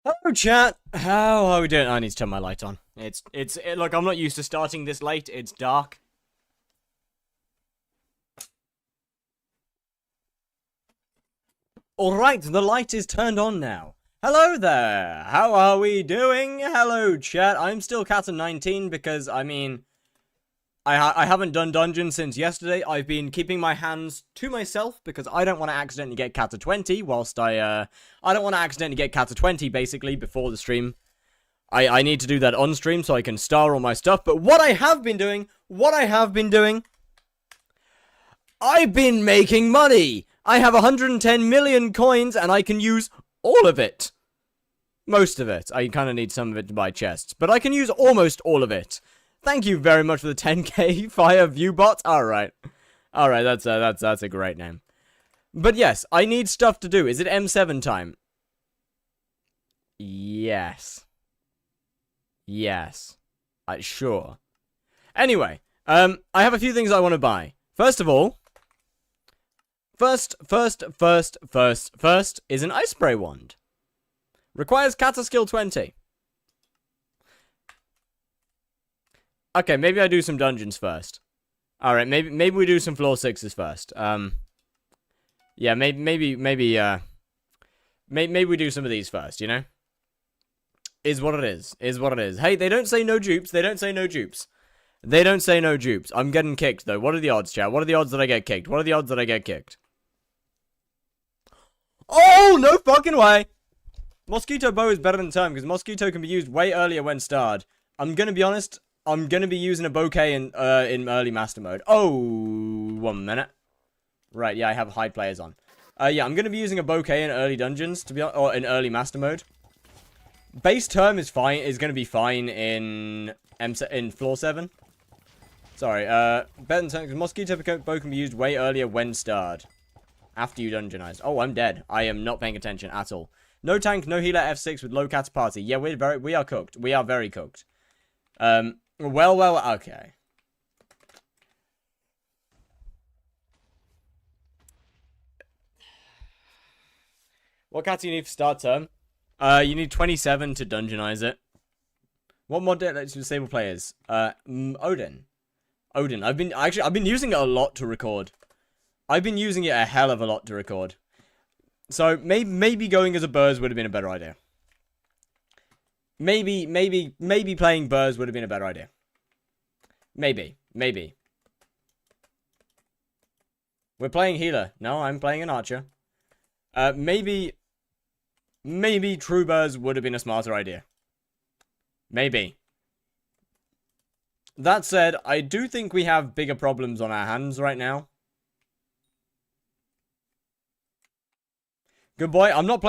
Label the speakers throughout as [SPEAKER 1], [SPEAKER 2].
[SPEAKER 1] Hello, chat. How are we doing? I need to turn my light on. Look, I'm not used to starting this late. It's dark. Alright, the light is turned on now. Hello there. How are we doing? Hello, chat. I'm still Cat19 because, I mean, I haven't done dungeons since yesterday. I've been keeping my hands to myself because I don't want to accidentally get Cat20 whilst I don't want to accidentally get Cat20 basically before the stream. I need to do that on stream so I can star all my stuff. But what I have been doing, I've been making money. I have 110 million coins and I can use all of it. Most of it. I kind of need some of it to buy chests, but I can use almost all of it. Thank you very much for the 10k fire view bot. Alright, that's a great name. But yes, I need stuff to do. Is it M7 time? Yes. Yes. Sure. Anyway, I have a few things I want to buy. First of all, first is an ice spray wand. Requires Kata skill 20. Okay, maybe I do some dungeons first. Alright, maybe we do some floor 6s first. Yeah, maybe we do some of these first, you know? Is what it is. Is what it is. Hey, they don't say no dupes. They don't say no dupes. They don't say no dupes. I'm getting kicked, though. What are the odds, chat? What are the odds that I get kicked? What are the odds that I get kicked? Oh, no fucking way! Mosquito bow is better than term, because mosquito can be used way earlier when starred. I'm gonna be honest, I'm gonna be using a bouquet in early master mode. Oh, 1 minute. Right, yeah, I have hide players on. Yeah, I'm gonna be using a bouquet in early dungeons, to be honest, or in early master mode. Base term is fine, is gonna be fine in floor 7. Sorry, better than term, because mosquito bow can be used way earlier when starred. After you dungeonized. Oh, I'm dead. I am not paying attention at all. No tank, no healer, F6 with low cats party. Yeah, we are cooked. We are very cooked. Well, okay. What cats do you need for start term? You need 27 to dungeonize it. What mod deck lets you disable players? Odin. Odin. I've been using it a lot to record. I've been using it a hell of a lot to record. So, maybe going as a Burrs would have been a better idea. Maybe playing Burrs would have been a better idea. Maybe. We're playing healer. No, I'm playing an archer. Maybe True Burrs would have been a smarter idea. Maybe. That said, I do think we have bigger problems on our hands right now. Good boy. I'm not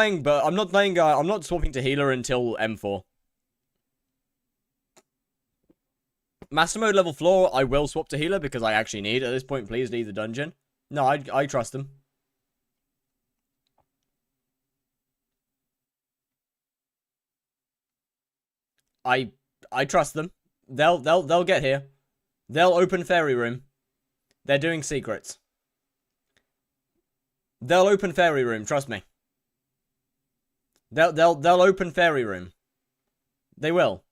[SPEAKER 1] swapping to healer until M4. Master mode level floor, I will swap to healer because I actually need. At this point, please leave the dungeon. No, I trust them. I trust them. They'll get here. They'll open fairy room. They're doing secrets. They'll open fairy room, trust me. They'll open fairy room. They will.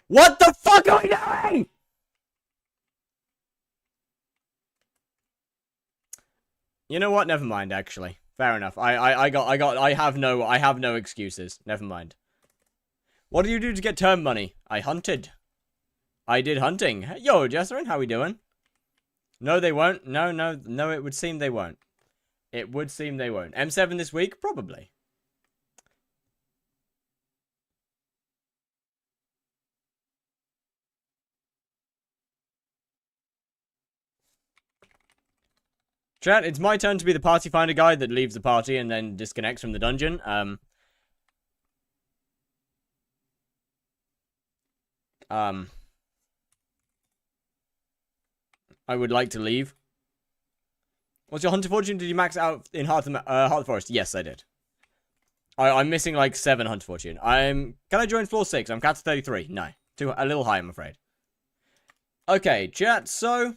[SPEAKER 1] What the fuck are we doing? You know what? Never mind, actually. Fair enough. I have no excuses. Never mind. What do you do to get term money? I hunted. I did hunting. Yo, Jesserin, how we doing? No, they won't. No, it would seem they won't. It would seem they won't. M7 this week? Probably. Chat, it's my turn to be the party finder guy that leaves the party and then disconnects from the dungeon. I would like to leave. What's your hunter fortune? Did you max out in Heart of the Forest? Yes, I did. I'm missing like 7 hunter fortune. Can I join floor 6? I'm cat 33. No. A little high, I'm afraid. Okay, chat, so.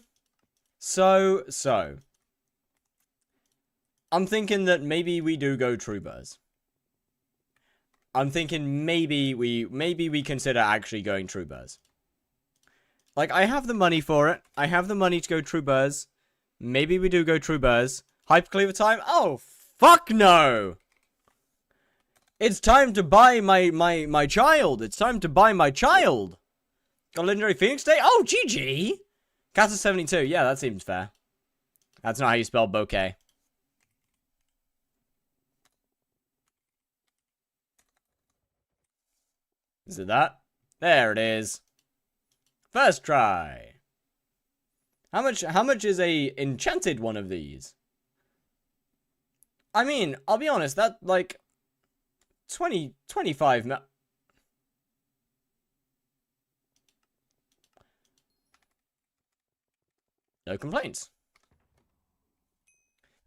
[SPEAKER 1] I'm thinking that maybe we do go true burs. I'm thinking maybe we consider actually going true burs. Like, I have the money for it. I have the money to go true burs. Maybe we do go true burs. Hypercleaver time? Oh, fuck no! It's time to buy my child. It's time to buy my child. Got a legendary Phoenix Day? Oh, GG! Cats is 72. Yeah, that seems fair. That's not how you spell bouquet. Is it that? There it is. First try. How much is a enchanted one of these? I mean, I'll be honest, that like 25 No complaints.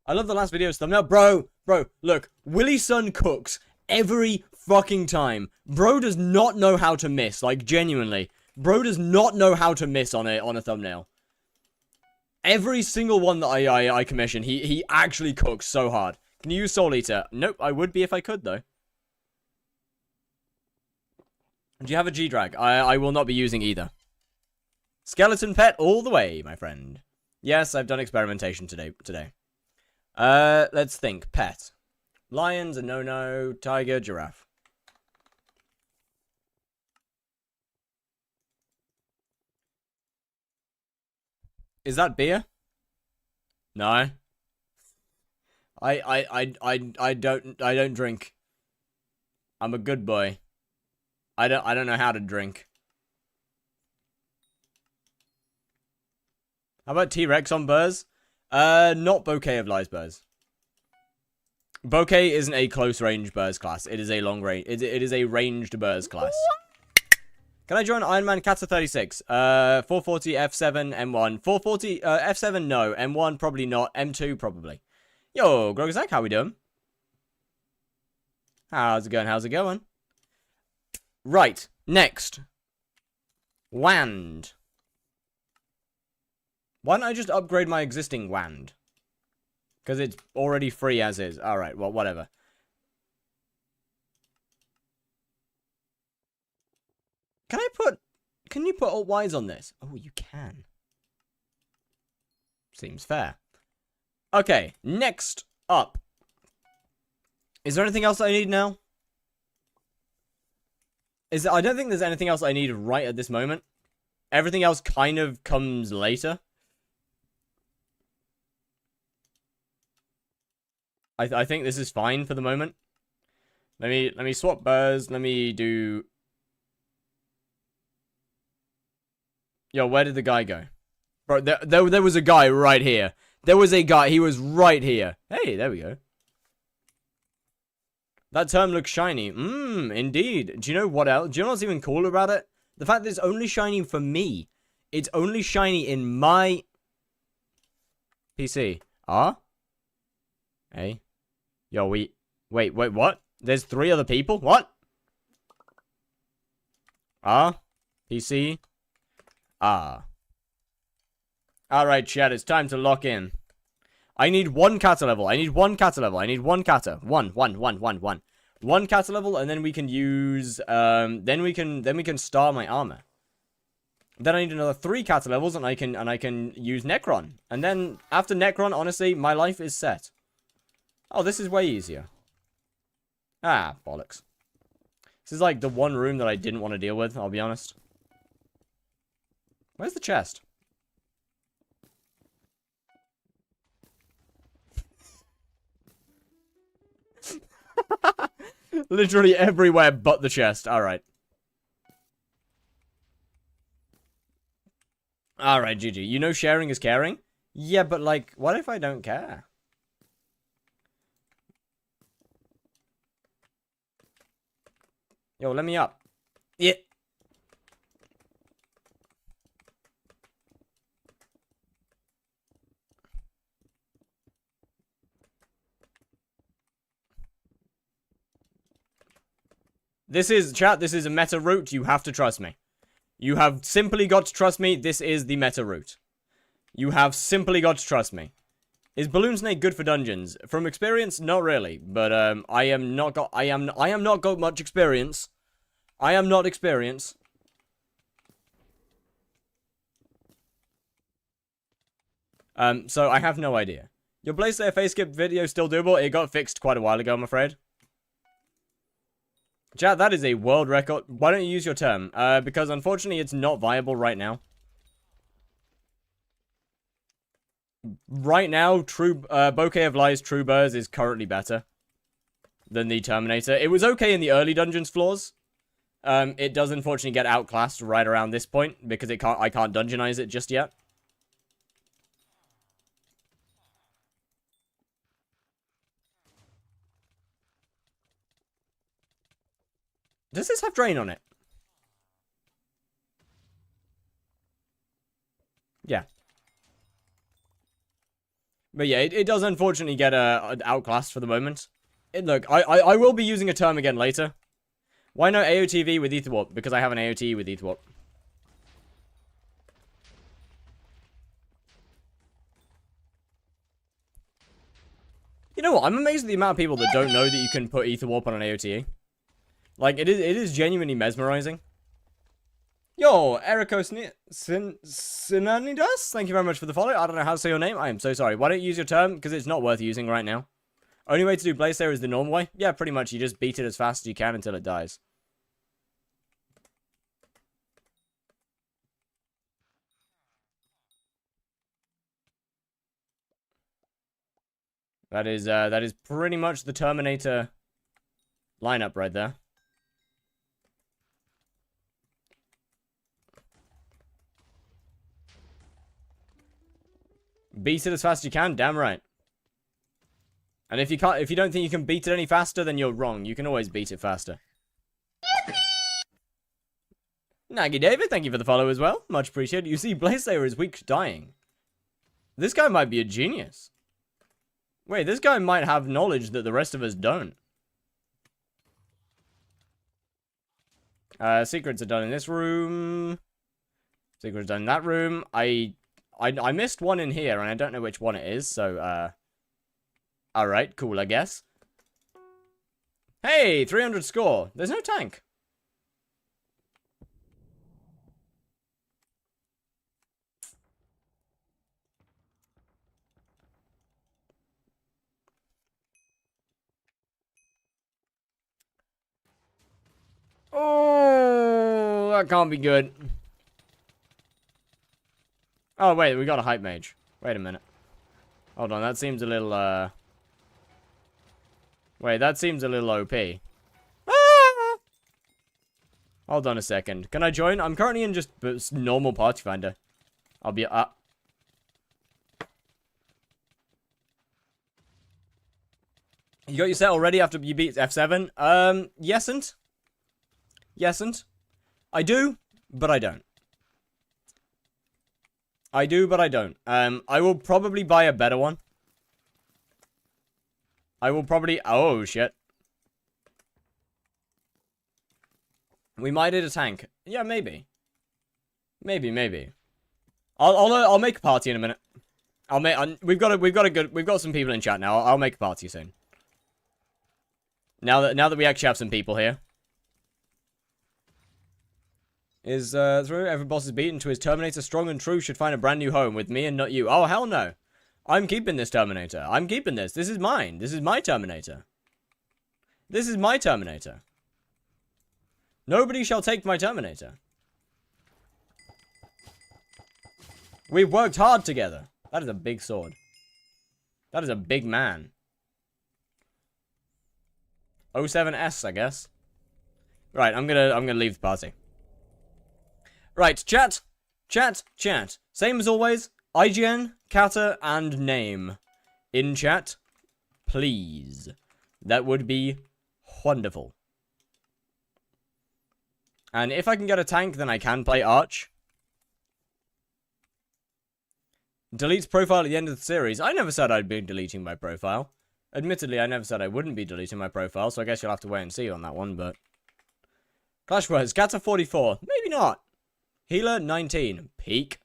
[SPEAKER 1] I love the last video's thumbnail. Bro, look, Willy Sun cooks every fucking time. Bro does not know how to miss, like, genuinely. Bro does not know how to miss on a thumbnail. Every single one that I commission, he actually cooks so hard. Can you use Soul Eater? Nope, I would be if I could, though. Do you have a G-Drag? I will not be using either. Skeleton pet all the way, my friend. Yes, I've done experimentation today. Let's think. Pet. Lion's a no-no. Tiger, giraffe. Is that beer? No. I don't drink. I'm a good boy. I don't know how to drink. How about T-Rex on Burrs? Not Bouquet of Lies Burrs. Bouquet isn't a close range Burrs class. It is a long range. It is a ranged Burrs class. Can I join Iron Man Katsa 36? 440 F7 M1. 440 F7 no. M1 probably not. M2 probably. Yo, Grogazak, how we doing? How's it going? How's it going? Right, next. Wand. Why don't I just upgrade my existing wand? Because it's already free as is. Alright, well, whatever. Can you put alt Ys on this? Oh, you can. Seems fair. Okay, next up. Is there anything else I need now? I don't think there's anything else I need right at this moment. Everything else kind of comes later. I think this is fine for the moment. Let me swap burrs. Let me do. Yo, where did the guy go? Bro, there was a guy right here. There was a guy. He was right here. Hey, there we go. That term looks shiny. Indeed. Do you know what else? Do you know what's even cooler about it? The fact that it's only shiny for me. It's only shiny in my PC. Hey. Yo, wait, what? There's 3 other people? What? PC. Alright, chat, it's time to lock in. I need 1 kata level. I need 1 kata level. I need 1 kata. One. 1 kata level, and then we can use, then we can star my armor. Then I need another 3 kata levels, and I can use Necron. And then, after Necron, honestly, my life is set. Oh, this is way easier. Ah, bollocks. This is like the one room that I didn't want to deal with, I'll be honest. Where's the chest? Literally everywhere but the chest. Alright. Alright, GG. You know sharing is caring? Yeah, but like, what if I don't care? Yo, let me up. Yeah. This is, chat, this is a meta route. You have to trust me. You have simply got to trust me. This is the meta route. You have simply got to trust me. Is Balloon Snake good for dungeons? From experience, not really. But I am not got much experience. I am not experienced. So I have no idea. Your Blaze face skip video still doable? It got fixed quite a while ago, I'm afraid. Chat, that is a world record. Why don't you use your term? Because unfortunately it's not viable right now. Right now, Bouquet of Lies True Burrs is currently better than the Terminator. It was okay in the early dungeons floors. It does unfortunately get outclassed right around this point because I can't dungeonize it just yet. Does this have drain on it? Yeah. But yeah, it does unfortunately get outclassed for the moment. Look, I will be using a term again later. Why no AOTV with Etherwarp? Because I have an AOT with Etherwarp. You know what? I'm amazed at the amount of people that don't know that you can put Etherwarp on an AOT. Like, it is genuinely mesmerizing. Yo, Eriko Sinanidas, thank you very much for the follow. I don't know how to say your name. I am so sorry. Why don't you use your term? Because it's not worth using right now. Only way to do Blaze Slayer is the normal way? Yeah, pretty much. You just beat it as fast as you can until it dies. That is pretty much the Terminator lineup right there. Beat it as fast as you can, damn right. And if you don't think you can beat it any faster, then you're wrong. You can always beat it faster. Naggy David, thank you for the follow as well. Much appreciated. You see, Blaze Slayer is weak to dying. This guy might be a genius. Wait, this guy might have knowledge that the rest of us don't. Secrets are done in this room. Secrets done in that room. I missed one in here, and I don't know which one it is, so, alright, cool, I guess. Hey, 300 score. There's no tank. Oh, that can't be good. Oh, wait, we got a hype mage. Wait a minute. Hold on, that seems a little, Wait, that seems a little OP. Ah! Hold on a second. Can I join? I'm currently in just normal party finder. I'll be, You got your set already after you beat F7? Yesn't. Yesn't. I do, but I don't. I do, but I don't. I will probably buy a better one. I will probably... Oh, shit. We might hit a tank. Yeah, maybe. Maybe. I'll make a party in a minute. We've got some people in chat now. I'll make a party soon. Now that we actually have some people here. Is through every boss is beaten to his Terminator strong and true should find a brand new home with me and not you. Oh, hell no. I'm keeping this Terminator. I'm keeping this. This is mine. This is my Terminator. This is my Terminator. Nobody shall take my Terminator. We've worked hard together. That is a big sword. That is a big man. 07S, I guess. Right, I'm gonna leave the party. Right, chat. Same as always, IGN, Kata, and name. In chat, please. That would be wonderful. And if I can get a tank, then I can play Arch. Deletes profile at the end of the series. I never said I'd be deleting my profile. Admittedly, I never said I wouldn't be deleting my profile, so I guess you'll have to wait and see on that one, but... Clash words, Kata 44. Maybe not. Healer 19. Peak.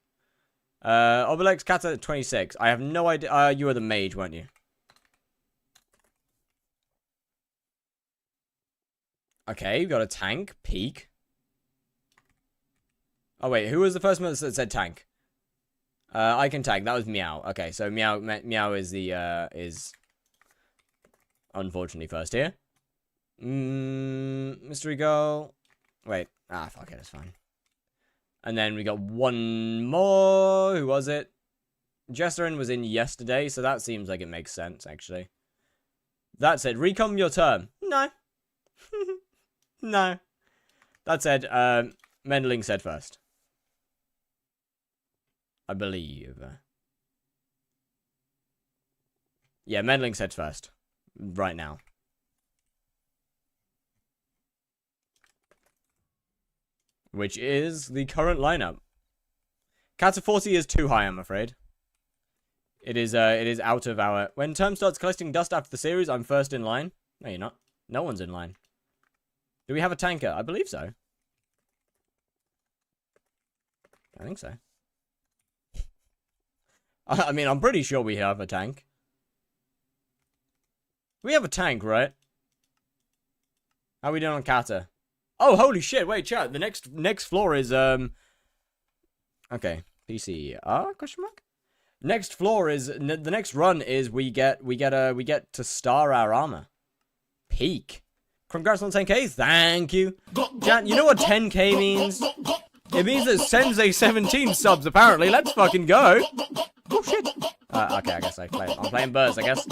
[SPEAKER 1] Obelix, Kata at 26. I have no idea. You were the mage, weren't you? Okay, you got a tank. Peak. Oh, wait. Who was the first one that said tank? I can tank. That was Meow. Okay, so Meow is the, is unfortunately first here. Mystery Girl. Wait. Ah, fuck it. It's fine. And then we got one more. Who was it? Jesserin was in yesterday, so that seems like it makes sense, actually. That said, recom your term. No. No. That said, Mendeling said first. I believe. Yeah, Mendeling said first. Right now. Which is the current lineup. Kata 40 is too high, I'm afraid. It is out of our... When Term starts collecting dust after the series, I'm first in line. No, you're not. No one's in line. Do we have a tanker? I believe so. I think so. I mean, I'm pretty sure we have a tank. We have a tank, right? How are we doing on Kata? Oh, holy shit, wait, chat. The next floor is, okay. PC, question mark? Next floor is, the next run is we get to star our armor. Peak. Congrats on 10k, thank you. Chat, you know what 10k means? It means that Sensei 17 subs, apparently. Let's fucking go. Oh, shit. Okay, I guess I'm playing Burst, I guess.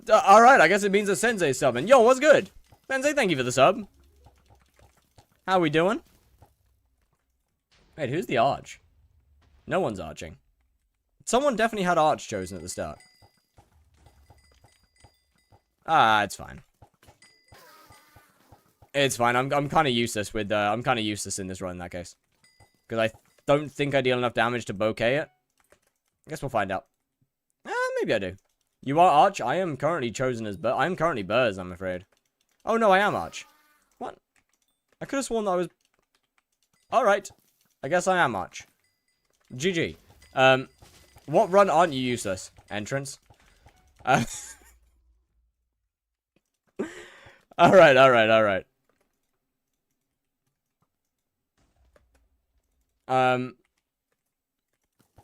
[SPEAKER 1] Alright, I guess it means that Sensei subbing. Yo, what's good? Sensei, thank you for the sub. How we doing? Wait, who's the arch? No one's arching. Someone definitely had arch chosen at the start. It's fine. It's fine. I'm kind of useless with I'm kind of useless in this run in that case, because I don't think I deal enough damage to bouquet it. I guess we'll find out. Maybe I do. You are arch. I am currently chosen as I am currently Burrs, I'm afraid. Oh no, I am arch. What? I could have sworn that I was... Alright. I guess I am arch. GG. What run aren't you useless? Entrance? Alright.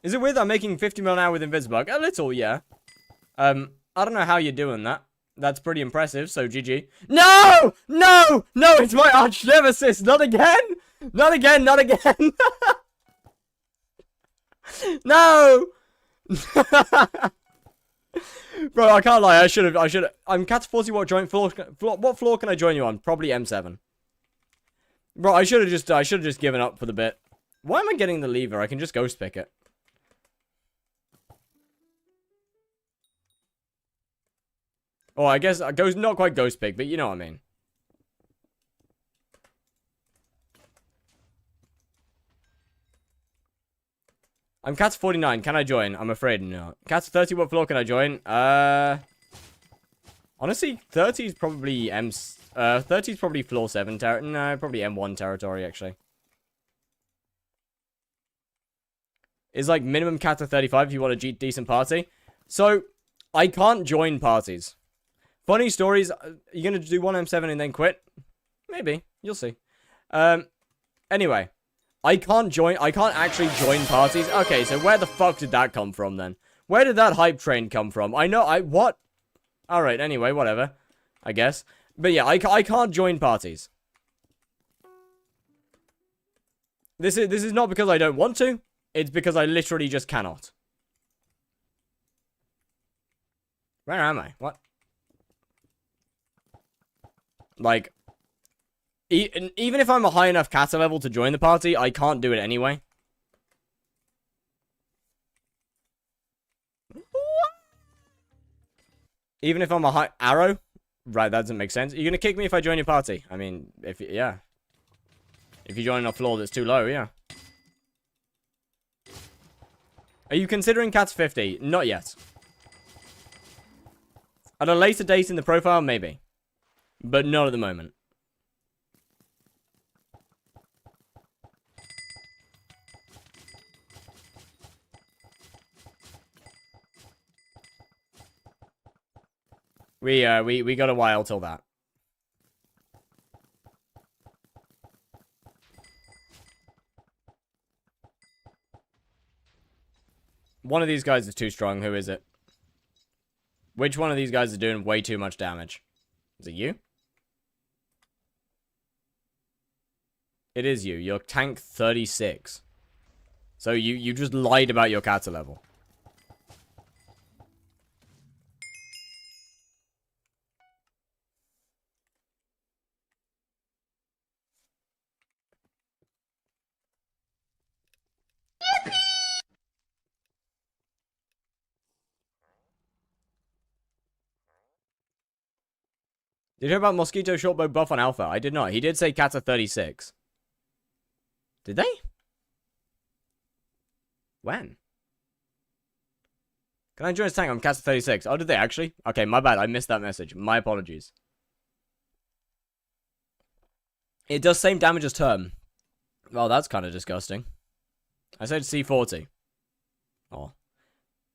[SPEAKER 1] Is it weird that I'm making 50 mil an hour with Invisibug? A little, yeah. I don't know how you're doing that. That's pretty impressive, so GG. No! No! No, it's my arch nemesis! Not again! Not again, not again! No! Bro, I can't lie, I should have. I'm Cat 40, what floor can I join you on? Probably M7. Bro, I should have just given up for the bit. Why am I getting the lever? I can just ghost pick it. Oh, I guess not quite ghost pick, but you know what I mean. I'm Cat 49. Can I join? I'm afraid no. Cat 30. What floor can I join? Honestly, 30 is probably 30 is probably floor 7 no, probably M1 territory actually. Is like minimum Cat 35 if you want a decent party. So I can't join parties. Funny stories. You're gonna do one M7 and then quit? Maybe. You'll see. Anyway. I can't actually join parties. Okay, so where the fuck did that come from then? Where did that hype train come from? What? Alright, anyway, whatever. I guess. But yeah, I can't join parties. This is not because I don't want to. It's because I literally just cannot. Where am I? What? Like... Even if I'm a high enough kata level to join the party, I can't do it anyway. Even if I'm a high... Arrow? Right, that doesn't make sense. You're gonna kick me if I join your party. I mean, yeah. If you join a floor that's too low, yeah. Are you considering Cats 50? Not yet. At a later date in the profile, maybe. But not at the moment. We got a while till that. One of these guys is too strong. Who is it? Which one of these guys is doing way too much damage? Is it you? It is you. You're tank 36. So you just lied about your kata level. Did you hear about Mosquito Shortbow buff on Alpha? I did not. He did say kata 36. Did they? When? Can I join his tank? I'm kata 36. Oh, did they actually? Okay, my bad. I missed that message. My apologies. It does same damage as Term. Well, that's kind of disgusting. I said C40. Oh.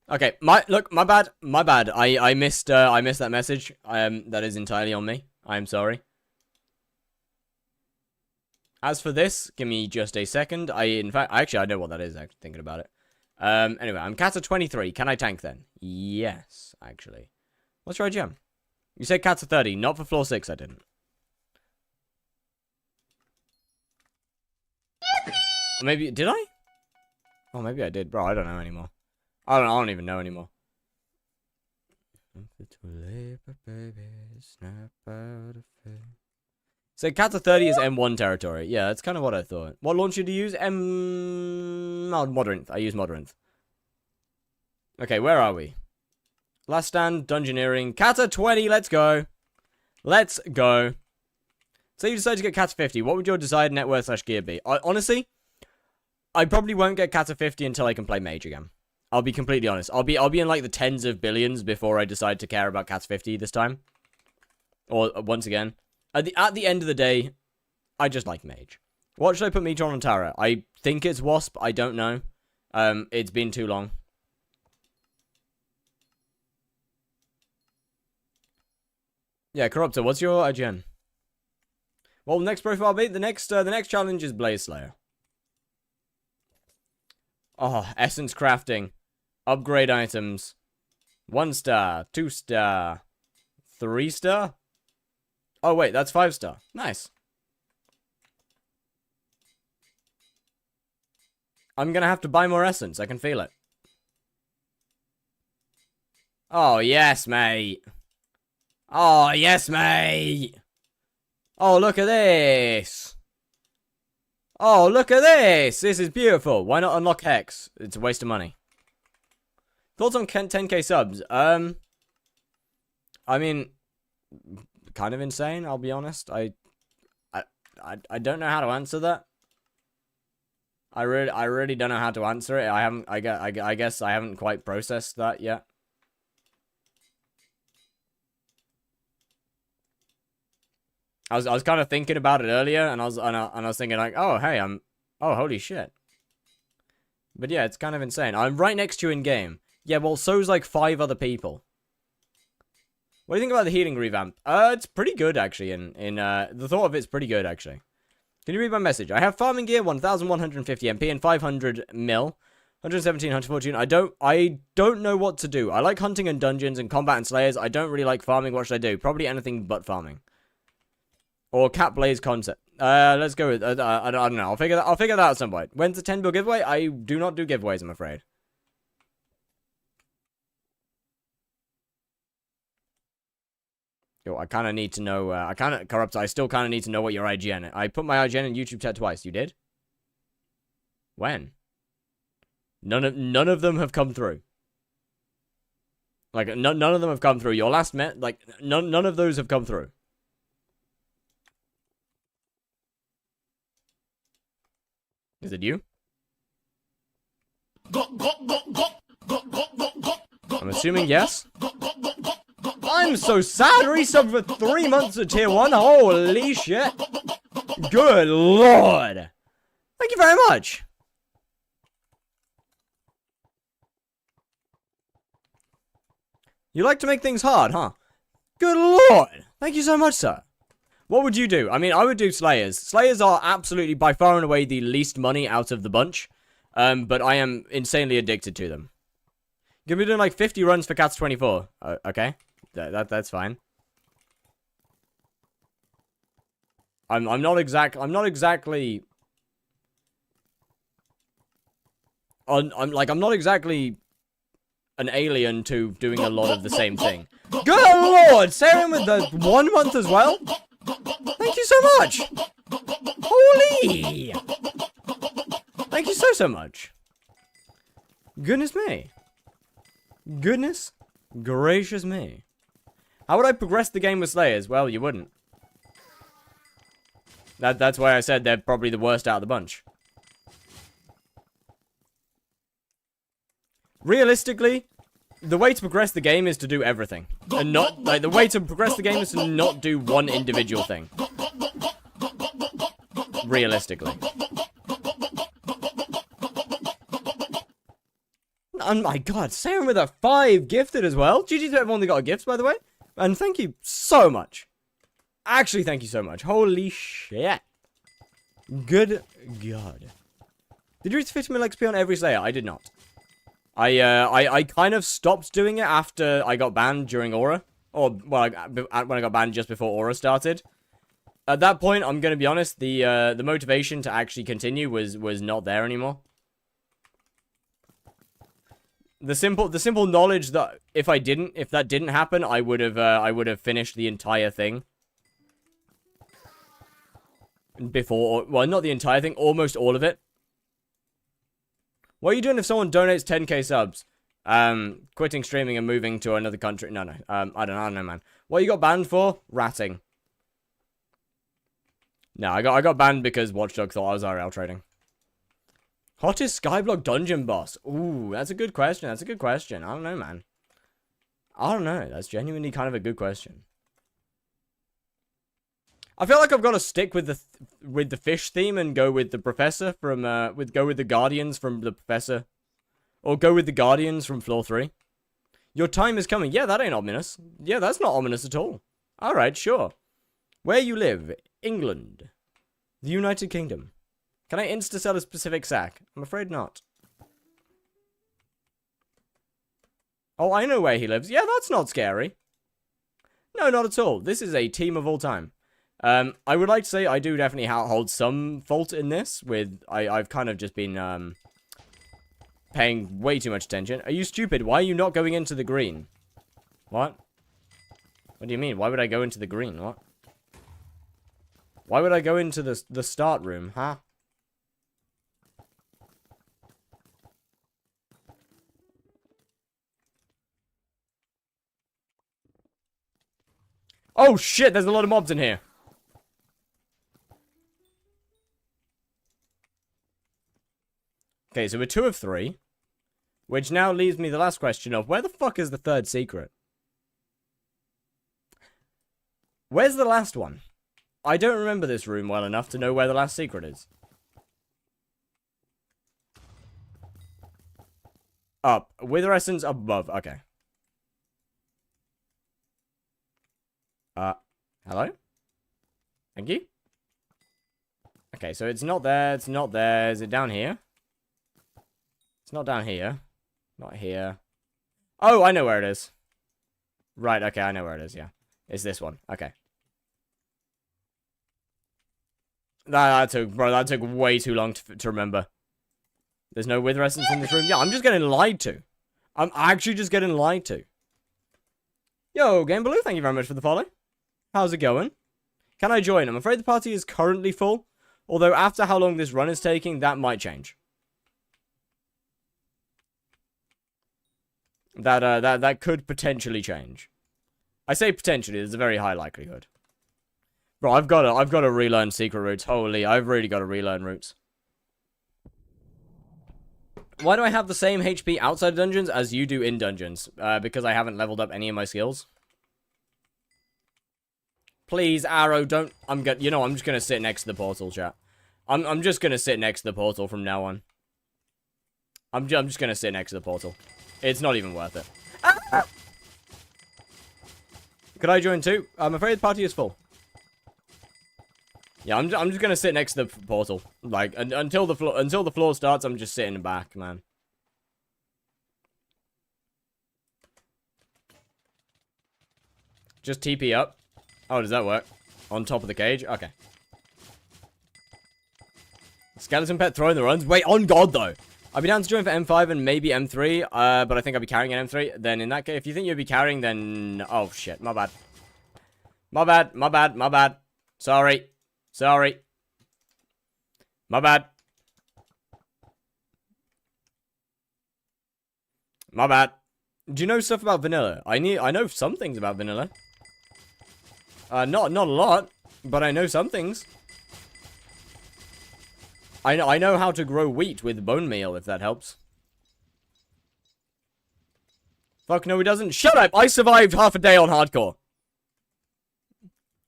[SPEAKER 1] Okay, my bad. I missed that message. That is entirely on me. I am sorry. As for this, give me just a second. In fact, actually, I know what that is, actually, thinking about it. Anyway, I'm kata 23. Can I tank then? Yes, actually. What's your IGM? You said kata 30, not for floor 6, I didn't. Or maybe, did I? Oh, maybe I did. Bro, I don't know anymore. I don't even know anymore. So kata 30 is M1 territory. Yeah, that's kind of what I thought. What launcher do you use? Modrinth. I use Modrinth. Okay, where are we? Last stand, dungeoneering. Kata 20, let's go. Let's go. So you decide to get kata 50. What would your desired net worth / gear be? Honestly, I probably won't get kata 50 until I can play mage again. I'll be completely honest. I'll be in like the tens of billions before I decide to care about kata 50 this time. Or once again. At the end of the day, I just like mage. What should I put Metron on Tara? I think it's Wasp. I don't know. It's been too long. Yeah, Corruptor, what's your IGN? Well, next profile be the next challenge is Blaze Slayer. Oh, essence crafting, upgrade items, 1 star, 2 star, 3 star. Oh wait, that's 5 star. Nice. I'm gonna have to buy more essence. I can feel it. Oh yes, mate. Oh yes, mate. Oh look at this. Oh, look at this! This is beautiful. Why not unlock Hex? It's a waste of money. Thoughts on 10k subs? I mean, kind of insane, I'll be honest. I don't know how to answer that. I really don't know how to answer it. I guess I haven't quite processed that yet. I was kind of thinking about it earlier, and I was thinking like, oh hey, oh holy shit. But yeah, it's kind of insane. I'm right next to you in game. Yeah, well, so's like 5 other people. What do you think about the healing revamp? It's pretty good actually. The thought of it's pretty good actually. Can you read my message? I have farming gear, 1,150 MP and 500 mil. 117, 114. I don't know what to do. I like hunting and dungeons and combat and slayers. I don't really like farming. What should I do? Probably anything but farming. Or Cat Blaze concept. Let's go with, I don't know. I'll figure that out at some point. When's the 10 bill giveaway? I do not do giveaways, I'm afraid. Yo, I kind of need to know, I still kind of need to know what your IGN is. I put my IGN in YouTube chat twice. You did? When? None of them have come through. Like, none of them have come through. Your last like, none of those have come through. Is it you? I'm assuming yes. I'm so sad. Resubbed for 3 months of tier 1. Holy shit. Good lord. Thank you very much. You like to make things hard, huh? Good lord! Thank you so much, sir. What would you do? I mean, I would do Slayers. Slayers are absolutely, by far and away, the least money out of the bunch. But I am insanely addicted to them. You'll be doing like 50 runs for Cats 24. Okay. That's fine. I'm not exactly... I'm not exactly an alien to doing a lot of the same thing. Good lord! Sarah with the 1 month as well? Thank you so much! Holy! Thank you so much. Goodness me. Goodness gracious me. How would I progress the game with Slayers? Well, you wouldn't. That's why I said they're probably the worst out of the bunch. Realistically, the way to progress the game is to do everything. And not, like, the way to progress the game is to not do one individual thing. Realistically. Oh my god, Sarah with a 5 gifted as well. GG to everyone that got a gift, by the way. And thank you so much. Actually, thank you so much. Holy shit. Good god. Did you reach 50 mil XP on every Slayer? I did not. I kind of stopped doing it after I got banned during Aura. Or, well, when I got banned just before Aura started. At that point, I'm gonna be honest, the motivation to actually continue was not there anymore. The simple knowledge that if that didn't happen, I would have finished the entire thing. Before, well, not the entire thing, almost all of it. What are you doing if someone donates 10k subs? Quitting streaming and moving to another country. No. I don't know, man. What you got banned for? Ratting. No, I got banned because Watchdog thought I was IRL trading. Hottest skyblock dungeon boss? Ooh, that's a good question. That's a good question. I don't know, man. I don't know. That's genuinely kind of a good question. I feel like I've got to stick with the fish theme and go with the professor from go with the guardians from the professor, or go with the guardians from floor 3. Your time is coming. Yeah, that ain't ominous. Yeah, that's not ominous at all. All right, sure. Where you live? England, the United Kingdom. Can I insta-sell a specific sack? I'm afraid not. Oh, I know where he lives. Yeah, that's not scary. No, not at all. This is a team of all time. I would like to say I do definitely hold some fault in this with, I've kind of just been, paying way too much attention. Are you stupid? Why are you not going into the green? What? What do you mean? Why would I go into the green? What? Why would I go into the start room, huh? Oh shit, there's a lot of mobs in here. Okay, so we're 2 of 3. Which now leaves me the last question of, where the fuck is the 3rd secret? Where's the last one? I don't remember this room well enough to know where the last secret is. Up. Wither essence above. Okay. Hello? Thank you. Okay, so it's not there, it's not there. Is it down here? It's not down here. Not here. Oh, I know where it is. Right, okay, I know where it is, yeah. It's this one. Okay. That took way too long to remember. There's no wither essence in this room. Yeah, I'm just getting lied to. I'm actually just getting lied to. Yo, Game Blue, thank you very much for the follow. How's it going? Can I join? I'm afraid the party is currently full. Although after how long this run is taking, that might change. That could potentially change. I say potentially, there's a very high likelihood. Bro, I've got to relearn secret routes. Holy, I've really got to relearn routes. Why do I have the same HP outside of dungeons as you do in dungeons? Because I haven't leveled up any of my skills. Please, Arrow, don't... I'm just gonna sit next to the portal, chat. I'm just gonna sit next to the portal from now on. I'm just gonna sit next to the portal. It's not even worth it. Ah! Could I join too? I'm afraid the party is full. Yeah, I'm just gonna sit next to the portal. Like, until the floor starts, I'm just sitting back, man. Just TP up. Oh, does that work? On top of the cage? Okay. Skeleton pet throwing the runs? Wait, on God, though. I'd be down to join for M5 and maybe M3, but I think I'll be carrying an M3. Then in that case, if you think you'll be carrying, then... Oh, shit. My bad. My bad. My bad. My bad. Sorry. Sorry. My bad. My bad. Do you know stuff about vanilla? I know some things about vanilla. Not a lot, but I know some things. I know how to grow wheat with bone meal, if that helps. Fuck, no, it doesn't. Shut up! I survived half a day on hardcore.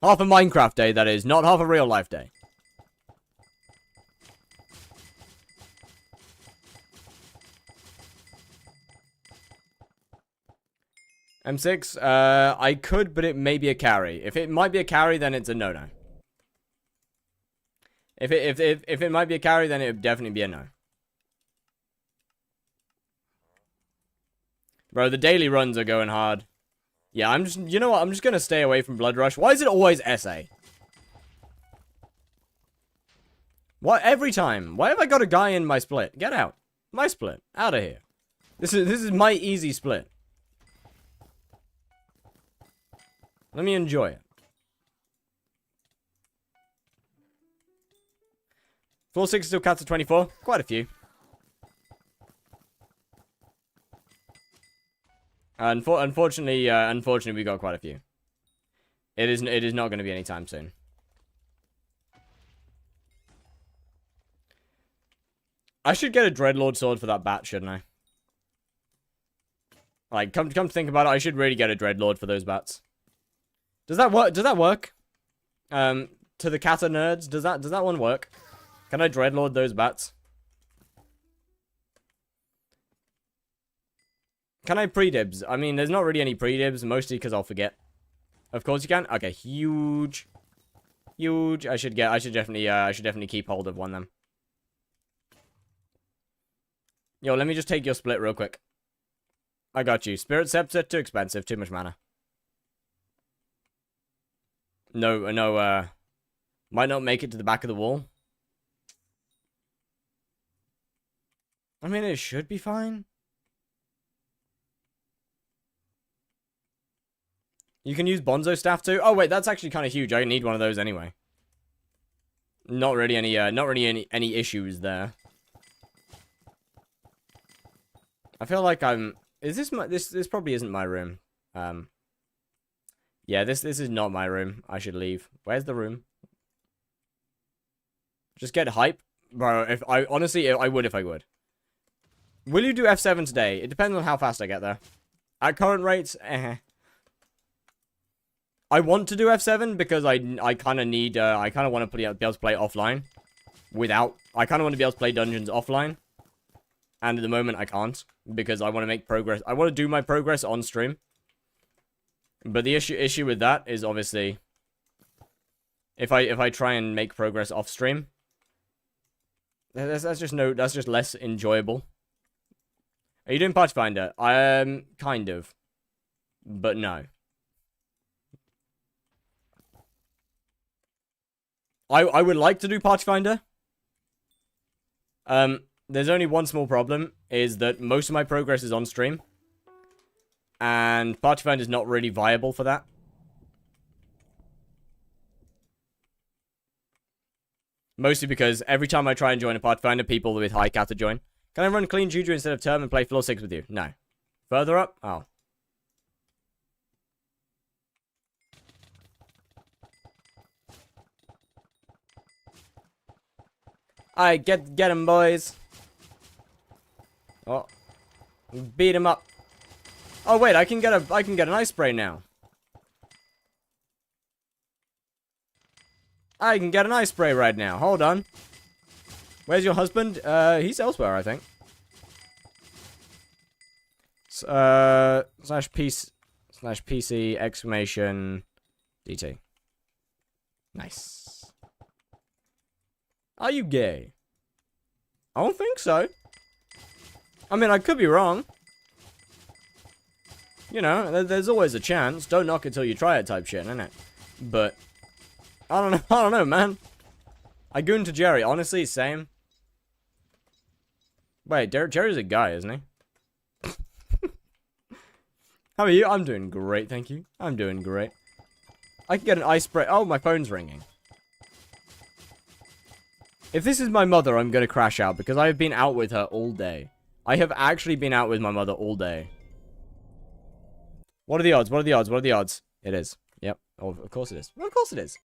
[SPEAKER 1] Half a Minecraft day, that is. Not half a real life day. M6, I could, but it may be a carry. If it might be a carry, then it's a no-no. If it might be a carry, then it would definitely be a no. Bro, the daily runs are going hard. Yeah, you know what? I'm just gonna stay away from Blood Rush. Why is it always SA? What? Every time. Why have I got a guy in my split? Get out. My split. Out of here. This is my easy split. Let me enjoy it. Floor 6 still cats at 24. Quite a few. Unfortunately, we got quite a few. It is not going to be anytime soon. I should get a Dreadlord sword for that bat, shouldn't I? Like, come to think about it, I should really get a Dreadlord for those bats. Does that work? Does that work? To the Kata nerds, does that one work? Can I Dreadlord those bats? Can I pre-dibs? I mean, there's not really any pre-dibs, mostly because I'll forget. Of course you can. Okay, huge. Huge. I should definitely keep hold of one of them. Yo, let me just take your split real quick. I got you. Spirit Scepter, too expensive, too much mana. No, might not make it to the back of the wall. I mean, it should be fine. You can use Bonzo Staff too. Oh wait, that's actually kind of huge. I need one of those anyway. Not really any issues there. I feel like I'm. Is this my? This probably isn't my room. Yeah, this is not my room. I should leave. Where's the room? Just get hype, bro. If I honestly, I would if I would. Will you do F7 today? It depends on how fast I get there. At current rates, I want to do F7 because I kind of need, I kind of want to be able to play offline. I kind of want to be able to play dungeons offline. And at the moment, I can't. Because I want to make progress. I want to do my progress on stream. But the issue with that is obviously... If I try and make progress off stream... That's just less enjoyable. Are you doing Pathfinder? Kind of. But no. I would like to do Pathfinder. There's only one small problem, is that most of my progress is on stream. And Pathfinder is not really viable for that. Mostly because every time I try and join a Pathfinder, people with high kata join. Can I run clean juju instead of term and play floor 6 with you? No. Further up? Oh. Alright, get him, boys. Oh. Beat him up. Oh wait, I can get an ice spray now. I can get an ice spray right now. Hold on. Where's your husband? He's elsewhere, I think. Slash peace slash PC exclamation DT. Nice. Are you gay? I don't think so. I mean, I could be wrong. You know, there's always a chance. Don't knock it till you try it type shit, innit? But, I don't know, man. I goon to Jerry. Honestly, same. Wait, Jerry's a guy, isn't he? How are you? I'm doing great, thank you. I'm doing great. I can get an ice spray. Oh, my phone's ringing. If this is my mother, I'm gonna crash out because I have been out with her all day. I have actually been out with my mother all day. What are the odds? What are the odds? What are the odds? It is. Yep. Oh, of course it is. Well, of course it is.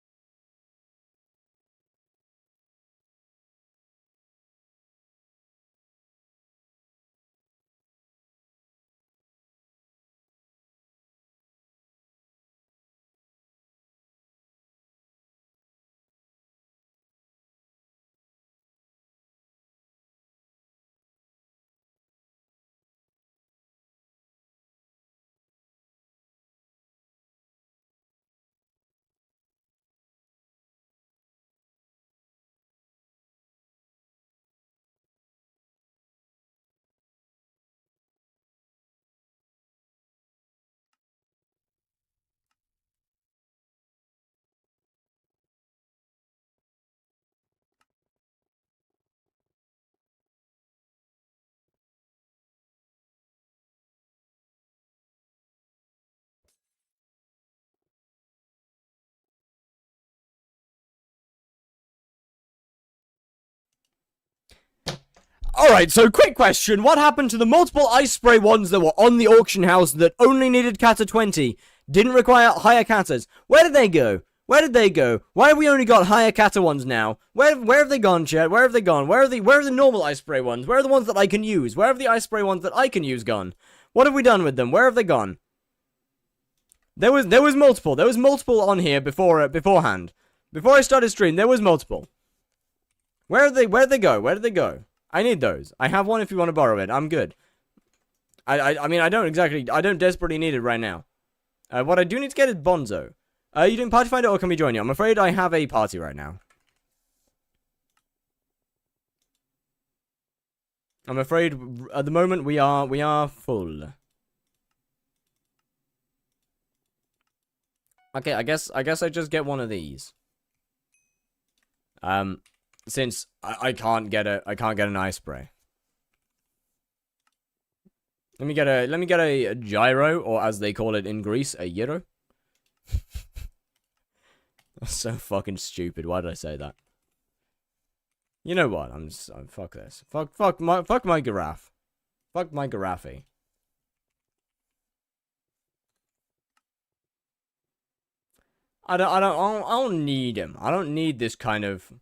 [SPEAKER 1] Alright, so quick question. What happened to the multiple ice spray ones that were on the auction house that only needed kata 20? Didn't require higher katas. Where did they go? Where did they go? Why have we only got higher kata ones now? Where have they gone, chat? Where have they gone? Where are the normal ice spray ones? Where are the ones that I can use? Where have the ice spray ones that I can use gone? What have we done with them? Where have they gone? There was multiple. There was multiple on here beforehand. Before I started stream, there was multiple. Where'd they go? Where did they go? I need those. I have one if you want to borrow it. I'm good. I mean, I don't desperately need it right now. What I do need to get is Bonzo. Are you doing Party Finder or can we join you? I'm afraid I have a party right now. I'm afraid at the moment we are full. Okay, I guess I just get one of these. Since I can't get an ice spray. Let me get a gyro, or as they call it in Greece, a gyro. That's so fucking stupid. Why did I say that? You know what? Fuck this. Fuck my giraffe. Fuck my giraffe. I don't need him. I don't need this kind of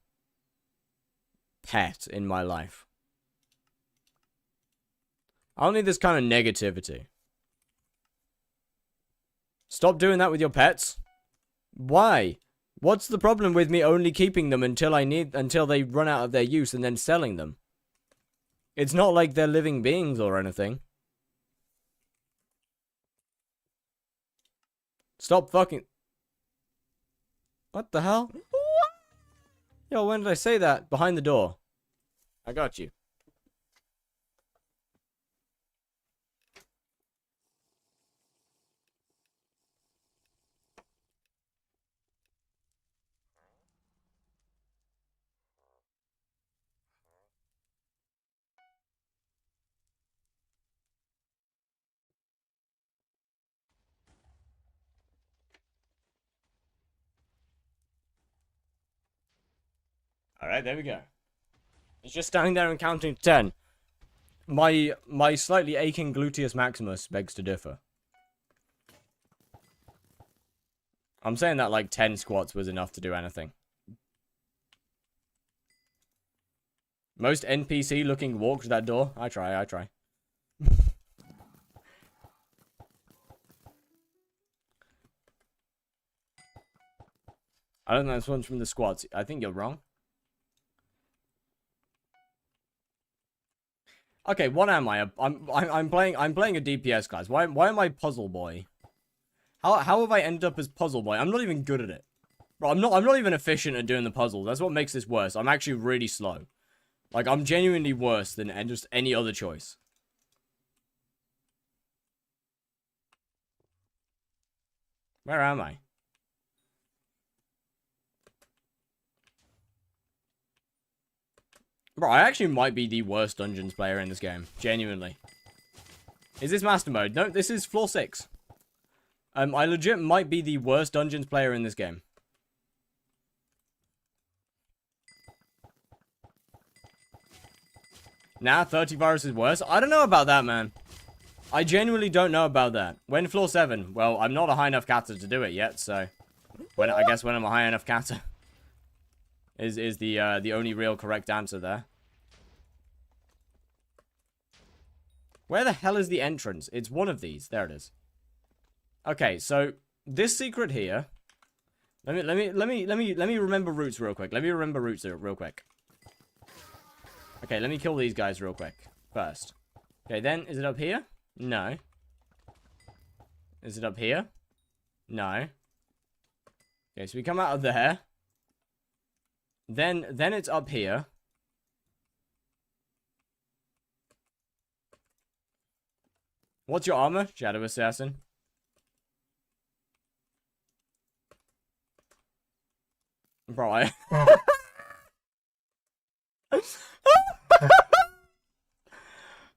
[SPEAKER 1] pet in my life. I don't need this kind of negativity. Stop doing that with your pets. Why? What's the problem with me only keeping them until they run out of their use and then selling them? It's not like they're living beings or anything. Stop fucking... What the hell? Yo, when did I say that? Behind the door. I got you. Alright, there we go. It's just standing there and counting to 10. My slightly aching gluteus maximus begs to differ. I'm saying that like 10 squats was enough to do anything. Most NPC looking walk to that door. I try. I don't know, this one's from the squats. I think you're wrong. Okay, what am I? I'm playing a DPS class. Why am I puzzle boy? How have I ended up as puzzle boy? I'm not even good at it. Bro, I'm not even efficient at doing the puzzles. That's what makes this worse. I'm actually really slow. Like, I'm genuinely worse than just any other choice. Where am I? Bro, I actually might be the worst dungeons player in this game. Genuinely. Is this master mode? No, this is floor 6. I legit might be the worst dungeons player in this game. Nah, 30 virus is worse. I don't know about that, man. I genuinely don't know about that. When floor 7? Well, I'm not a high enough catter to do it yet, so... I guess when I'm a high enough catter... is the only real correct answer there. Where the hell is the entrance? It's one of these. There it is. Okay, so this secret here. Let me remember routes real quick. Let me remember routes real quick. Okay, let me kill these guys real quick first. Okay, then is it up here? No. Is it up here? No. Okay, so we come out of there. Then it's up here. What's your armor? Shadow Assassin. Bro, I...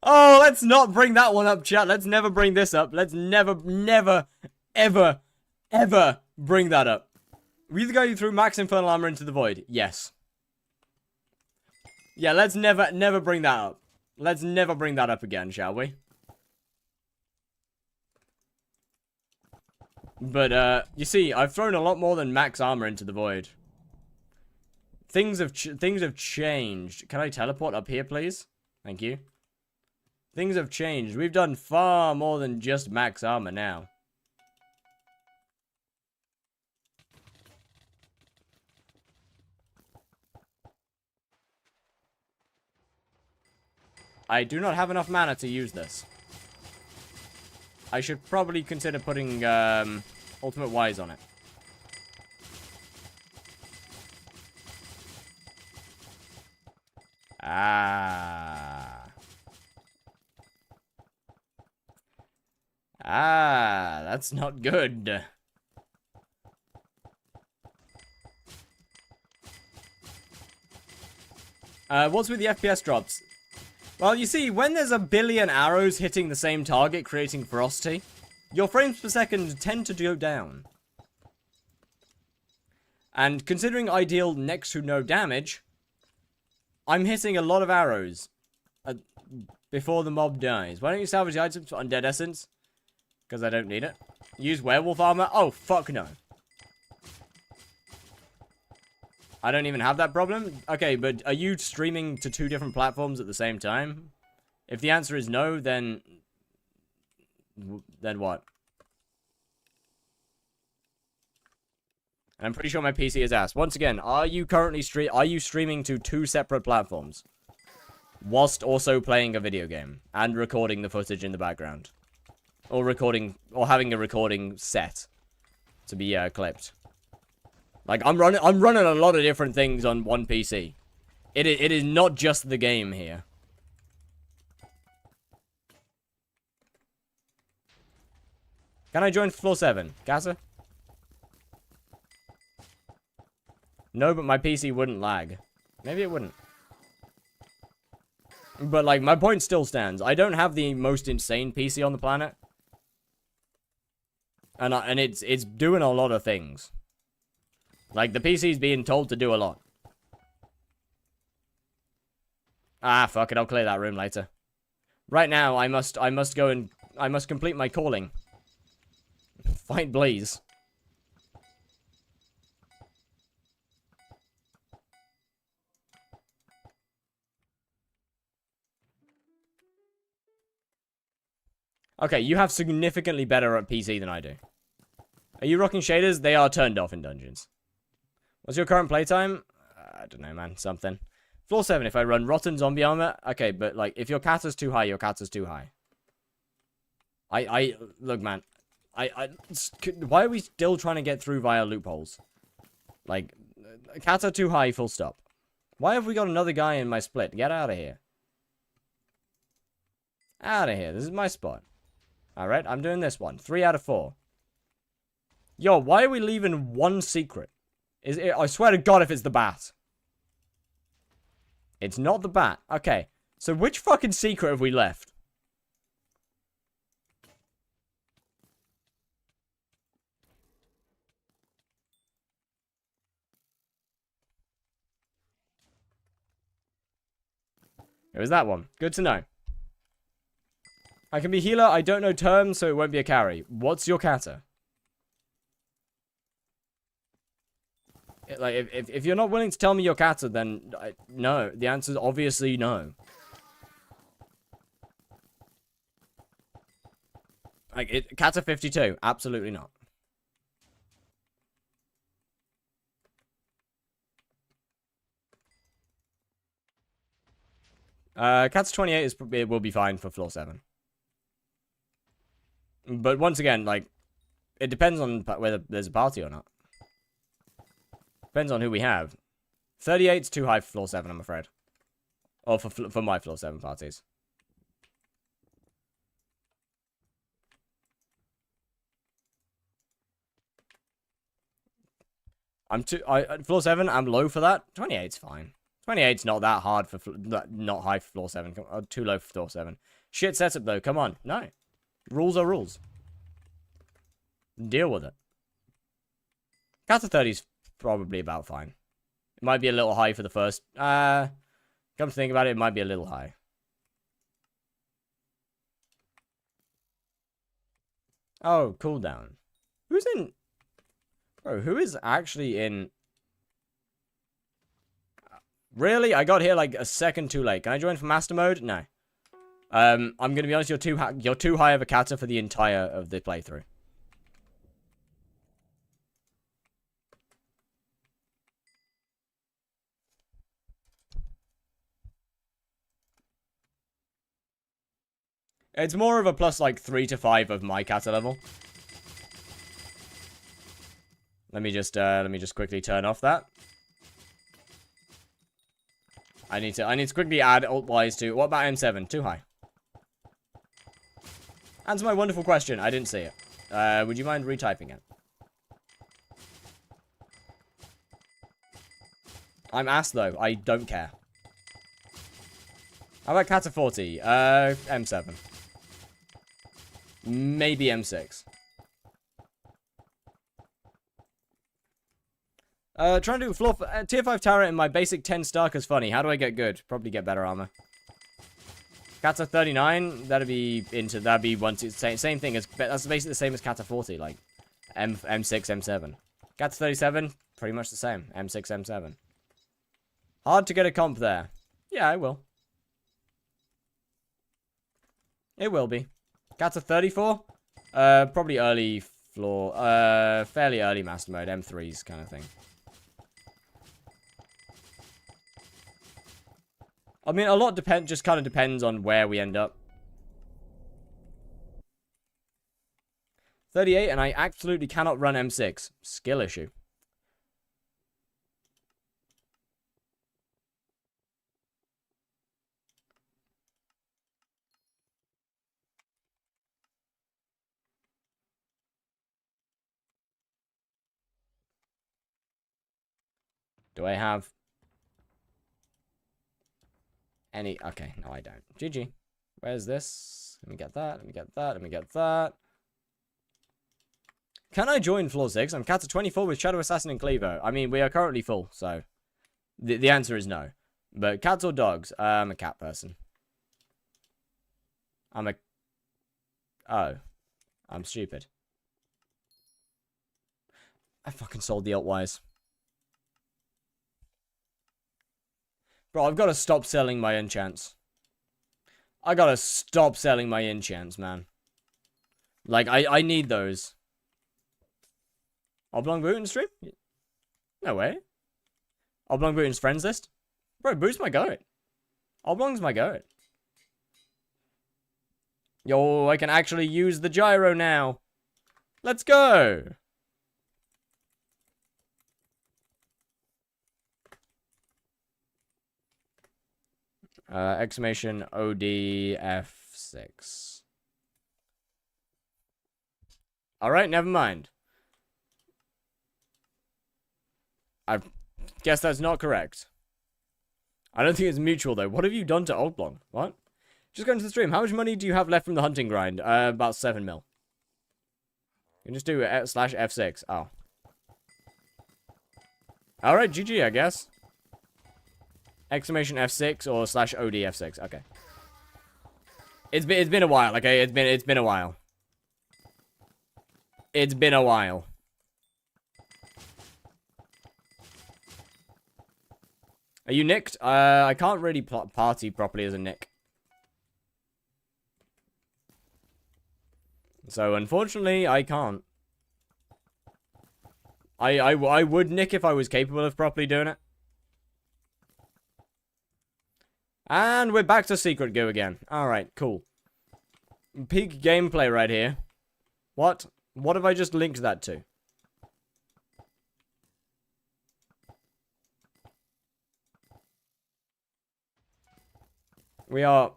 [SPEAKER 1] Oh, let's not bring that one up, chat. Let's never bring this up. Let's never, ever bring that up. We either go through max infernal armor into the void. Yes. Yeah, let's never bring that up. Let's never bring that up again, shall we? But, you see, I've thrown a lot more than max armor into the void. Things have changed. Can I teleport up here, please? Thank you. Things have changed. We've done far more than just max armor now. I do not have enough mana to use this. I should probably consider putting Ultimate Wise on it. That's not good. What's with the FPS drops? Well, you see, when there's a billion arrows hitting the same target, creating ferocity, your frames per second tend to go down. And considering I deal next to no damage, I'm hitting a lot of arrows before the mob dies. Why don't you salvage the items for Undead Essence? Because I don't need it. Use werewolf armor? Oh, fuck no. I don't even have that problem? Okay, but are you streaming to 2 different platforms at the same time? If the answer is no, then... Then what? And I'm pretty sure my PC is asked. Once again, are you currently streaming to 2 separate platforms? Whilst also playing a video game. And recording the footage in the background. Or having a recording set. To be clipped. Like, I'm running a lot of different things on one PC. It is not just the game here. Can I join floor 7? Gaza? No, but my PC wouldn't lag. Maybe it wouldn't. But, like, my point still stands. I don't have the most insane PC on the planet. And it's doing a lot of things. Like, the PC's being told to do a lot. Ah, fuck it, I'll clear that room later. Right now, I must complete my calling. Fight Blaze. Okay, you have significantly better at PC than I do. Are you rocking shaders? They are turned off in dungeons. What's your current playtime? I don't know, man. Something. Floor 7, if I run Rotten Zombie Armor. Okay, but, like, if your catter's too high, your catter's too high. Look, man. Why are we still trying to get through via loopholes? Like, cats are too high, full stop. Why have we got another guy in my split? Get out of here. Out of here. This is my spot. Alright, I'm doing this one. 3 out of 4. Yo, why are we leaving one secret? I swear to God if it's the bat. It's not the bat. Okay. So which fucking secret have we left? It was that one. Good to know. I can be healer. I don't know terms, so it won't be a carry. What's your kata? Like, if you're not willing to tell me your kata, then no. The answer is obviously no. Like, kata 52. Absolutely not. Kata 28 it will be fine for floor 7. But once again, like, it depends on whether there's a party or not. Depends on who we have. 38's too high for floor 7, I'm afraid. Or for my floor 7 parties. Floor 7, I'm low for that. 28's fine. 28's not that hard for not high for floor 7. Too low for floor 7. Shit setup though. Come on. No. Rules are rules. Deal with it. Kata 30's probably about fine. It might be a little high for the first. Come to think about it, it might be a little high. Oh, cooldown. Who's in? Bro, who is actually in? Really? I got here like a second too late. Can I join for master mode? No. I'm gonna be honest. You're too high of a kata for the entire of the playthrough. It's more of a plus like 3 to 5 of my kata level. Let me just quickly turn off that. I need to quickly add alt-wise to. What about M7? Too high. Answer my wonderful question. I didn't see it. Would you mind retyping it? I'm asked though. I don't care. How about Kata 40? M7. Maybe M6. Trying to do floor tier 5 tower in my basic 10 star cause funny. How do I get good? Probably get better armor. Kata 39, that'd be same thing as that's basically the same as Kata 40, like M6, M7. Kata 37, pretty much the same. M6, M7. Hard to get a comp there. Yeah, I will. It will be. Kata 34, probably early floor, fairly early master mode, M3s kind of thing. I mean, a lot just kind of depends on where we end up. 38, and I absolutely cannot run M6. Skill issue. Do I have any? Okay, no, I don't. GG. Where's this? Let me get that. Let me get that. Let me get that. Can I join floor 6? I'm Kata 24 with Shadow Assassin and Clevo. I mean, we are currently full, so the answer is no. But cats or dogs? I'm a cat person. Oh. I'm stupid. I fucking sold the alt-wise. Bro, I've got to stop selling my enchants. I gotta stop selling my enchants, man. Like, I need those. Oblong Bootin stream? No way. Oblong Bootin's friends list? Bro, Boot's my goat. Oblong's my goat. Yo, I can actually use the gyro now. Let's go. Exclamation ODF6. Alright, never mind. I guess that's not correct. I don't think it's mutual, though. What have you done to Oldblong? What? Just going to the stream. How much money do you have left from the hunting grind? About 7 mil. You can just do slash F6. Oh. Alright, GG, I guess. Exclamation F6 or slash OD F6. Okay. It's been a while, okay? It's been a while. It's been a while. Are you nicked? I can't really party properly as a nick. So, unfortunately, I can't. I would nick if I was capable of properly doing it. And we're back to Secret Go again. Alright, cool. Peak gameplay right here. What? What have I just linked that to? We are...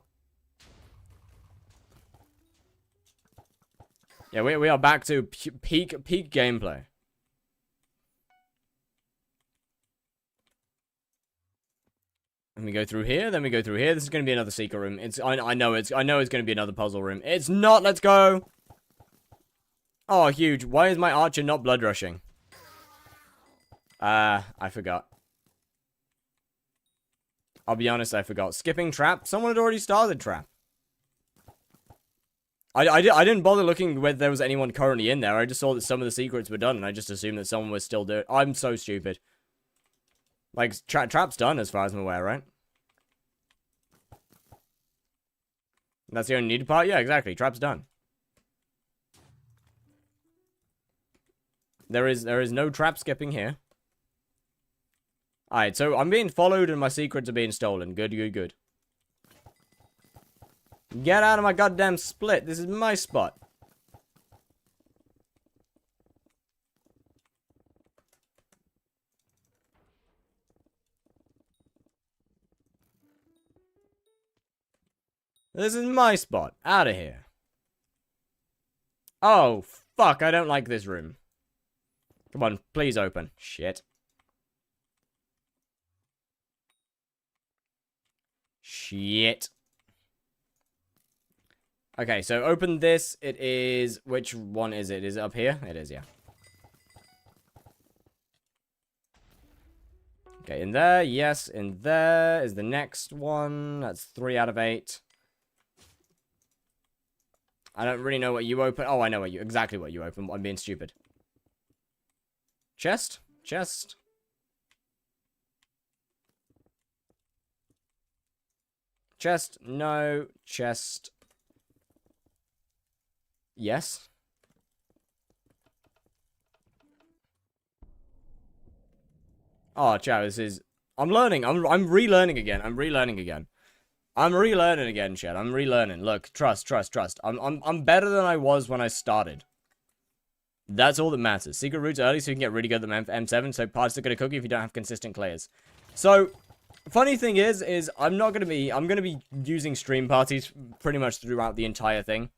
[SPEAKER 1] Yeah, we are back to peak gameplay. And we go through here, then we go through here. This is going to be another secret room. I know it's going to be another puzzle room. It's not. Let's go. Oh, huge. Why is my archer not blood rushing? I forgot. I'll be honest, I forgot. Skipping trap. Someone had already started trap. I didn't bother looking whether there was anyone currently in there. I just saw that some of the secrets were done, and I just assumed that someone was still doing it. I'm so stupid. Like, trap's done as far as I'm aware, right? That's the only needed part? Yeah, exactly. Trap's done. There is no trap skipping here. Alright, so I'm being followed and my secrets are being stolen. Good, good, good. Get out of my goddamn split. This is my spot. This is my spot. Out of here. Oh, fuck. I don't like this room. Come on, please open. Shit. Shit. Okay, so open this. It is... Which one is it? Is it up here? It is, yeah. Okay, in there. Yes, in there is the next one. That's 3 out of 8. I don't really know what you open. Oh, I know exactly what you open. I'm being stupid. Chest? Chest. Chest. No. Chest. Yes. Oh, chow, this is... I'm learning. I'm relearning again. I'm relearning again. I'm relearning again, Chad. I'm relearning. Look, trust. I'm better than I was when I started. That's all that matters. Secret routes early so you can get really good at the M7, so parts are gonna cook you if you don't have consistent clears. So, funny thing is I'm gonna be using stream parties pretty much throughout the entire thing.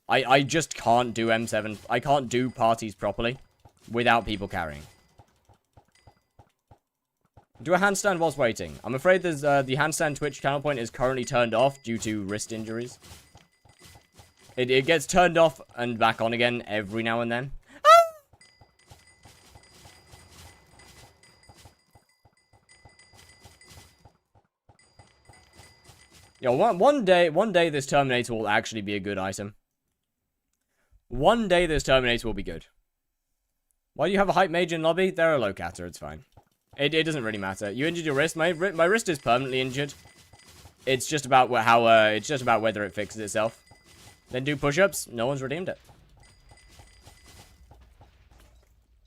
[SPEAKER 1] I just can't do M7. I can't do parties properly without people carrying. Do a handstand whilst waiting. I'm afraid there's the handstand Twitch channel point is currently turned off due to wrist injuries. It gets turned off and back on again every now and then. Yo, one day this Terminator will actually be a good item. One day this Terminator will be good. Why do you have a hype mage in lobby? They're a low catter, it's fine. It doesn't really matter. You injured your wrist. My wrist is permanently injured. It's just about it's just about whether it fixes itself. Then do push-ups. No one's redeemed it.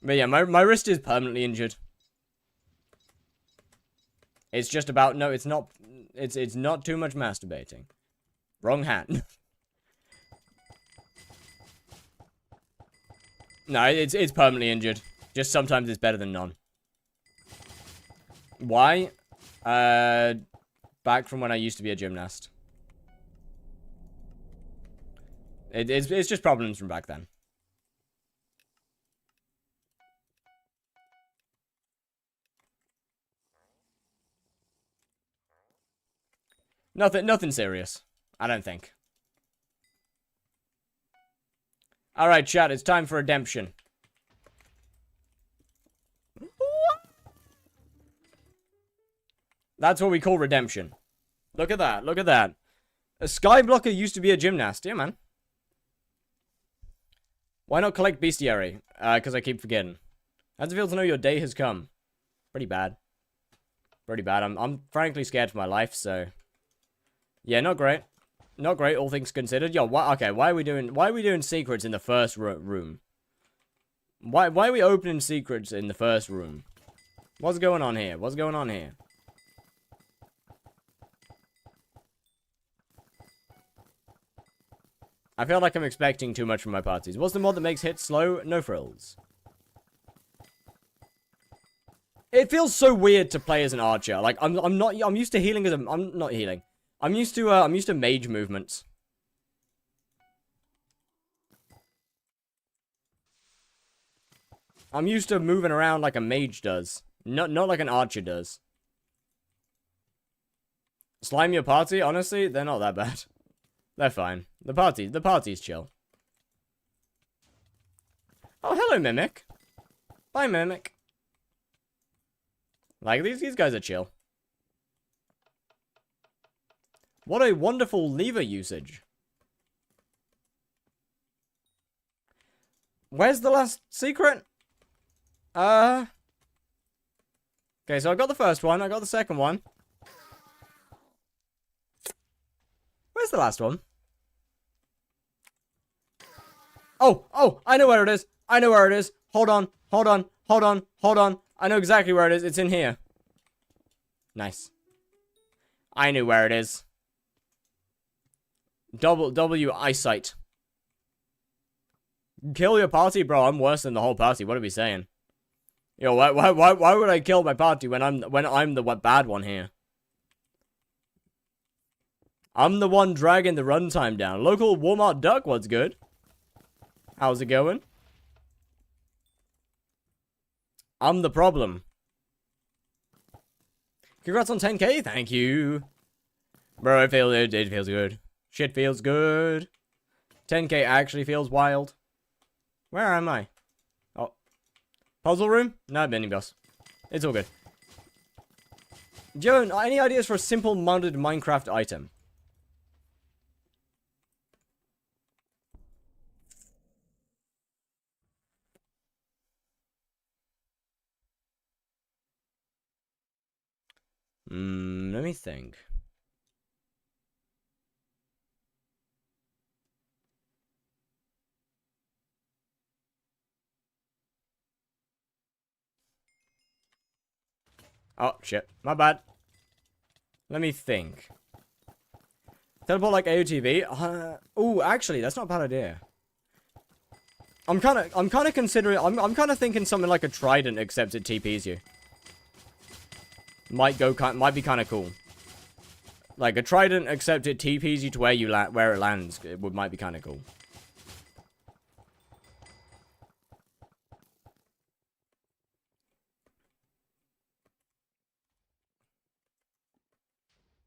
[SPEAKER 1] But yeah, my wrist is permanently injured. It's just about no. It's not. It's not too much masturbating. Wrong hand. No, it's permanently injured. Just sometimes it's better than none. Why? Back from when I used to be a gymnast. It's just problems from back then. Nothing serious. I don't think. Alright, chat, it's time for redemption. That's what we call redemption. Look at that, look at that. A skyblocker used to be a gymnast. Yeah, man. Why not collect bestiary? Because I keep forgetting. How's it feel to know your day has come? Pretty bad. Pretty bad. I'm frankly scared for my life, so... Yeah, not great. Not great, all things considered. Yo, okay, why are we doing secrets in the first room? Why are we opening secrets in the first room? What's going on here? What's going on here? I feel like I'm expecting too much from my parties. What's the mod that makes hits slow? No frills. It feels so weird to play as an archer. Like I'm used to healing as a I'm not healing. I'm used to mage movements. I'm used to moving around like a mage does. Not like an archer does. Slime your party? Honestly, they're not that bad. They're fine. The party's chill. Oh, hello, Mimic. Bye, Mimic. Like, these guys are chill. What a wonderful lever usage. Where's the last secret? Okay, so I got the first one. I got the second one. Where's the last one? Oh, I know where it is. I know where it is. Hold on. I know exactly where it is. It's in here. Nice. I knew where it is. W eyesight. Kill your party, bro. I'm worse than the whole party. What are we saying? Yo, why would I kill my party when I'm the bad one here? I'm the one dragging the runtime down. Local Walmart duck, what's good? How's it going? I'm the problem. Congrats on 10k, thank you. Bro, it feels good. Shit feels good. 10k actually feels wild. Where am I? Oh. Puzzle room? No, mini boss. It's all good. Joan, any ideas for a simple modded Minecraft item? Let me think. Oh, shit. My bad. Let me think. Teleport like AOTV? Oh, actually, that's not a bad idea. I'm kind of considering, I'm kind of thinking something like a trident, except it TPs you. Might be kind of cool. Like a trident, except it TPs you to where it lands. Might be kind of cool.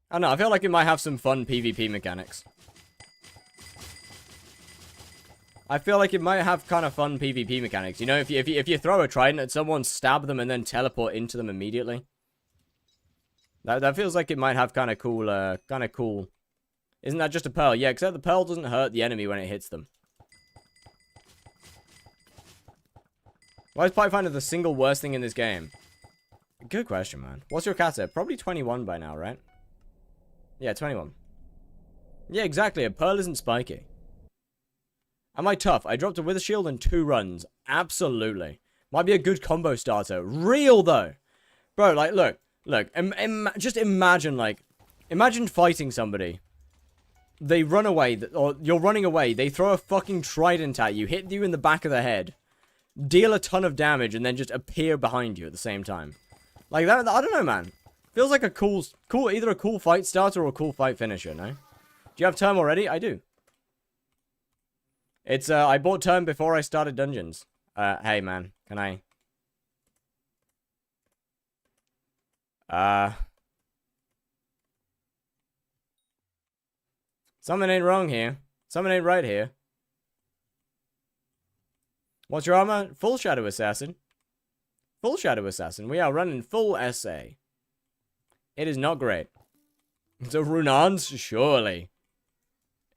[SPEAKER 1] I don't know, I feel like it might have some fun PvP mechanics. I feel like it might have kind of fun PvP mechanics. You know, if you throw a trident at someone, stab them, and then teleport into them immediately. That feels like it might have kind of cool, Isn't that just a pearl? Yeah, except the pearl doesn't hurt the enemy when it hits them. Why is Pipefinder the single worst thing in this game? Good question, man. What's your cat at? Probably 21 by now, right? Yeah, 21. Yeah, exactly. A pearl isn't spiky. Am I tough? I dropped a Wither Shield in 2 runs. Absolutely. Might be a good combo starter. Real, though. Bro, like, look. Just imagine, like... Imagine fighting somebody. They run away, or you're running away. They throw a fucking trident at you, hit you in the back of the head. deal a ton of damage, and then just appear behind you at the same time. Like, that, I don't know, man. Feels like a cool, either a cool fight starter or a cool fight finisher, no? Do you have Term already? I do. It's, I bought Term before I started Dungeons. Hey, man, can I... Something ain't wrong here. Something ain't right here. What's your armor? Full Shadow Assassin. Full Shadow Assassin. We are running full SA. It is not great. So Runans? Surely.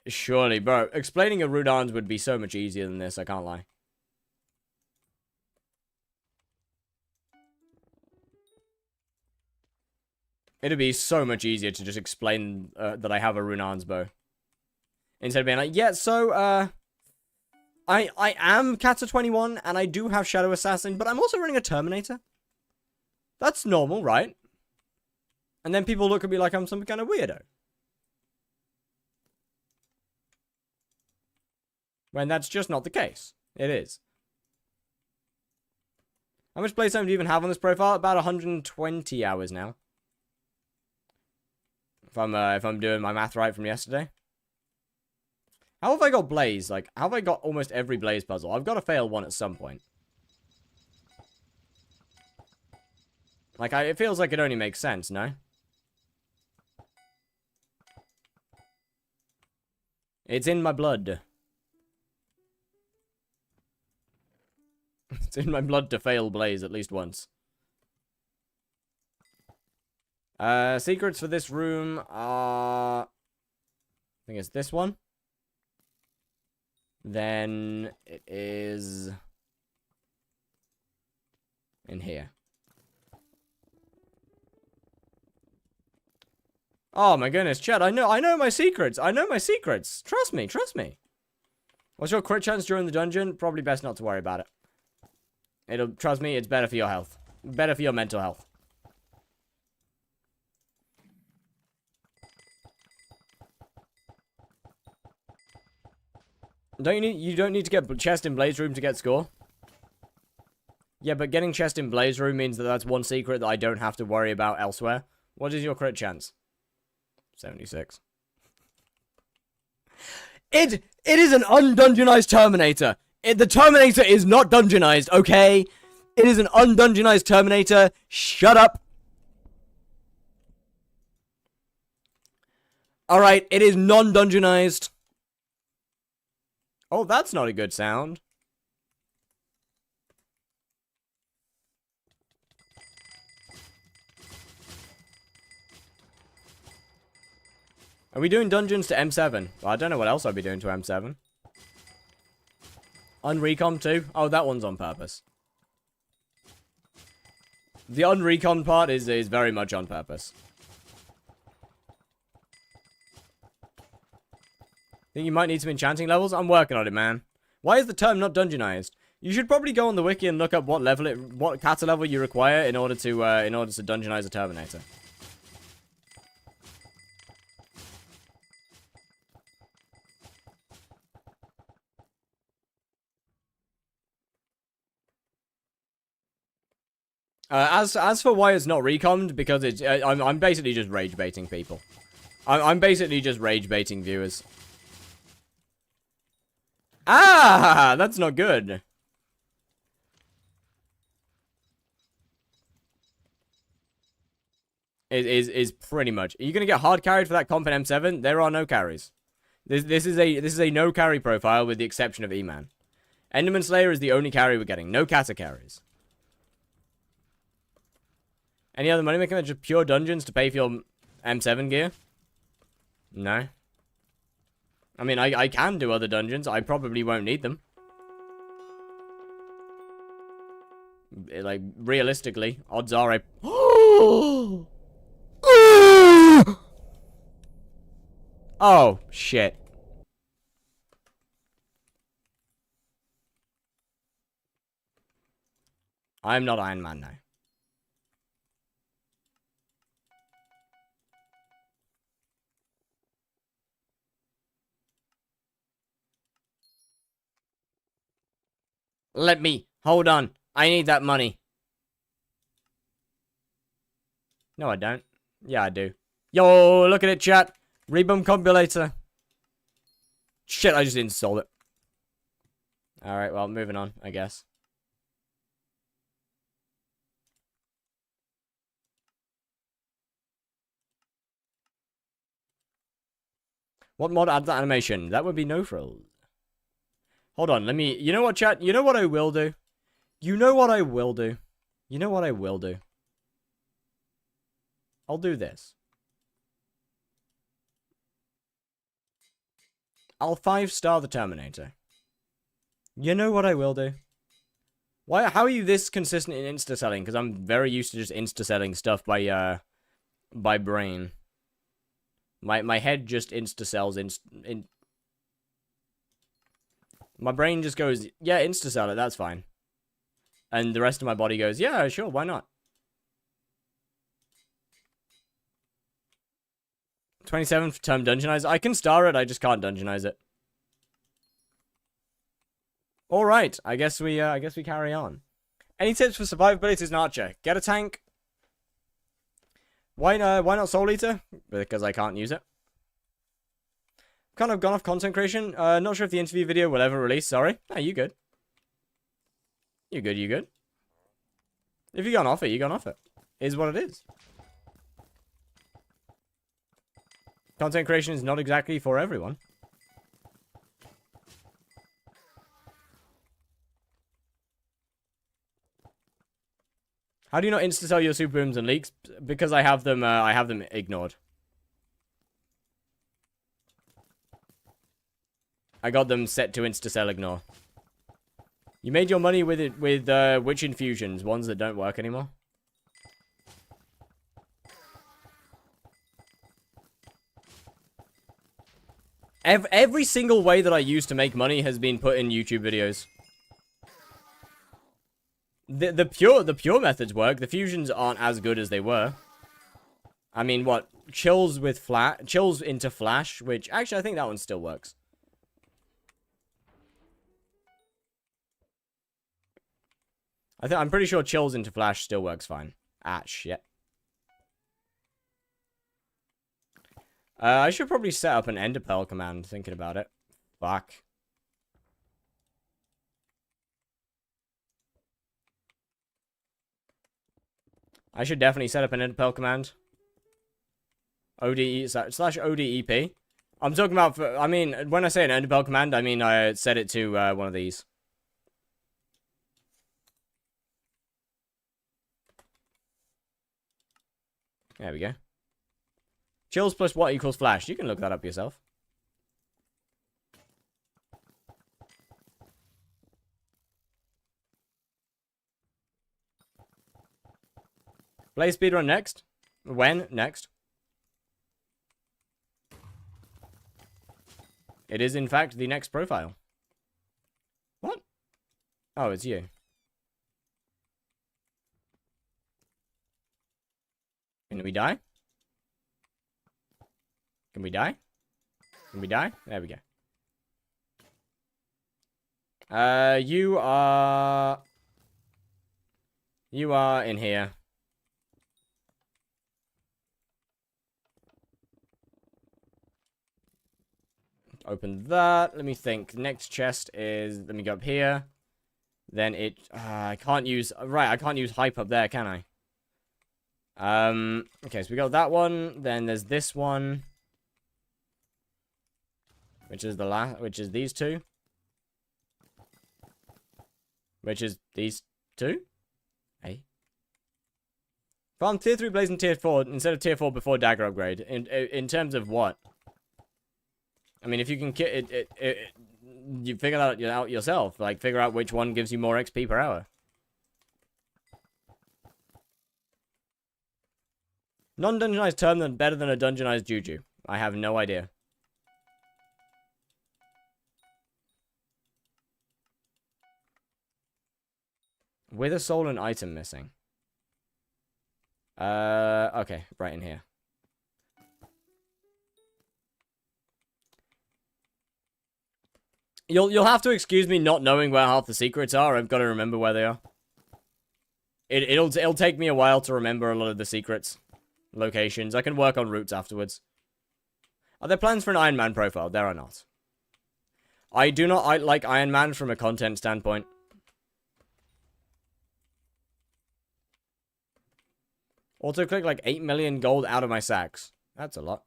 [SPEAKER 1] Surely, bro. Explaining a Runans would be so much easier than this, I can't lie. It'd be so much easier to just explain that I have a Runans bow. Instead of being like, yeah, so, I am Kata 21, and I do have Shadow Assassin, but I'm also running a Terminator. That's normal, right? And then people look at me like I'm some kind of weirdo. When that's just not the case. It is. How much playtime do you even have on this profile? About 120 hours now. If I'm doing my math right from yesterday. How have I got Blaze? Like, how have I got almost every Blaze puzzle? I've got to fail one at some point. Like, it feels like it only makes sense, no? It's in my blood. It's in my blood to fail Blaze at least once. Secrets for this room are... I think it's this one. Then it is in here. Oh my goodness, Chad, I know my secrets. I know my secrets. Trust me, trust me. What's your crit chance during the dungeon? Probably best not to worry about it. Trust me, it's better for your health. Better for your mental health. You don't need to get chest in Blaze Room to get score? Yeah, but getting chest in Blaze Room means that that's one secret that I don't have to worry about elsewhere. What is your crit chance? 76. It is an undungeonized Terminator. The Terminator is not dungeonized, okay? It is an undungeonized Terminator. Shut up. Alright, it is non-dungeonized. Oh, that's not a good sound. Are we doing dungeons to M7? Well, I don't know what else I'd be doing to M7. Unrecon too? Oh, that one's on purpose. The unrecon part is very much on purpose. Think you might need some enchanting levels? I'm working on it, man. Why is the term not dungeonized? You should probably go on the wiki and look up what kata level you require in order to dungeonize a Terminator. As for why it's not recommed, because it's I'm basically just rage baiting people. I'm basically just rage baiting viewers. Ah, that's not good. Is pretty much. Are you gonna get hard carried for that comp in M7? There are no carries. This is a no carry profile with the exception of E-Man. Enderman Slayer is the only carry we're getting. No kata carries. Any other money making? Just pure dungeons to pay for your M7 gear? No. I mean, I can do other dungeons. I probably won't need them. Like, realistically, odds are I... Oh, shit. I'm not Iron Man now. Let me Hold on. I need that money. No, I don't. Yeah, I do. Yo, look at it, chat. Reboom combulator. Shit, I just installed it. Alright, well, moving on, I guess. What mod adds that animation? That would be no frills. Hold on, let me... You know what, chat? You know what I will do? You know what I will do? You know what I will do? I'll do this. I'll 5-star the Terminator. You know what I will do? Why? How are you this consistent in insta-selling? Because I'm very used to just insta-selling stuff by brain. My head just insta-sells my brain just goes, yeah, insta-sell it, that's fine. And the rest of my body goes, yeah, sure, why not? 27th term dungeonize. I can star it, I just can't dungeonize it. Alright, I guess we carry on. Any tips for survivability as an archer? Get a tank. Why not Soul Eater? Because I can't use it. Kind of gone off content creation. Not sure if the interview video will ever release, sorry. Ah, you good. You good, you good. If you gone off it, you gone off it. Is what it is. Content creation is not exactly for everyone. How do you not insta-sell your super booms and leaks? Because I have them ignored. I got them set to insta-sell ignore. You made your money with it with witch infusions, ones that don't work anymore. Every single way that I used to make money has been put in YouTube videos. The pure methods work. The fusions aren't as good as they were. I mean, what? Chills into flash, which actually I think that one still works. I'm pretty sure chills into flash still works fine. Ah, shit. I should probably set up an enderpearl command, thinking about it. Fuck. I should definitely set up an enderpearl command. ODE / ODEP. I'm talking about, I mean, when I say an enderpearl command, I mean I set it to one of these. There we go. Chills plus what equals flash? You can look that up yourself. Play speedrun next? When? Next? It is, in fact, the next profile. What? Oh, it's you. Can we die? Can we die? Can we die? There we go. You are in here. Open that. Let me think. Next chest is... Let me go up here. Then it... I can't use... Right, I can't use hype up there, can I? Okay, so we got that one. Then there's this one. Which is the last... Which is these two. Which is these two. Hey. Farm tier 3 blaze and tier 4 instead of tier 4 before dagger upgrade. In terms of what? I mean, if you can you figure that out yourself. Like, figure out which one gives you more XP per hour. Non-dungeonized term than better than a dungeonized juju. I have no idea. With a soul and item missing. Okay, right in here. You'll have to excuse me not knowing where half the secrets are. I've got to remember where they are. It'll take me a while to remember a lot of the secrets. Locations. I can work on routes afterwards. Are there plans for an Iron Man profile? There are not. I do not like Iron Man from a content standpoint. Also click like 8 million gold out of my sacks. That's a lot.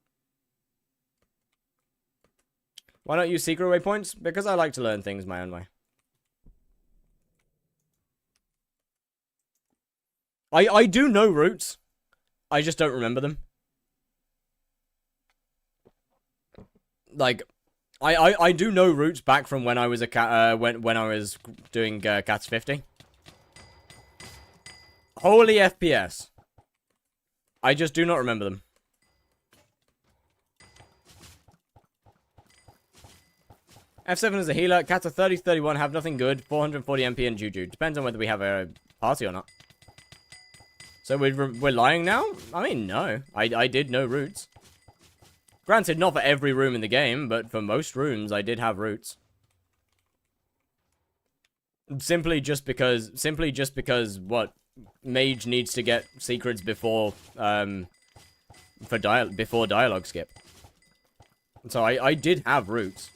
[SPEAKER 1] Why not use secret waypoints? Because I like to learn things my own way. I do know routes. I just don't remember them. Like, I do know routes back from when I was a cat, when I was doing Cats 50. Holy FPS. I just do not remember them. F7 is a healer. Cats are 30-31, have nothing good. 440 MP and Juju. Depends on whether we have a party or not. So we're lying now? I mean, no. I did know routes. Granted, not for every room in the game, but for most rooms, I did have routes. Simply just because, what? Mage needs to get secrets before, before dialogue skip. So I did have routes.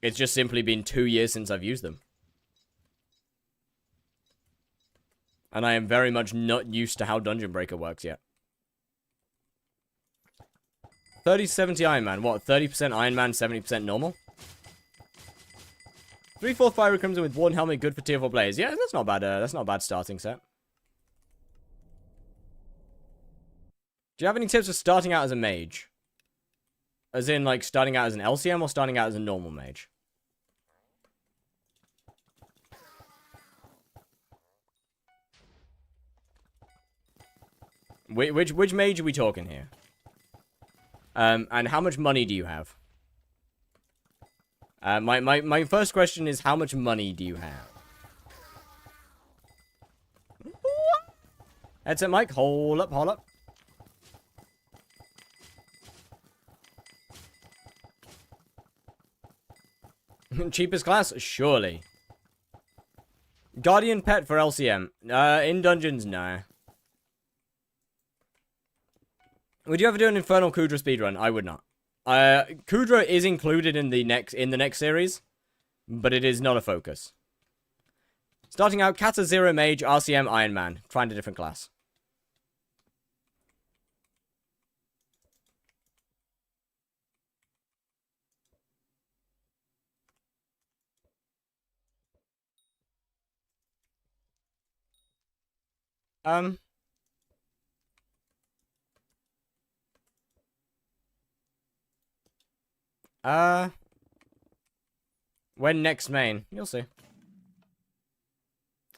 [SPEAKER 1] It's just simply been 2 years since I've used them. And I am very much not used to how Dungeon Breaker works yet. 30-70 Iron Man. What? 30% Iron Man, 70% normal? 3/4 Fire Crimson with Warden Helmet, good for tier 4 players. Yeah, that's not bad. That's not a bad starting set. Do you have any tips for starting out as a mage? As in, like, starting out as an LCM or starting out as a normal mage? Which mage are we talking here? And how much money do you have? My first question is, how much money do you have? Headset mic, hold up, hold up. Cheapest class? Surely. Guardian pet for LCM. In dungeons, no. Would you ever do an Infernal Kudra speedrun? I would not. Kudra is included in the next series, but it is not a focus. Starting out, Kata Zero Mage, RCM, Iron Man. Find a different class. When next main? You'll see.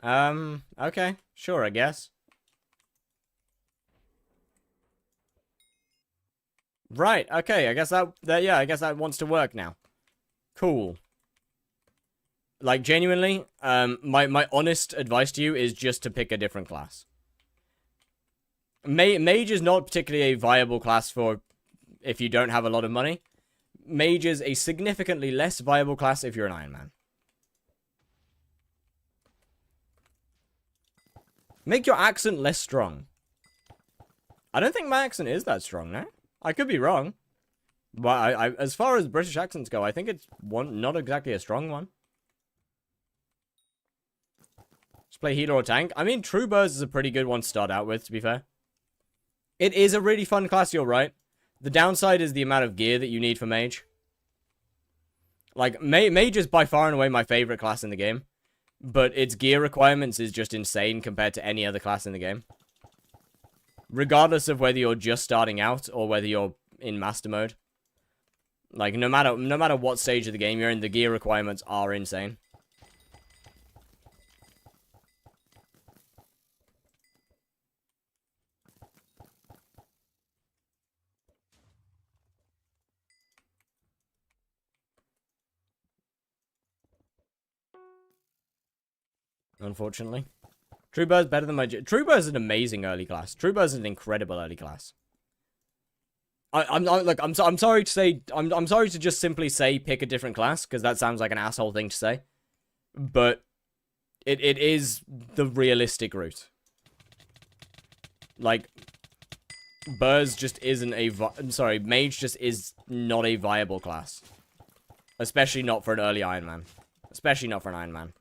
[SPEAKER 1] Okay. Sure, I guess. Right, okay, I guess yeah, I guess that wants to work now. Cool. Like, genuinely, my honest advice to you is just to pick a different class. Mage is not particularly a viable class for if you don't have a lot of money. Mage is a significantly less viable class if you're an Iron Man. Make your accent less strong. I don't think my accent is that strong, no? I could be wrong. But as far as British accents go, I think it's not exactly a strong one. Just play healer or tank. I mean, True Burst is a pretty good one to start out with, to be fair. It is a really fun class, you're right. The downside is the amount of gear that you need for Mage. Like, Mage is by far and away my favorite class in the game. But its gear requirements is just insane compared to any other class in the game. Regardless of whether you're just starting out or whether you're in master mode. Like, no matter what stage of the game you're in, the gear requirements are insane. Unfortunately. Truebird's better than my... Truebird's an amazing early class. Truebird's an incredible early class. I'm sorry to say, I'm sorry to just simply say pick a different class, because that sounds like an asshole thing to say. But it is the realistic route. Like, Burrs just isn't Mage just is not a viable class. Especially not for an early Iron Man. Especially not for an Iron Man.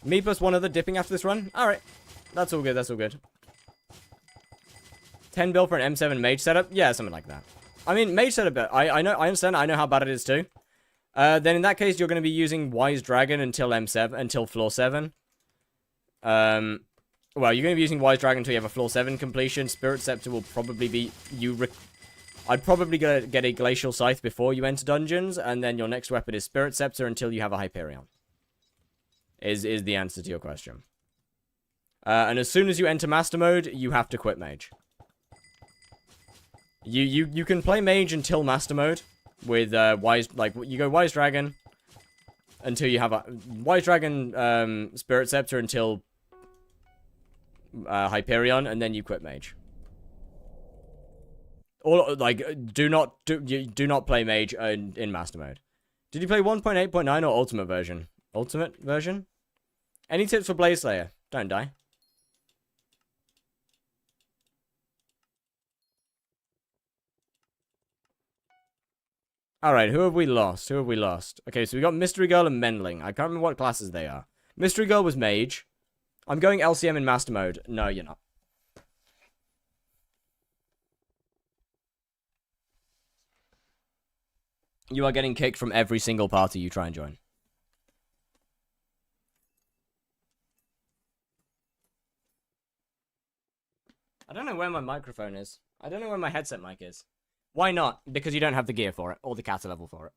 [SPEAKER 1] Me plus one other dipping after this run? Alright. That's all good, that's all good. 10 bill for an M7 Mage setup? Yeah, something like that. I mean, Mage setup, I understand, I know how bad it is too. Then in that case, you're going to be using Wise Dragon until M7, until floor 7. Well, you're going to be using Wise Dragon until you have a floor 7 completion. Spirit Scepter will probably be... I'd probably get a Glacial Scythe before you enter dungeons, and then your next weapon is Spirit Scepter until you have a Hyperion. Is the answer to your question. And as soon as you enter Master Mode, you have to quit Mage. You can play Mage until Master Mode with you go Wise Dragon until you have a Wise Dragon Spirit Scepter until Hyperion, and then you quit Mage. Or do not play Mage in Master Mode. Did you play 1.8.9 or Ultimate version? Ultimate version? Any tips for Blaze Slayer? Don't die. Alright, who have we lost? Who have we lost? Okay, so we got Mystery Girl and Mendling. I can't remember what classes they are. Mystery Girl was Mage. I'm going LCM in Master Mode. No, you're not. You are getting kicked from every single party you try and join. I don't know where my microphone is. I don't know where my headset mic is. Why not? Because you don't have the gear for it, or the kata level for it.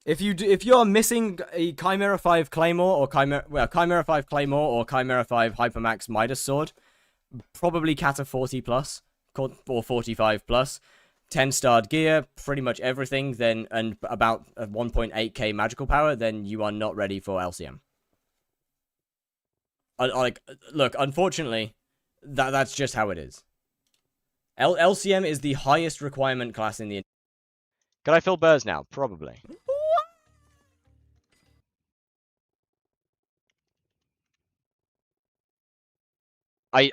[SPEAKER 1] If you're missing a Chimera 5 Claymore or Chimera 5 Claymore or Chimera 5 Hypermax Midas Sword, probably kata 40 plus or 45 plus. 10-starred gear, pretty much everything, then, and about 1.8k magical power, then you are not ready for LCM. Look, unfortunately, that's just how it is. LCM is the highest requirement class in the... Can I fill Burrs now? Probably. I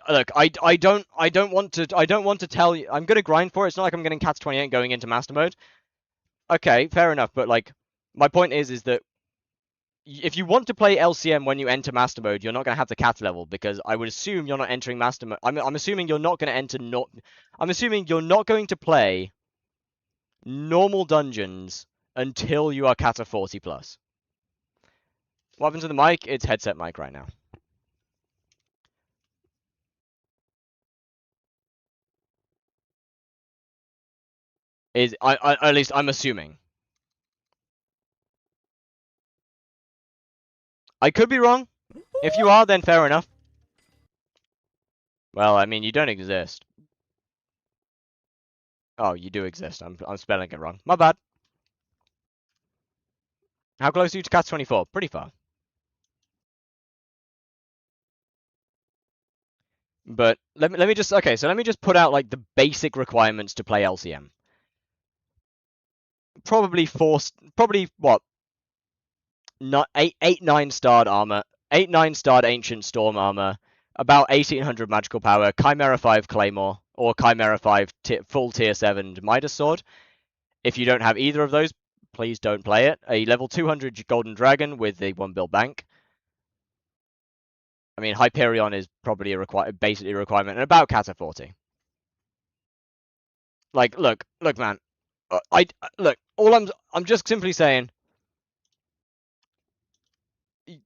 [SPEAKER 1] don't want to tell you. I'm gonna grind for it. It's not like I'm getting Cats 28 going into Master Mode. Okay, fair enough. But like, my point is that if you want to play LCM when you enter Master Mode, you're not gonna have the Cat level, because I would assume you're not entering Master Mode. I'm assuming you're not gonna enter. I'm assuming you're not going to play normal dungeons until you are Kata 40 plus. What happens to the mic? It's headset mic right now. At least I'm assuming. I could be wrong. If you are, then fair enough. Well, I mean, you don't exist. Oh, you do exist. I'm spelling it wrong. My bad. How close are you to Cats 24? Pretty far. But let me just let me just put out like the basic requirements to play LCM. Probably what? Not 9-starred armor, 9-starred ancient storm armor, about 1800 magical power, Chimera 5 Claymore, or Chimera 5 full tier 7 Midas Sword. If you don't have either of those, please don't play it. A level 200 Golden Dragon with a 1 bill bank. I mean, Hyperion is probably basically a requirement, and about Kata 40. Like, look, man. I'm just simply saying,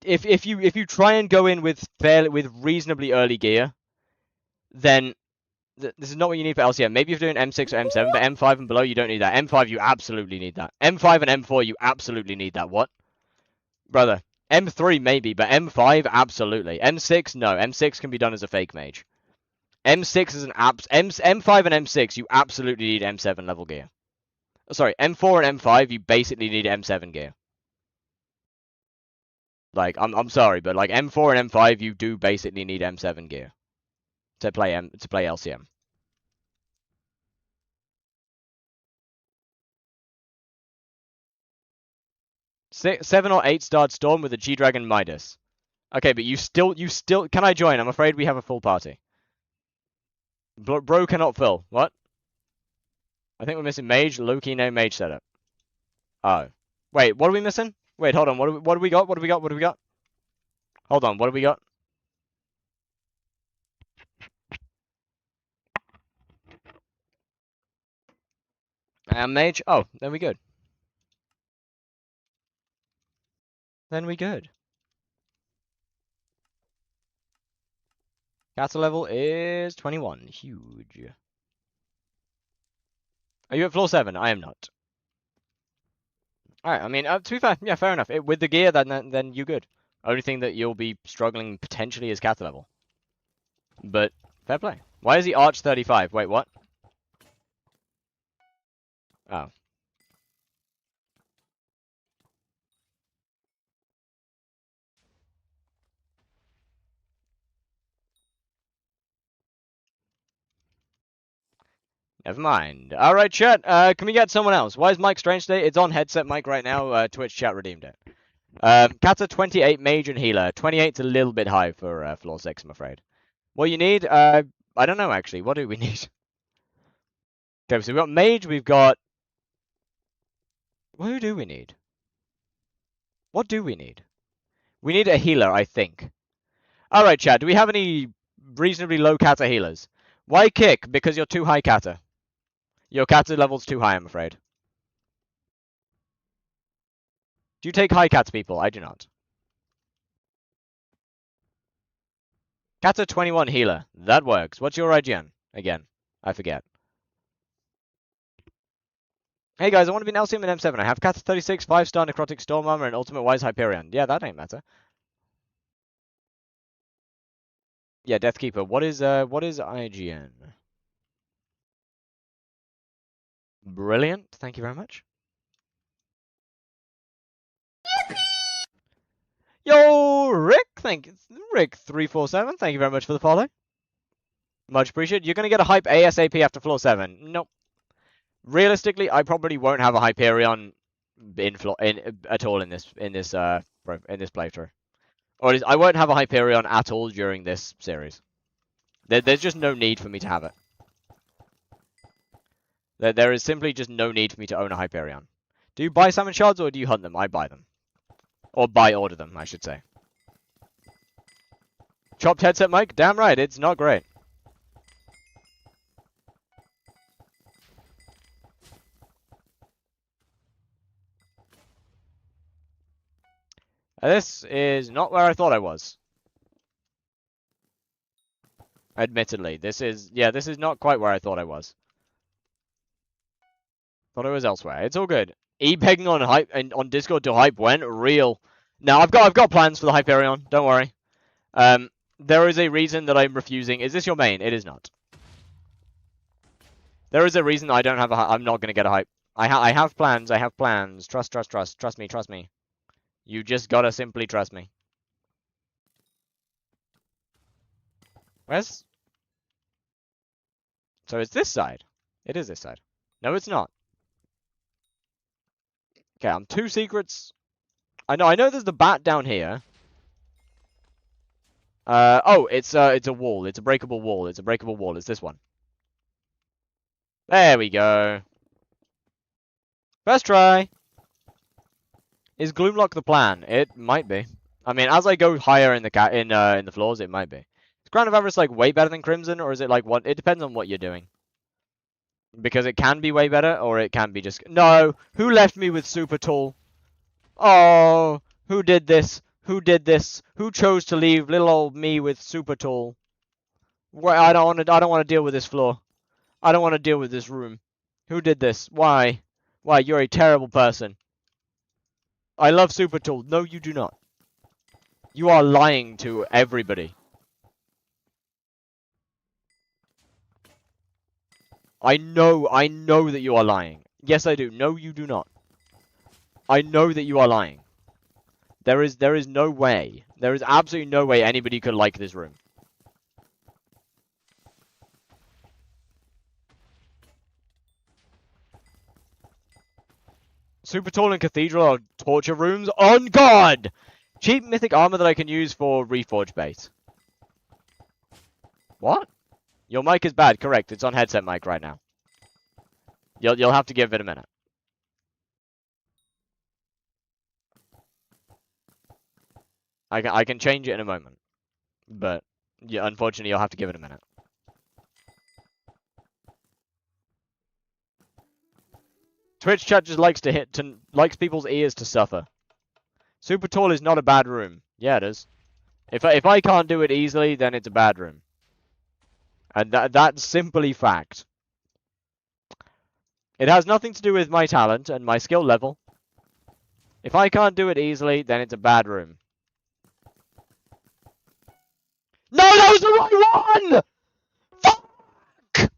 [SPEAKER 1] if you try and go in with reasonably early gear, then this is not what you need for LCM. Maybe if you're doing M6 or M7, but M5 and below, you don't need that. M5, you absolutely need that. M5 and M4, you absolutely need that. What? Brother, M3 maybe, but M5, absolutely. M6, no. M6 can be done as a fake mage. M6 is an M5 and M6, you absolutely need M7 level gear. Sorry, M4 and M5, you basically need M7 gear. Like, I'm sorry, but like M4 and M5, you do basically need M7 gear to play LCM. Seven or 8-starred Storm with a G-Dragon Midas. Okay, but you still, can I join? I'm afraid we have a full party. Bro cannot fill. What? I think we're missing Mage, Loki, no Mage setup. Oh. Wait, what are we missing? Wait, hold on, what do we got? What do we got? What do we got? Hold on, what do we got? Mage? Oh, then we good. Then we good. Castle level is 21. Huge. Are you at floor 7? I am not. Alright, I mean, to be fair, yeah, fair enough. With the gear, then you good. Only thing that you'll be struggling potentially is castle level. But, fair play. Why is he Arch 35? Wait, what? Oh. Never mind. Alright, chat. Can we get someone else? Why is Mike Strange today? It's on headset mic right now. Twitch chat redeemed it. Kata 28, Mage and Healer. 28's a little bit high for floor 6, I'm afraid. What you need? I don't know, actually. What do we need? Okay, so we've got Mage, we've got... Who do we need? What do we need? We need a healer, I think. Alright, chat. Do we have any reasonably low Kata healers? Why kick? Because you're too high Kata. Your Kata level's too high, I'm afraid. Do you take high Kata people? I do not. Kata 21 healer. That works. What's your IGN? Again, I forget. Hey guys, I want to be an LCM in M7. I have Kata 36, 5-star Necrotic Storm Armor, and Ultimate Wise Hyperion. Yeah, that ain't matter. Yeah, Deathkeeper. What is IGN? Brilliant. Thank you very much. Yo, Rick. Rick347. Thank you very much for the follow. Much appreciated. You're gonna get a hype ASAP after floor 7. Nope. Realistically, I probably won't have a Hyperion at all in this playthrough, or I won't have a Hyperion at all during this series. There's just no need for me to have it. There is simply just no need for me to own a Hyperion. Do you buy summon shards or do you hunt them? I buy them, or buy order them, I should say. Chopped headset mic? Damn right, it's not great. This is not where I thought I was. Admittedly, this is not quite where I thought I was. Thought I was elsewhere. It's all good. E-pegging on hype and on Discord to hype went real. Now I've got plans for the Hyperion. Don't worry. There is a reason that I'm refusing. Is this your main? It is not. There is a reason I don't have I'm not gonna get a hype. I have plans. I have plans. Trust me. You just gotta simply trust me. Where's... So it's this side. It is this side. No, it's not. Okay, I'm 2 secrets. I know there's the bat down here. Oh, it's a wall. It's a breakable wall. It's a breakable wall. It's this one. There we go. First try. Is Gloomlock the plan? It might be. I mean, as I go higher in the floors, it might be. Is Crown of Avarice like way better than Crimson, or is it like what? It depends on what you're doing. Because it can be way better, or it can be just... No! Who left me with Super Tool? Oh! Who did this? Who did this? Who chose to leave little old me with Super Tool? Well, I don't want to deal with this floor. I don't want to deal with this room. Who did this? Why? Why, you're a terrible person. I love Super Tool. No, you do not. You are lying to everybody. I know that you are lying.
[SPEAKER 2] Yes, I do. No, you do not. I know that you are lying. There is no way. There is absolutely no way anybody could like this room. Super Tall and Cathedral are torture rooms? On God! Cheap mythic armor that I can use for Reforge bait. What? Your mic is bad, correct. It's on headset mic right now. You'll have to give it a minute. I can change it in a moment. But yeah, unfortunately you'll have to give it a minute. Twitch chat just likes people's ears to suffer. Super Tall is not a bad room. Yeah, it is. If I can't do it easily, then it's a bad room. And that's simply fact. It has nothing to do with my talent and my skill level. If I can't do it easily, then it's a bad room. No, that was the right one! Fuck!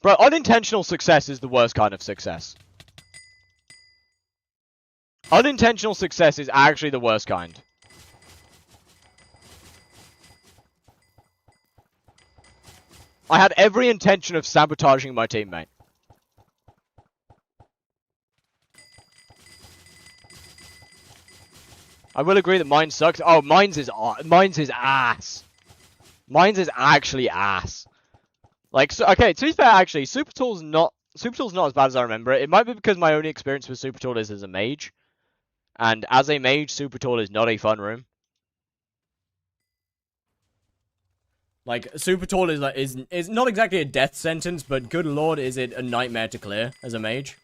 [SPEAKER 2] Bro, unintentional success is the worst kind of success. Unintentional success is actually the worst kind. I had every intention of sabotaging my teammate. I will agree that mine sucks. Oh, mine's is ass. Mine's is actually ass. Like, so, okay, to be fair, actually, Super Tool's not as bad as I remember it. It might be because my only experience with Super Tool is as a mage. And as a mage, Super Tool is not a fun room.
[SPEAKER 1] Like, Super Tall is not exactly a death sentence, but good lord, is it a nightmare to clear as a mage.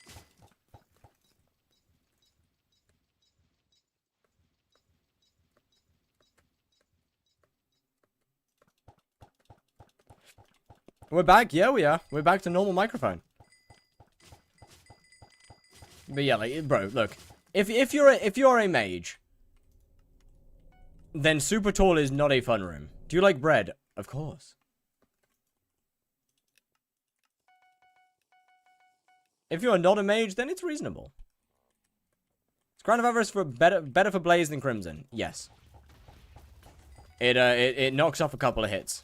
[SPEAKER 1] We're back? Yeah, we are. We're back to normal microphone. But yeah, like, bro, look. If you're a mage, then Super Tall is not a fun room. Do you like bread? Of course. If you are not a mage, then it's reasonable. Is Crown of Avarice for better for Blaze than Crimson? Yes. It knocks off a couple of hits.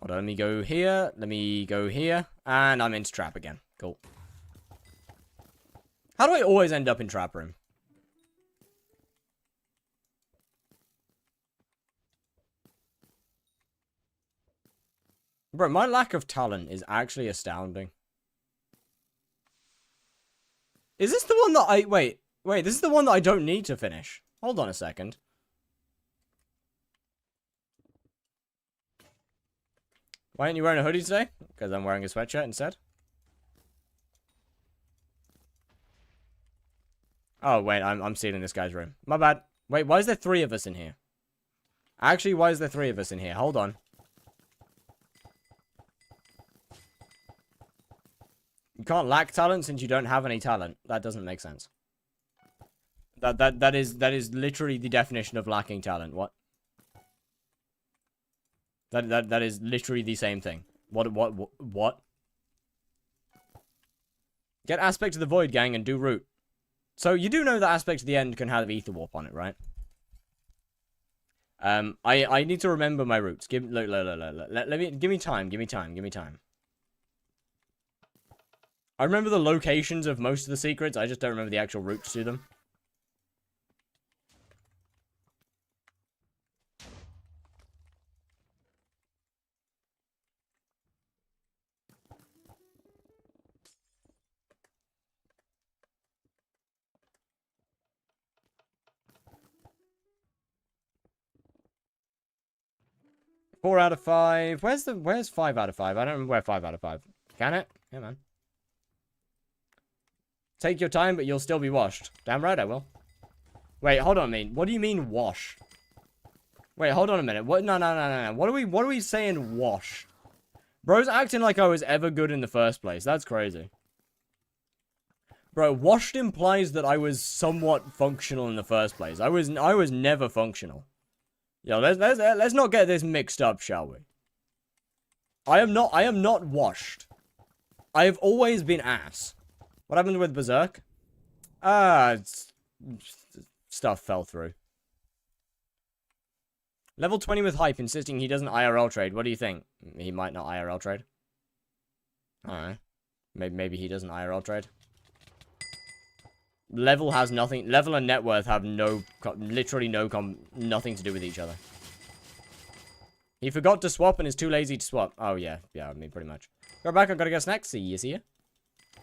[SPEAKER 1] Hold on, let me go here. Let me go here. And I'm into trap again. Cool. How do I always end up in trap room? Bro, my lack of talent is actually astounding. Is this the one that I... Wait, this is the one that I don't need to finish. Hold on a second. Why aren't you wearing a hoodie today? Because I'm wearing a sweatshirt instead. Oh, wait, I'm stealing this guy's room. My bad. Wait, why is there 3 of us in here? Actually, why is there 3 of us in here? Hold on. You can't lack talent since you don't have any talent. That doesn't make sense. That is literally the definition of lacking talent. What? That is literally the same thing. What? Get Aspect of the Void, gang, and do root. So, you do know that Aspect of the End can have Ether Warp on it, right? I need to remember my roots. Give me time. I remember the locations of most of the secrets, I just don't remember the actual routes to them. Four out of 5. Where's 5 out of 5? I don't remember where 5 out of 5. Can it? Yeah, man. Take your time, but you'll still be washed. Damn right I will. Wait, hold on a minute. What do you mean wash? Wait, hold on a minute. What? No. What are we saying wash? Bro's acting like I was ever good in the first place. That's crazy. Bro, washed implies that I was somewhat functional in the first place. I was never functional. Yo, let's not get this mixed up, shall we? I am not washed. I have always been ass. What happened with Berserk? Stuff fell through. Level 20 with hype, insisting he doesn't IRL trade. What do you think? He might not IRL trade. Alright. Maybe he doesn't IRL trade. Level has nothing. Level and net worth have literally nothing to do with each other. He forgot to swap and is too lazy to swap. Oh, yeah. Yeah, I mean, pretty much. Go back, I've got to get snacks. See you.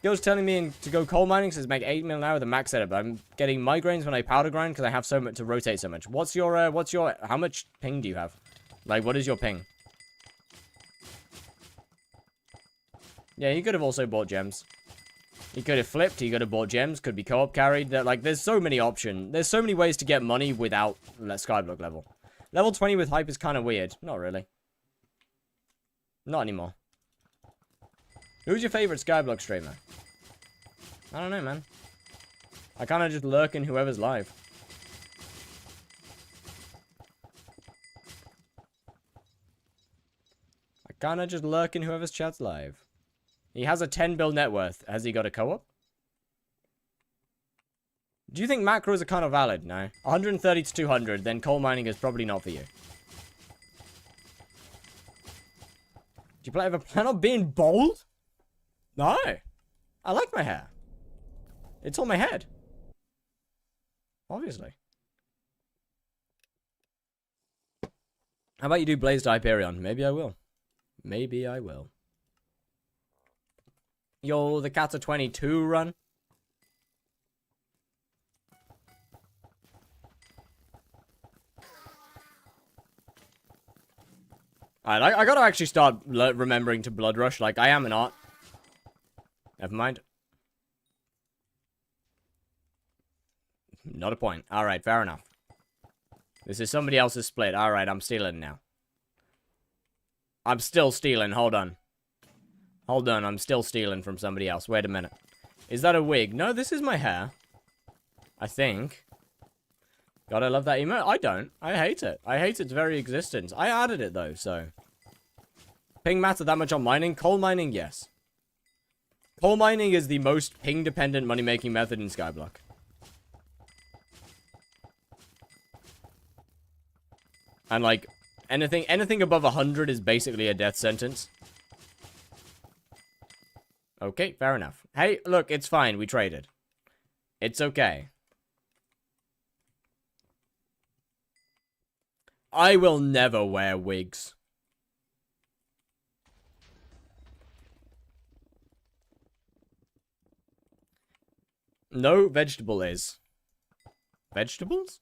[SPEAKER 1] Gil's telling me to go coal mining, says make 8 mil an hour with the max setup. I'm getting migraines when I powder grind because I have so much to rotate so much. What's your, how much ping do you have? Like, what is your ping? Yeah, he could have also bought gems. He could have flipped, he could have bought gems, could be co-op carried. Like, there's so many options. There's so many ways to get money without skyblock level. Level 20 with hype is kind of weird. Not really. Not anymore. Who's your favorite skyblock streamer? I don't know, man. I kind of just lurk in whoever's live. I kind of just lurk in whoever's chat's live. He has a 10 bill net worth. Has he got a co-op? Do you think macros are kind of valid? No. 130 to 200, then coal mining is probably not for you. Do you ever plan on being bald? No. I like my hair. It's on my head. Obviously. How about you do Blazed Hyperion? Maybe I will. Maybe I will. Yo, the Kata 22 run. Alright, I gotta actually start remembering to blood rush. Like, I am an art. Never mind. Not a point. Alright, fair enough. This is somebody else's split. Alright, I'm stealing now. I'm still stealing. Hold on. Hold on, I'm still stealing from somebody else. Wait a minute. Is that a wig? No, this is my hair. I think. God, I love that emote. I don't. I hate it. I hate its very existence. I added it, though, so. Ping matter that much on mining? Coal mining, yes. Coal mining is the most ping-dependent money-making method in skyblock. And, like, anything above 100 is basically a death sentence. Okay, fair enough. Hey, look, it's fine. We traded. It's okay. I will never wear wigs. No vegetable is. Vegetables?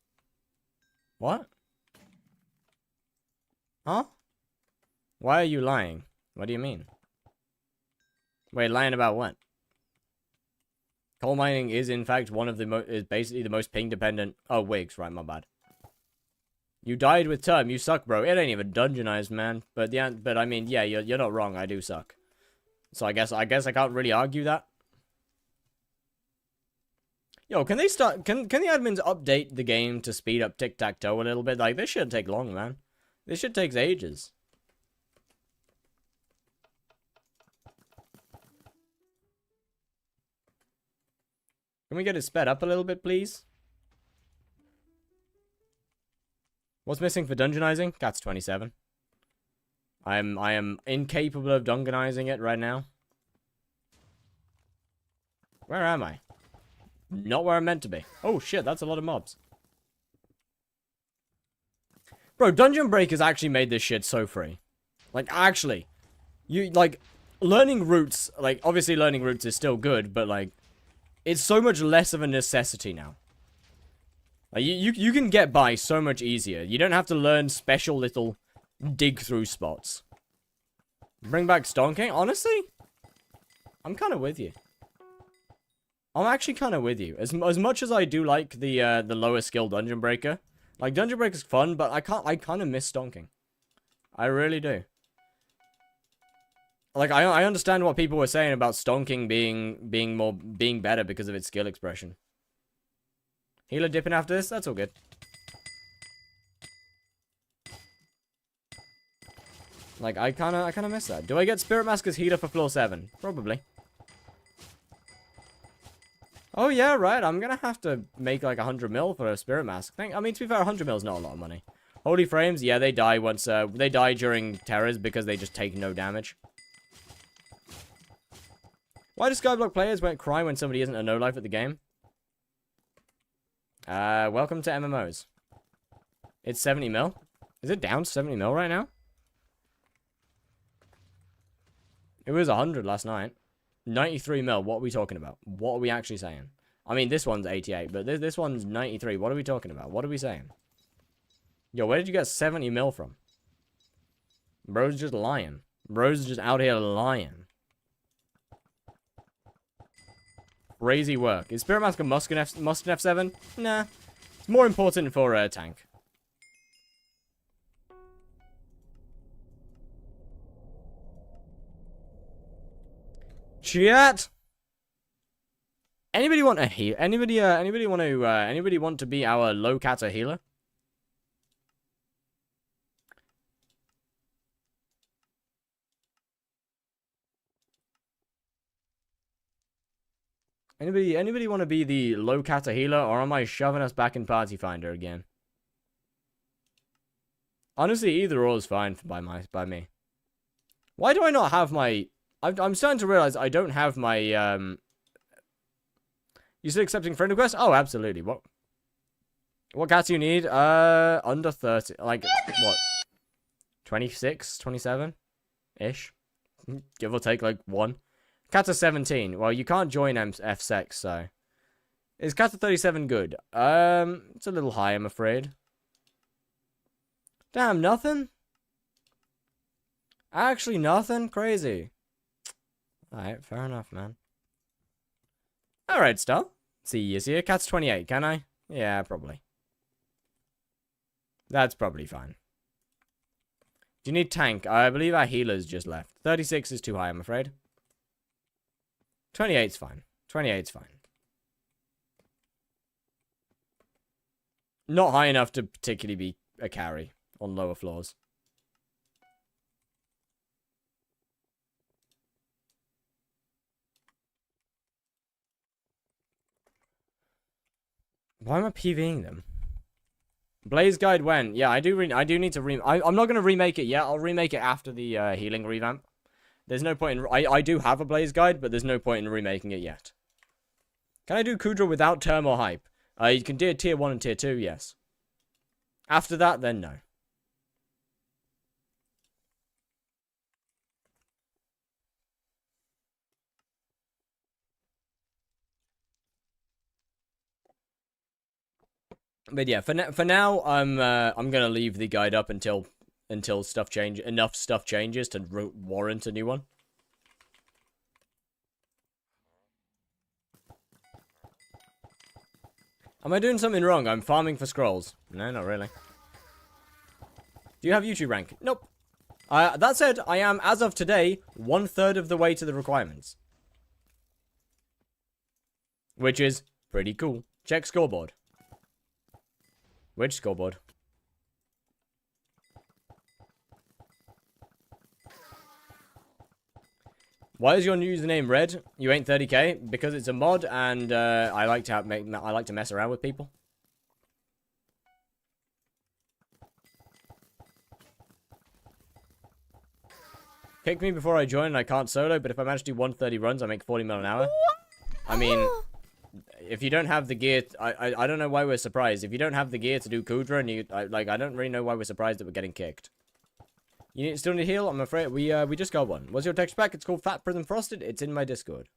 [SPEAKER 1] What? Huh? Why are you lying? What do you mean? Wait, lying about what? Coal mining is, in fact, one of the is basically the most ping-dependent... Oh, wigs, right, my bad. You died with term, you suck, bro. It ain't even dungeonized, man. But yeah, but I mean, yeah, you're not wrong, I do suck. So I guess I can't really argue that. Yo, can they start... Can the admins update the game to speed up tic-tac-toe a little bit? Like, this shouldn't take long, man. This shit takes ages. Can we get it sped up a little bit, please? What's missing for dungeonizing? That's 27. I am incapable of dungeonizing it right now. Where am I? Not where I'm meant to be. Oh shit, that's a lot of mobs. Bro, Dungeon Break has actually made this shit so free. Like, actually. Learning routes, like, obviously learning routes is still good, but, like, it's so much less of a necessity now. Like, you can get by so much easier. You don't have to learn special little dig-through spots. Bring back stonking? Honestly? I'm kind of with you. I'm actually kind of with you. As much as I do like the lower skill Dungeon Breaker, like Dungeon Breaker's fun, but I kind of miss stonking. I really do. Like I understand what people were saying about stonking being better because of its skill expression. Healer dipping after this, that's all good. Like I kind of miss that. Do I get Spirit Mask as healer for floor 7? Probably. Oh yeah, right. I'm gonna have to make like 100 mil for a Spirit Mask. I mean, to be fair, 100 mil is not a lot of money. Holy Frames, yeah, they die once. They die during terrors because they just take no damage. Why do skyblock players won't cry when somebody isn't a no life at the game? Welcome to MMOs. It's 70 mil. Is it down to 70 mil right now? It was 100 last night. 93 mil. What are we talking about? What are we actually saying? I mean, this one's 88, but this one's 93. What are we talking about? What are we saying? Yo, where did you get 70 mil from? Bro's just lying. Bro's just out here lying. Crazy work. Is Spirit Mask a must in F7? Nah. It's more important for a tank. Chat. Anybody want a heal? Anybody want to be our low kata healer? Anybody want to be the low kata healer, or am I shoving us back in Party Finder again? Honestly, either or is fine by me. Why do I not have my? I'm starting to realize I don't have my. You still accepting friend requests? Oh, absolutely. What cats do you need? Under 30, like what? 26, 27 ish, give or take like one. Kata 17. Well, you can't join F6, so. Is Kata 37 good? It's a little high, I'm afraid. Damn, nothing? Actually, nothing? Crazy. Alright, fair enough, man. Alright, Star. See you here. Cat's 28, can I? Yeah, probably. That's probably fine. Do you need tank? I believe our healer's just left. 36 is too high, I'm afraid. 28's fine. 28's fine. Not high enough to particularly be a carry on lower floors. Why am I PVing them? Blaze Guide when? Yeah, I do need to I'm not going to remake it yet. I'll remake it after the healing revamp. There's no point in... I do have a Blaze Guide, but there's no point in remaking it yet. Can I do Kudra without Term or Hype? You can do Tier 1 and Tier 2, yes. After that, then no. But yeah, for now, I'm gonna leave the guide up until enough stuff changes to warrant a new one. Am I doing something wrong? I'm farming for scrolls. No, not really. Do you have YouTube rank? Nope. That said, I am, as of today, 1/3 of the way to the requirements. Which is pretty cool. Check scoreboard. Which scoreboard? Why is your username red? You ain't 30k? Because it's a mod, and I like to mess around with people. Pick me before I join, and I can't solo. But if I manage to do 130 runs, I make 40 mil an hour. I mean, if you don't have the gear, I don't know why we're surprised. If you don't have the gear to do Kudra, and I don't really know why we're surprised that we're getting kicked. You still need heal? I'm afraid we just got one. What's your texture pack? It's called Fat Prism Frosted. It's in my Discord.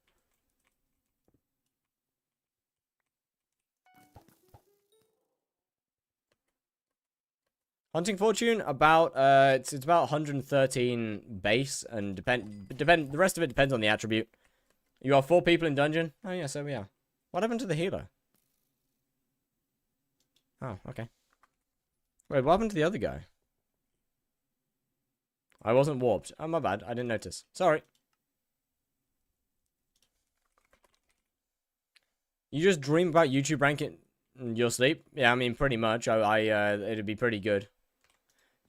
[SPEAKER 1] Hunting Fortune about it's about 113 base, and the rest of it depends on the attribute. You are 4 people in dungeon. Oh yeah, so we are. What happened to the healer? Oh, okay. Wait, what happened to the other guy? I wasn't warped. Oh, my bad. I didn't notice. Sorry. You just dream about YouTube ranking in your sleep? Yeah, I mean, pretty much. It'd be pretty good.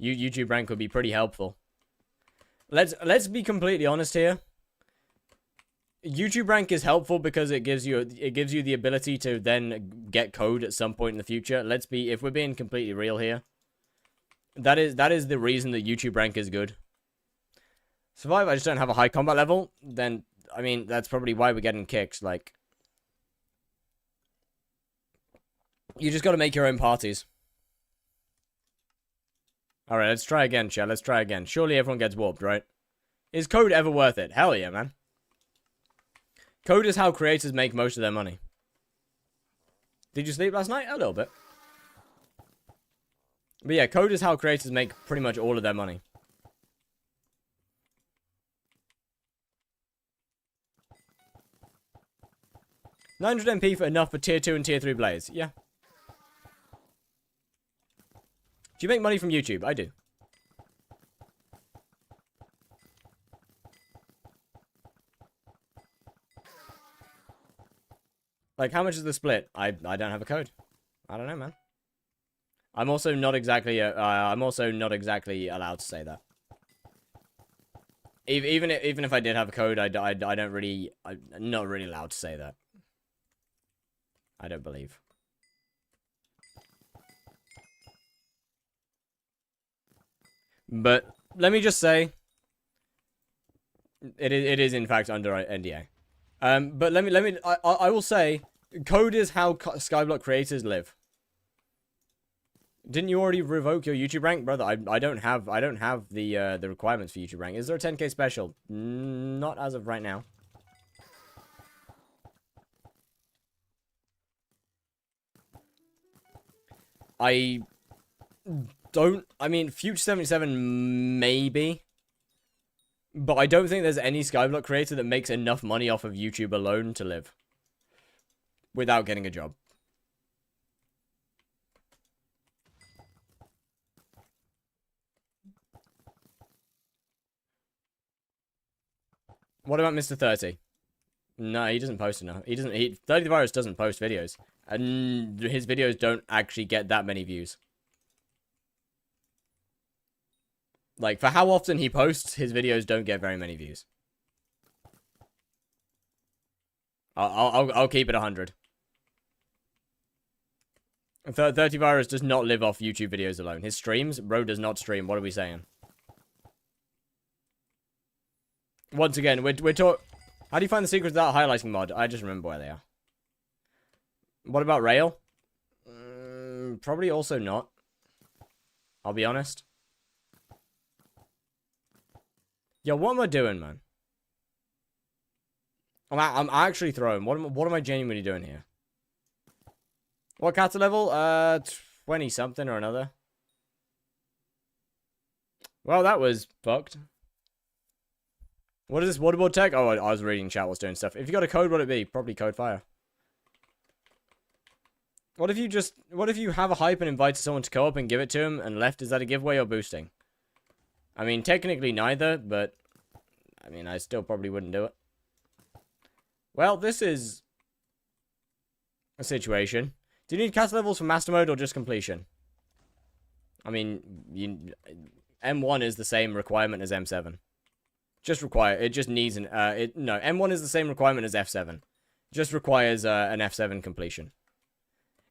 [SPEAKER 1] YouTube rank would be pretty helpful. Let's be completely honest here. YouTube rank is helpful because it gives you the ability to then get code at some point in the future. If we're being completely real here, that is the reason that YouTube rank is good. Survive, I just don't have a high combat level. Then I mean that's probably why we're getting kicked. Like, you just got to make your own parties. All right, let's try again, chat. Let's try again. Surely everyone gets warped, right? Is code ever worth it? Hell yeah, man. Code is how creators make most of their money. Did you sleep last night? A little bit. But yeah, code is how creators make pretty much all of their money. $900 MP for enough for tier 2 and tier 3 Blaze. Yeah. Do you make money from YouTube? I do. Like, how much is the split? I don't have a code. I don't know, man. I'm also not exactly allowed to say that. Even if I did have a code, I'm not really allowed to say that. I don't believe. But let me just say, it is in fact under NDA. But I will say, code is how skyblock creators live. Didn't you already revoke your YouTube rank, brother? I don't have the requirements for YouTube rank. Is there a 10k special? Not as of right now. I mean, Future 77 maybe. But I don't think there's any skyblock creator that makes enough money off of YouTube alone to live. Without getting a job. What about Mr. 30? No, he doesn't post enough. 30 the Virus doesn't post videos. And his videos don't actually get that many views. Like, for how often he posts, his videos don't get very many views. I'll keep it 100. 30 Virus does not live off YouTube videos alone. His streams, bro does not stream. What are we saying? Once again, we're talking... How do you find the secrets without highlighting mod? I just remember where they are. What about Rail? Probably also not. I'll be honest. Yo, what am I doing, man? I'm actually throwing. What am I genuinely doing here? What kata level? 20 something or another. Well, that was fucked. What is this waterboard tech? Oh, I was reading chat whilst doing stuff. If you got a code, what'd it be? Probably code fire. What if you have a hype and invited someone to co-op and give it to him and left? Is that a giveaway or boosting? I mean, technically neither, but I mean, I still probably wouldn't do it. Well, this is a situation. Do you need cast levels for master mode or just completion? I mean, M1 is the same requirement as M7. It just needs an, no, M1 is the same requirement as F7. Just requires an F7 completion.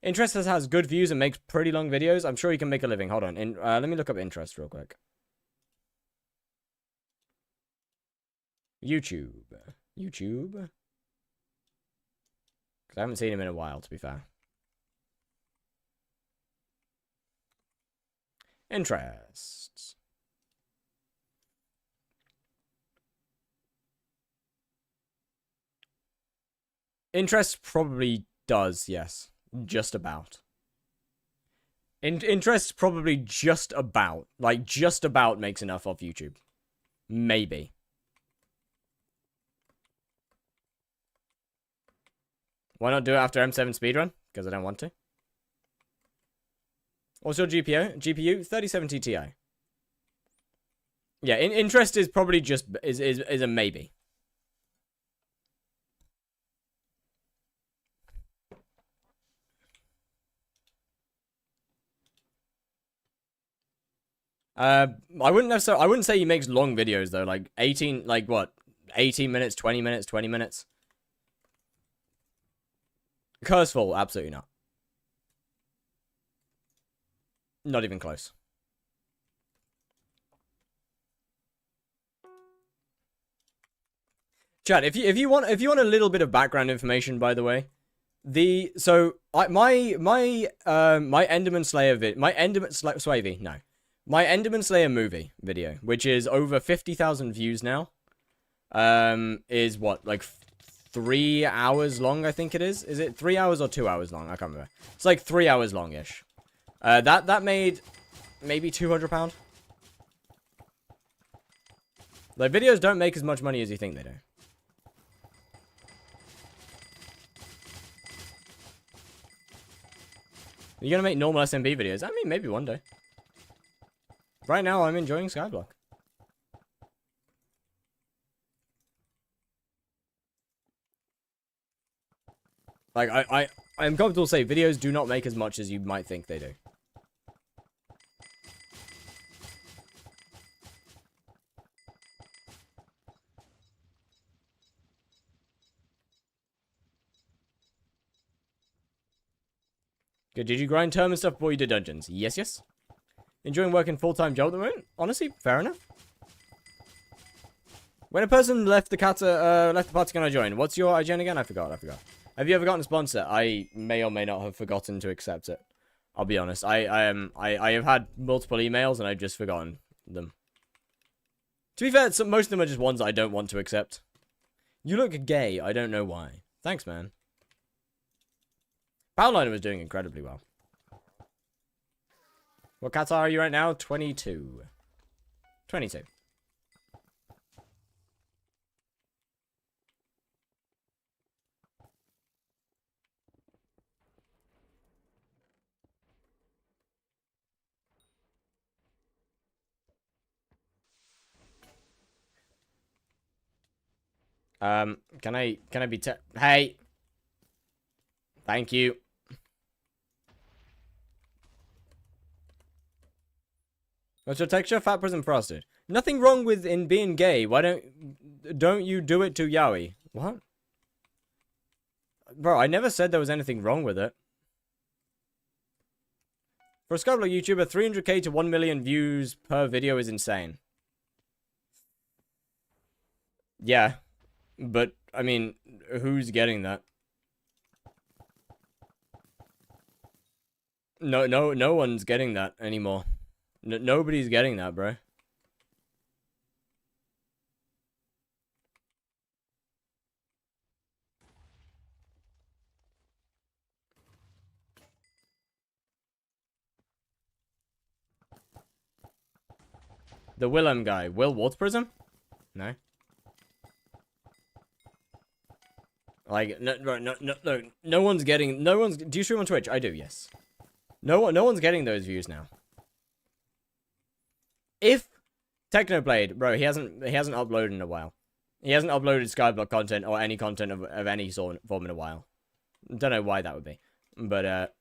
[SPEAKER 1] Interest has good views and makes pretty long videos. I'm sure you can make a living. Hold on. Let me look up Interest real quick. YouTube. Because I haven't seen him in a while, to be fair. Interests. Interest probably does, yes. Just about. Interest probably just about. Like, just about makes enough off YouTube. Maybe. Why not do it after M7 speedrun? Because I don't want to. What's your GPU 3070 Ti. Yeah, interest is probably just is a maybe. I wouldn't say he makes long videos though, like 18 like what? 18 minutes, 20 minutes, 20 minutes. Curseful, absolutely not. Not even close. Chad, if you want a little bit of background information, by the way, my Enderman Slayer my Enderman Slayer movie video, which is over 50,000 views now, is what, like 3 hours long? I think it is. Is it 3 hours or 2 hours long? I can't remember. It's like 3 hours long-ish. That made maybe £200. Like, videos don't make as much money as you think they do. You're gonna make normal SMB videos? I mean, maybe one day. Right now, I'm enjoying Skyblock. Like, I'm comfortable to say videos do not make as much as you might think they do. Good. Did you grind term and stuff before you did dungeons? Yes, yes. Enjoying working full-time job at the moment? Honestly, fair enough. When a person left the party, can I join? What's your IGN again? I forgot. Have you ever gotten a sponsor? I may or may not have forgotten to accept it. I'll be honest. I have had multiple emails and I've just forgotten them. To be fair, most of them are just ones I don't want to accept. You look gay. I don't know why. Thanks, man. Powerliner was doing incredibly well. What cats are you right now? 22. 22. Can I be hey! Thank you. What's your texture? Fat, prison, frosted. Nothing wrong with in being gay. Why don't you do it to Yowie? What? Bro, I never said there was anything wrong with it. For a Skyblock YouTuber, 300k to 1 million views per video is insane. Yeah. But, I mean, who's getting that? No one's getting that anymore. Nobody's getting that, bro. The Willem guy. Will Water Prism? No. Like, no one's getting, do you stream on Twitch? I do, yes. No one's getting those views now. If Technoblade, bro, he hasn't uploaded in a while. He hasn't uploaded Skyblock content or any content of any sort form in a while. Don't know why that would be, but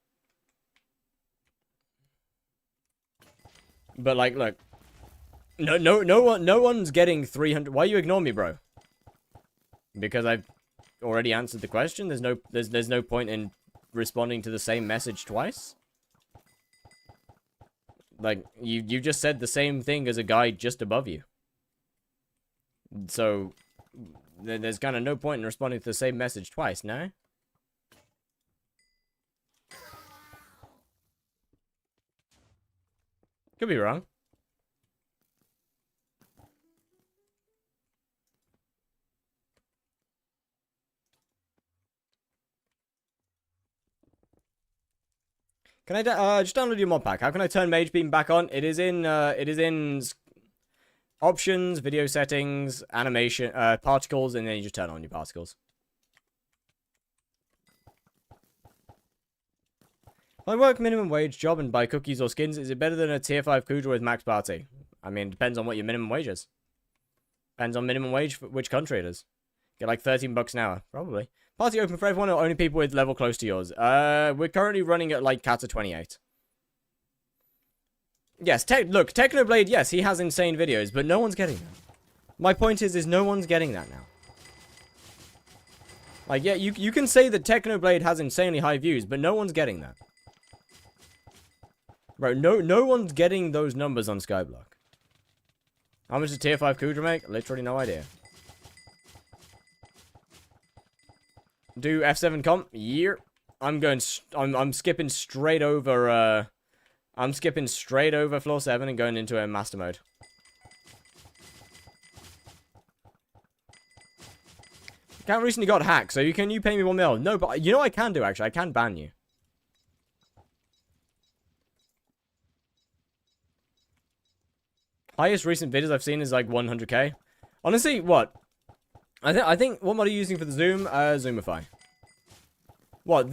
[SPEAKER 1] like, look, no one's getting 300. Why you ignore me, bro? Because I've already answered the question. There's no point in responding to the same message twice. Like, you just said the same thing as a guy just above you. So, there's kind of no point in responding to the same message twice, no? Could be wrong. Can I just download your mod pack? How can I turn Mage Beam back on? It is in options, video settings, animation, particles, and then you just turn on your particles. If I work minimum wage job and buy cookies or skins, is it better than a tier 5 Kudra with max party? I mean, it depends on what your minimum wage is. Depends on minimum wage for which country it is. Get like 13 bucks an hour, probably. Party open for everyone or only people with level close to yours? We're currently running at like Kata 28. Yes, look, Technoblade, yes, he has insane videos, but no one's getting that. My point is no one's getting that now. Like, yeah, you can say that Technoblade has insanely high views, but no one's getting that. Bro, no one's getting those numbers on Skyblock. How much does tier 5 Kudra make? Literally no idea. Do F7 comp? Yeah. I'm skipping straight over, I'm skipping straight over floor 7 and going into a master mode. Account recently got hacked, so can you pay me 1 mil? No, but you know what I can do, actually? I can ban you. Highest recent videos I've seen is like 100k. Honestly, what? I think what mod are you using for the zoom? Zoomify. What,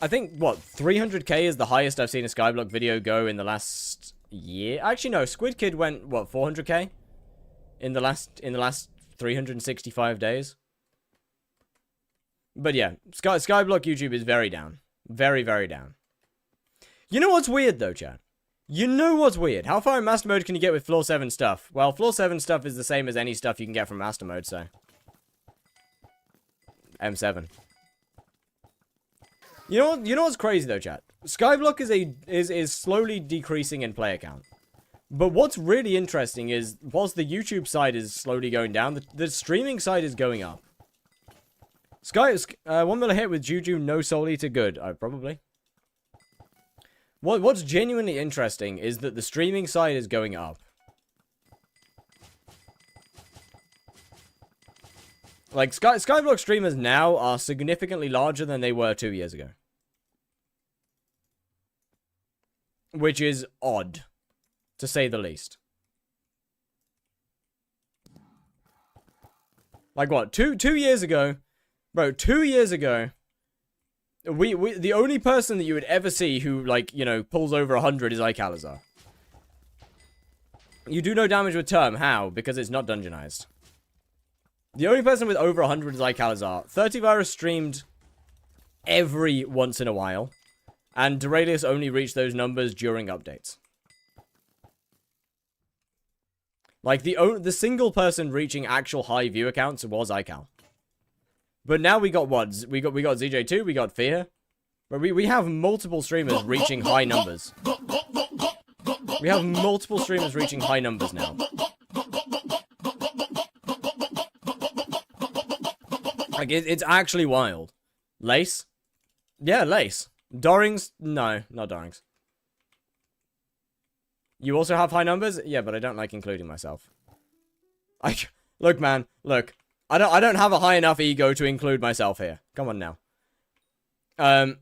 [SPEAKER 1] I think, what, 300k is the highest I've seen a Skyblock video go in the last year? Actually, no, Squid Kid went, what, 400k? In the last 365 days? But yeah, Skyblock YouTube is very down. Very, very down. You know what's weird, though, chat? You know what's weird? How far in Master Mode can you get with Floor 7 stuff? Well, Floor 7 stuff is the same as any stuff you can get from Master Mode, so... M7. You know what's crazy, though, chat? Skyblock is slowly decreasing in player count. But what's really interesting is, whilst the YouTube side is slowly going down, the streaming side is going up. 1 mil hit with Juju, no Soul Eater, good. Probably. What's genuinely interesting is that the streaming side is going up. Like, Skyblock streamers now are significantly larger than they were 2 years ago. Which is odd, to say the least. Like what, two years ago... Bro, 2 years ago, the only person that you would ever see who, like, you know, pulls over 100 is Icalizar. You do no damage with Term. How? Because it's not dungeonized. The only person with over 100 is Icalizar. 30 Virus streamed every once in a while, and Duralius only reached those numbers during updates. Like, the single person reaching actual high view accounts was Ical. But now we got what? We got ZJ2, we got Fear. But we have multiple streamers reaching high numbers. We have multiple streamers reaching high numbers now. Like, it's actually wild. Lace? Yeah, Lace. Dorings? No, not Dorings. You also have high numbers? Yeah, but I don't like including myself. Look, man, look. I don't have a high enough ego to include myself here. Come on now. Dorring's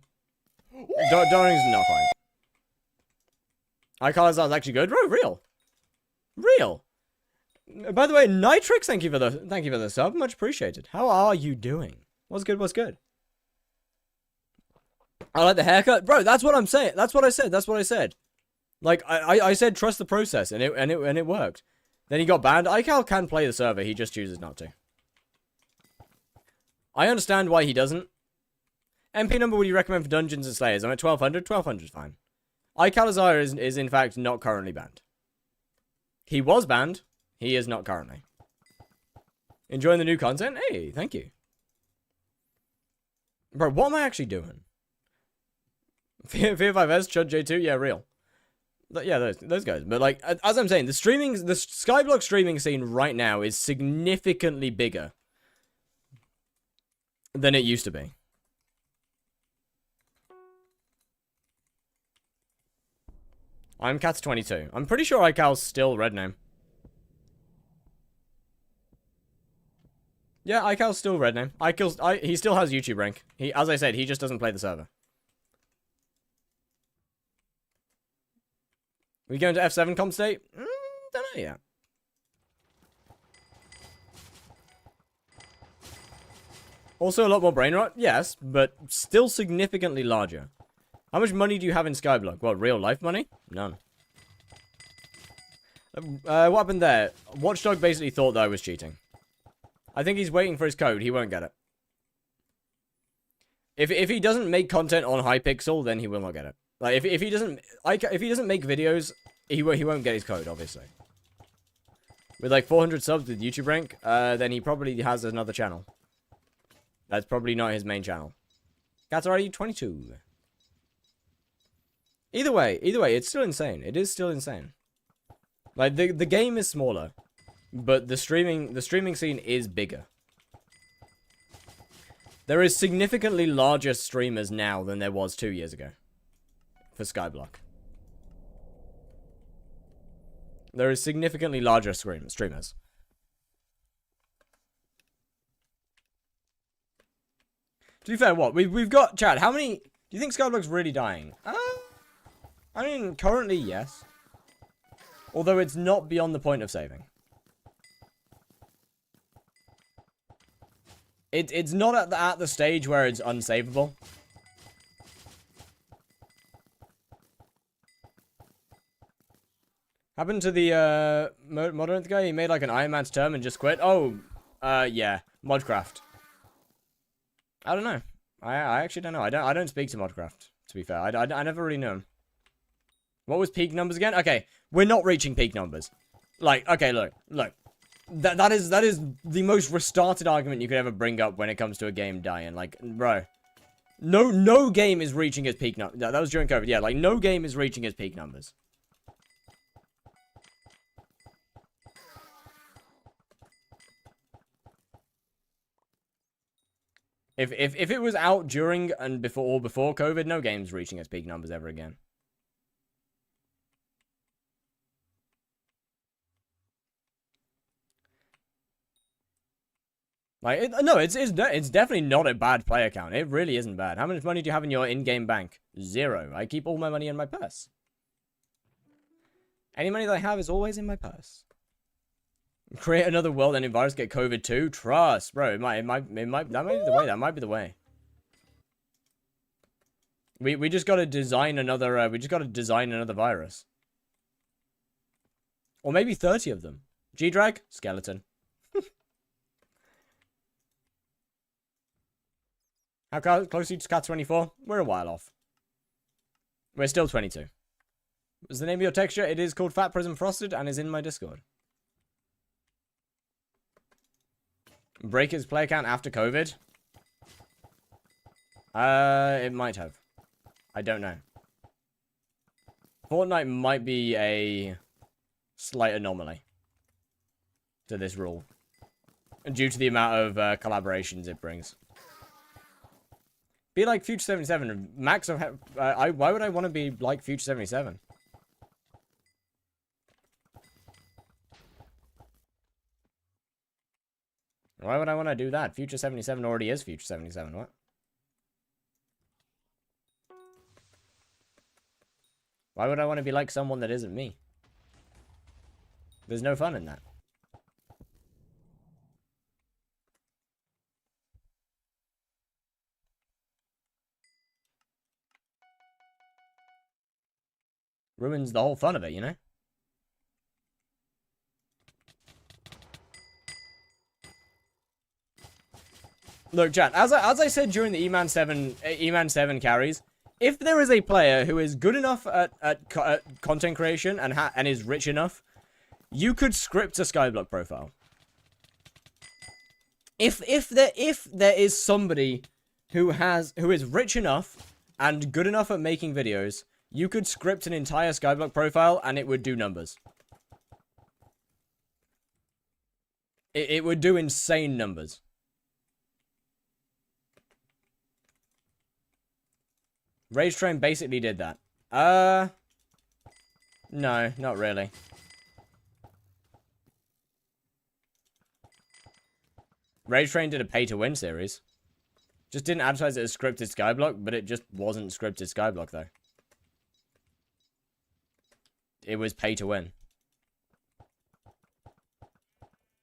[SPEAKER 1] not fine. Icalizar is actually good. Real. By the way, Nitrix, thank you for the sub. Much appreciated. How are you doing? What's good? I like the haircut. Bro, that's what I'm saying. That's what I said. Like, I said trust the process, and it worked. Then he got banned. Ical can play the server, he just chooses not to. I understand why he doesn't. MP number would you recommend for Dungeons and Slayers? I'm at 1200. 1200 is fine. Icalizar is in fact not currently banned. He was banned. He is not currently. Enjoying the new content? Hey, thank you. Bro, what am I actually doing? Fear 5S, Chud J2, yeah, real. Yeah, those guys. But like, as I'm saying, the Skyblock streaming scene right now is significantly bigger than it used to be. I'm Cats22. I'm pretty sure Ical's still red name. Yeah, Ical's still red name. He still has YouTube rank. As I said, he just doesn't play the server. We going to F7 comp state? Don't know yet. Also a lot more brain rot? Yes, but still significantly larger. How much money do you have in skyblock? What, real life money? None. What happened there? Watchdog basically thought that I was cheating. I think he's waiting for his code. He won't get it. If he doesn't make content on hypixel, then he will not get it. Like if he doesn't make videos, he won't get his code, obviously. With like 400 subs with YouTube rank, then he probably has another channel. That's probably not his main channel. Cat's already 22. Either way, it's still insane. It is still insane. Like the game is smaller, but the streaming scene is bigger. There is significantly larger streamers now than there was 2 years ago for skyblock. There is significantly larger streamers. To be fair, what we've got, Chad. How many? Do you think skyblock's really dying? I mean, currently yes. Although it's not beyond the point of saving. It's not at the stage where it's unsavable. Happened to the Modern guy? He made like an Iron Man's term and just quit. Oh, yeah, Modcraft. I don't know. I actually don't know. I don't speak to Modcraft. To be fair, I never really knew him. What was peak numbers again? Okay, we're not reaching peak numbers. Like, okay, look. That is the most restarted argument you could ever bring up when it comes to a game dying. Like, bro, no game is reaching its peak numbers. That was during COVID. Yeah, like no game is reaching its peak numbers. If it was out during and before COVID, no game's reaching its peak numbers ever again. Like, no, it's definitely not a bad player count. It really isn't bad. How much money do you have in your in-game bank? 0. I keep all my money in my purse. Any money that I have is always in my purse. Create another world-ending virus, get COVID too. Trust, bro. That might be the way. That might be the way. We just gotta design another. We just gotta design another virus. Or maybe 30 of them. G-Drag, skeleton. How close are you to Cat 24? We're a while off. We're still 22. What's the name of your texture? It is called Fat Prism Frosted and is in my Discord. Break his play account after COVID? It might have. I don't know. Fortnite might be a slight anomaly to this rule. Due to the amount of collaborations it brings. Be like Future 77. Max of... why would I want to be like Future 77? Why would I want to do that? Future 77 already is Future 77, what? Why would I want to be like someone that isn't me? There's no fun in that. Ruins the whole fun of it, you know? Look, chat, as I said during the E-Man 7 carries, if there is a player who is good enough at content creation and is rich enough, you could script a skyblock profile. If there is somebody who is rich enough and good enough at making videos, you could script an entire skyblock profile and it would do numbers. It would do insane numbers. Rage Train basically did that. No, not really. Rage Train did a pay-to-win series. Just didn't advertise it as scripted skyblock, but it just wasn't scripted skyblock, though. It was pay-to-win.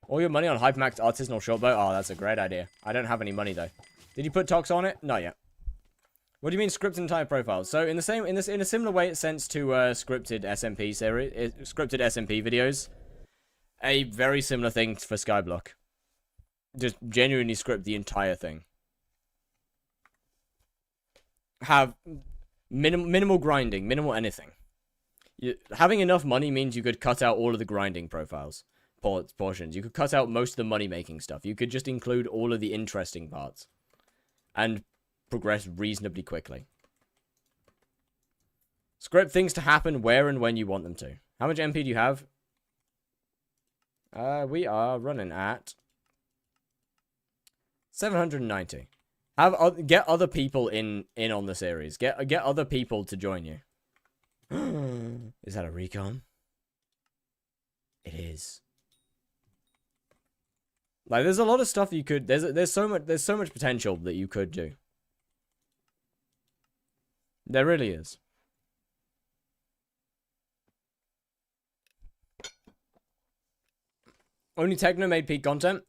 [SPEAKER 1] All your money on Hypermax Artisanal Shortbow? Oh, that's a great idea. I don't have any money, though. Did you put Tox on it? Not yet. What do you mean scripted entire profiles? So in a similar way, it sense to scripted SMP series, scripted SMP videos. A very similar thing for skyblock. Just genuinely script the entire thing. Have minimal grinding, minimal anything. Having enough money means you could cut out all of the grinding portions. You could cut out most of the money making stuff. You could just include all of the interesting parts. And progress reasonably quickly. Script things to happen where and when you want them to. How much MP do you have? We are running at 790. Get other people in on the series. Get other people to join you. Is that a recon? It is. Like, there's a lot of stuff you could. There's so much potential that you could do. There really is. Only Techno made peak content.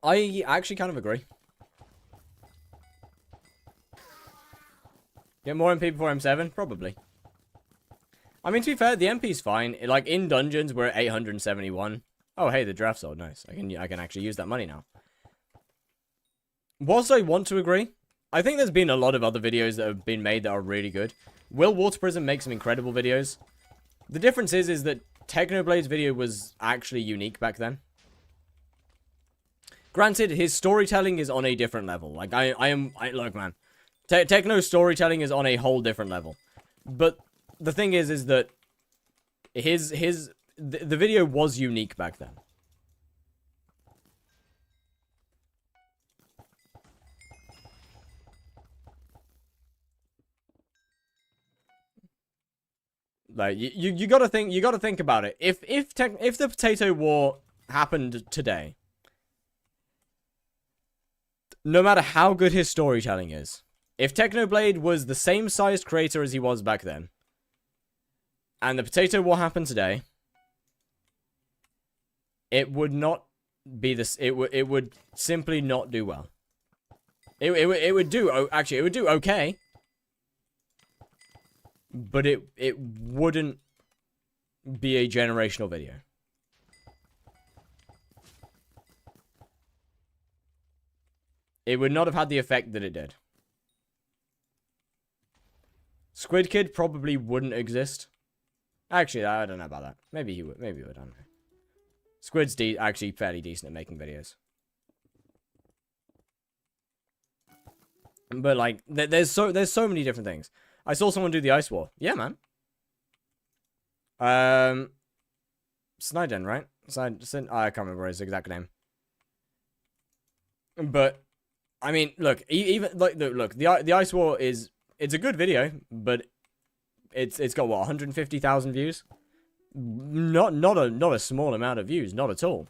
[SPEAKER 1] I actually kind of agree. Get more MP before M7? Probably. I mean, to be fair, the MP's fine. Like, in dungeons, we're at 871. Oh, hey, the draft sold. Nice. I can actually use that money now. Whilst I want to agree, I think there's been a lot of other videos that have been made that are really good. Will Water Prism make some incredible videos? The difference is that Technoblade's video was actually unique back then. Granted, his storytelling is on a different level. Like, look, man. Techno's storytelling is on a whole different level. But the thing is that the video was unique back then. Like, you gotta think about it. If the Potato War happened today, no matter how good his storytelling is, if Technoblade was the same sized creator as he was back then, and the Potato War happened today, it would not be this. It would simply not do well. It would do okay. But it wouldn't be a generational video. It would not have had the effect that it did. Squid Kid probably wouldn't exist. Actually, I don't know about that. Maybe he would. Maybe he would. I don't know. Squid's actually fairly decent at making videos. But like, there's so many different things. I saw someone do the Ice War. Yeah, man. Sniden, right? I can't remember his exact name. But I mean, look, even like look, the Ice War it's a good video, but it's got what, 150,000 views? Not a small amount of views, not at all.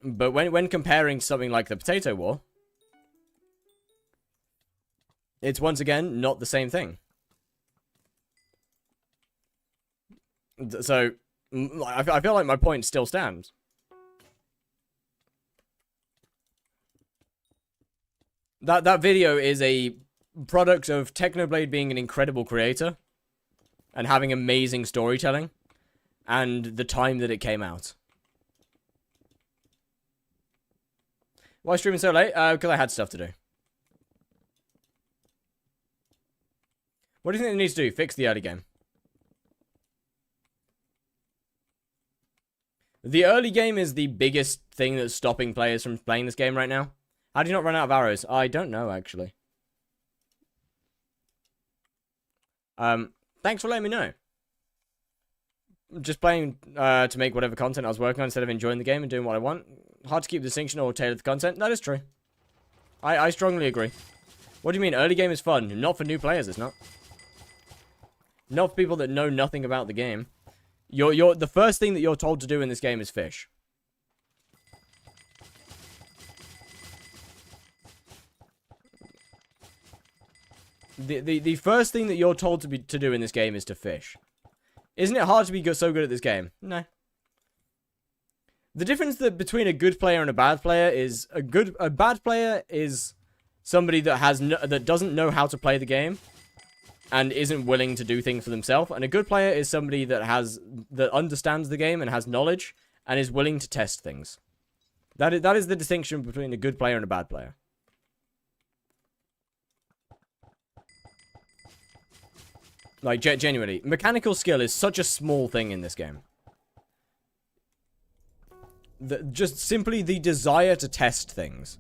[SPEAKER 1] But when comparing something like the Potato War, it's once again not the same thing. So I feel like my point still stands. That video is a product of Technoblade being an incredible creator and having amazing storytelling and the time that it came out. Why streaming so late? Because I had stuff to do. What do you think it needs to do? Fix the early game. The early game is the biggest thing that's stopping players from playing this game right now. How do you not run out of arrows? I don't know, actually. Thanks for letting me know. Just playing to make whatever content I was working on instead of enjoying the game and doing what I want. Hard to keep the distinction or tailor the content. That is true. I strongly agree. What do you mean? Early game is fun. Not for new players, it's not. Not for people that know nothing about the game. The first thing that you're told to do in this game is fish. The first thing that you're told to do in this game is to fish. Isn't it hard to be so good at this game? No. The difference between a good player and a bad player is a bad player is somebody that doesn't know how to play the game and isn't willing to do things for themselves. And a good player is somebody that understands the game and has knowledge and is willing to test things. That is the distinction between a good player and a bad player. Like, genuinely, mechanical skill is such a small thing in this game. Just simply the desire to test things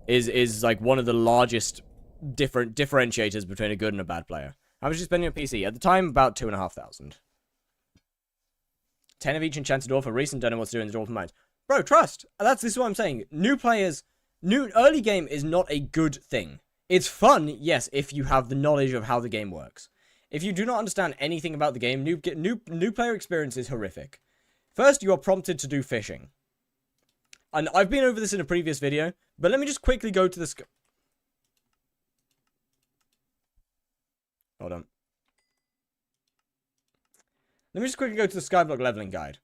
[SPEAKER 1] is like one of the largest differentiators between a good and a bad player. How much you spending on PC? At the time, about 2,500. 10 of each enchanted dwarf. A recent don't know what to do in the dwarf mines. Bro, trust. This is what I'm saying. Early game is not a good thing. It's fun, yes, if you have the knowledge of how the game works. If you do not understand anything about the game, new player experience is horrific. First, you are prompted to do fishing. And I've been over this in a previous video, but let me just quickly go to the Hold on. Let me just quickly go to the skyblock leveling guide.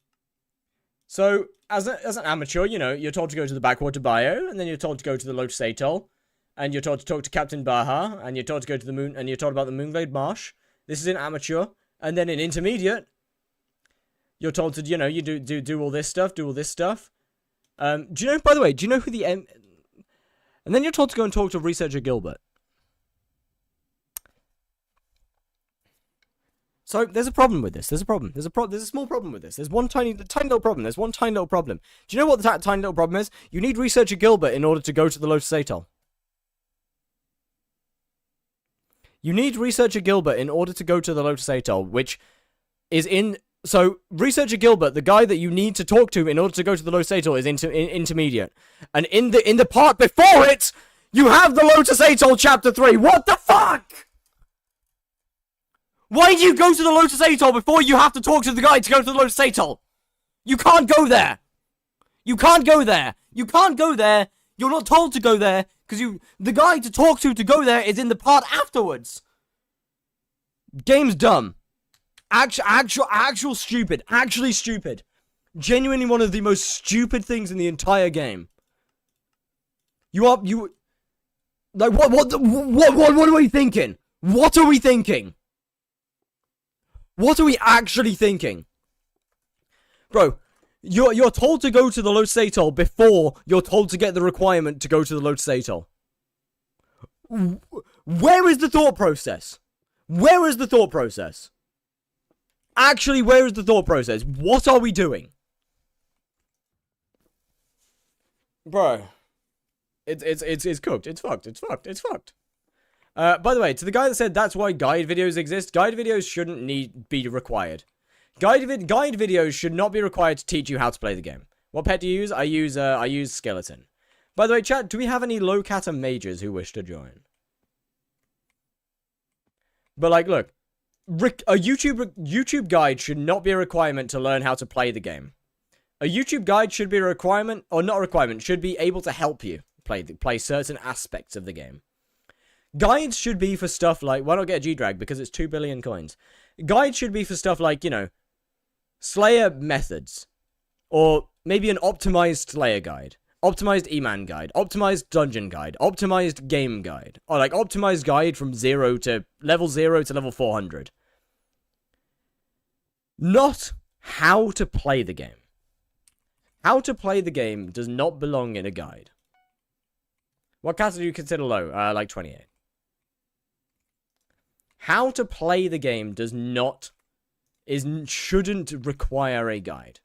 [SPEAKER 1] So, as an amateur, you know, you're told to go to the backwater bio, and then you're told to go to the Lotus Atoll, and you're told to talk to Captain Baja, and you're told to go to the moon, and you're told about the Moonglade Marsh. This is in amateur, and then in intermediate, you're told to, you know, you do all this stuff, do all this stuff. Do you know, by the way, do you know who the and then you're told to go and talk to Researcher Gilbert. So, there's a problem with this. There's a small problem with this. There's one tiny little problem. There's one tiny little problem. Do you know what the tiny little problem is? You need Researcher Gilbert in order to go to the Lotus Atoll. You need Researcher Gilbert in order to go to the Lotus Atoll, which is in... So, Researcher Gilbert, the guy that you need to talk to in order to go to the Lotus Atoll, is intermediate. And in the part before it, you have the Lotus Atoll Chapter 3. What the fuck? Why do you go to the Lotus Atoll before you have to talk to the guy to go to the Lotus Atoll? You can't go there. You can't go there. You can't go there. You're not told to go there, because the guy to talk to go there is in the part afterwards. Game's dumb. Actual stupid. Actually stupid. Genuinely one of the most stupid things in the entire game. Like, what are we thinking? What are we thinking? What are we actually thinking? Bro, you're told to go to the Lotus Atoll before you're told to get the requirement to go to the Lotus Atoll. Where is the thought process? Where is the thought process? Actually, where is the thought process? What are we doing? Bro. It's cooked. It's fucked. It's fucked. It's fucked. By the way, to the guy that said that's why guide videos exist, guide videos shouldn't be required. Guide videos should not be required to teach you how to play the game. What pet do you use? I use Skeleton. By the way, chat, do we have any low kata mages who wish to join? But like, look, a YouTube guide should not be a requirement to learn how to play the game. A YouTube guide should be a requirement, or not a requirement, should be able to help you play certain aspects of the game. Guides should be for stuff like, why not get a G-Drag? Because it's 2 billion coins. Guides should be for stuff like, you know, Slayer methods. Or maybe an optimized Slayer guide. Optimized E-Man guide. Optimized dungeon guide. Optimized game guide. Or like optimized guide from level 0 to level 400. Not how to play the game. How to play the game does not belong in a guide. What kata do you consider low? Like 28. How to play the game shouldn't require a guide.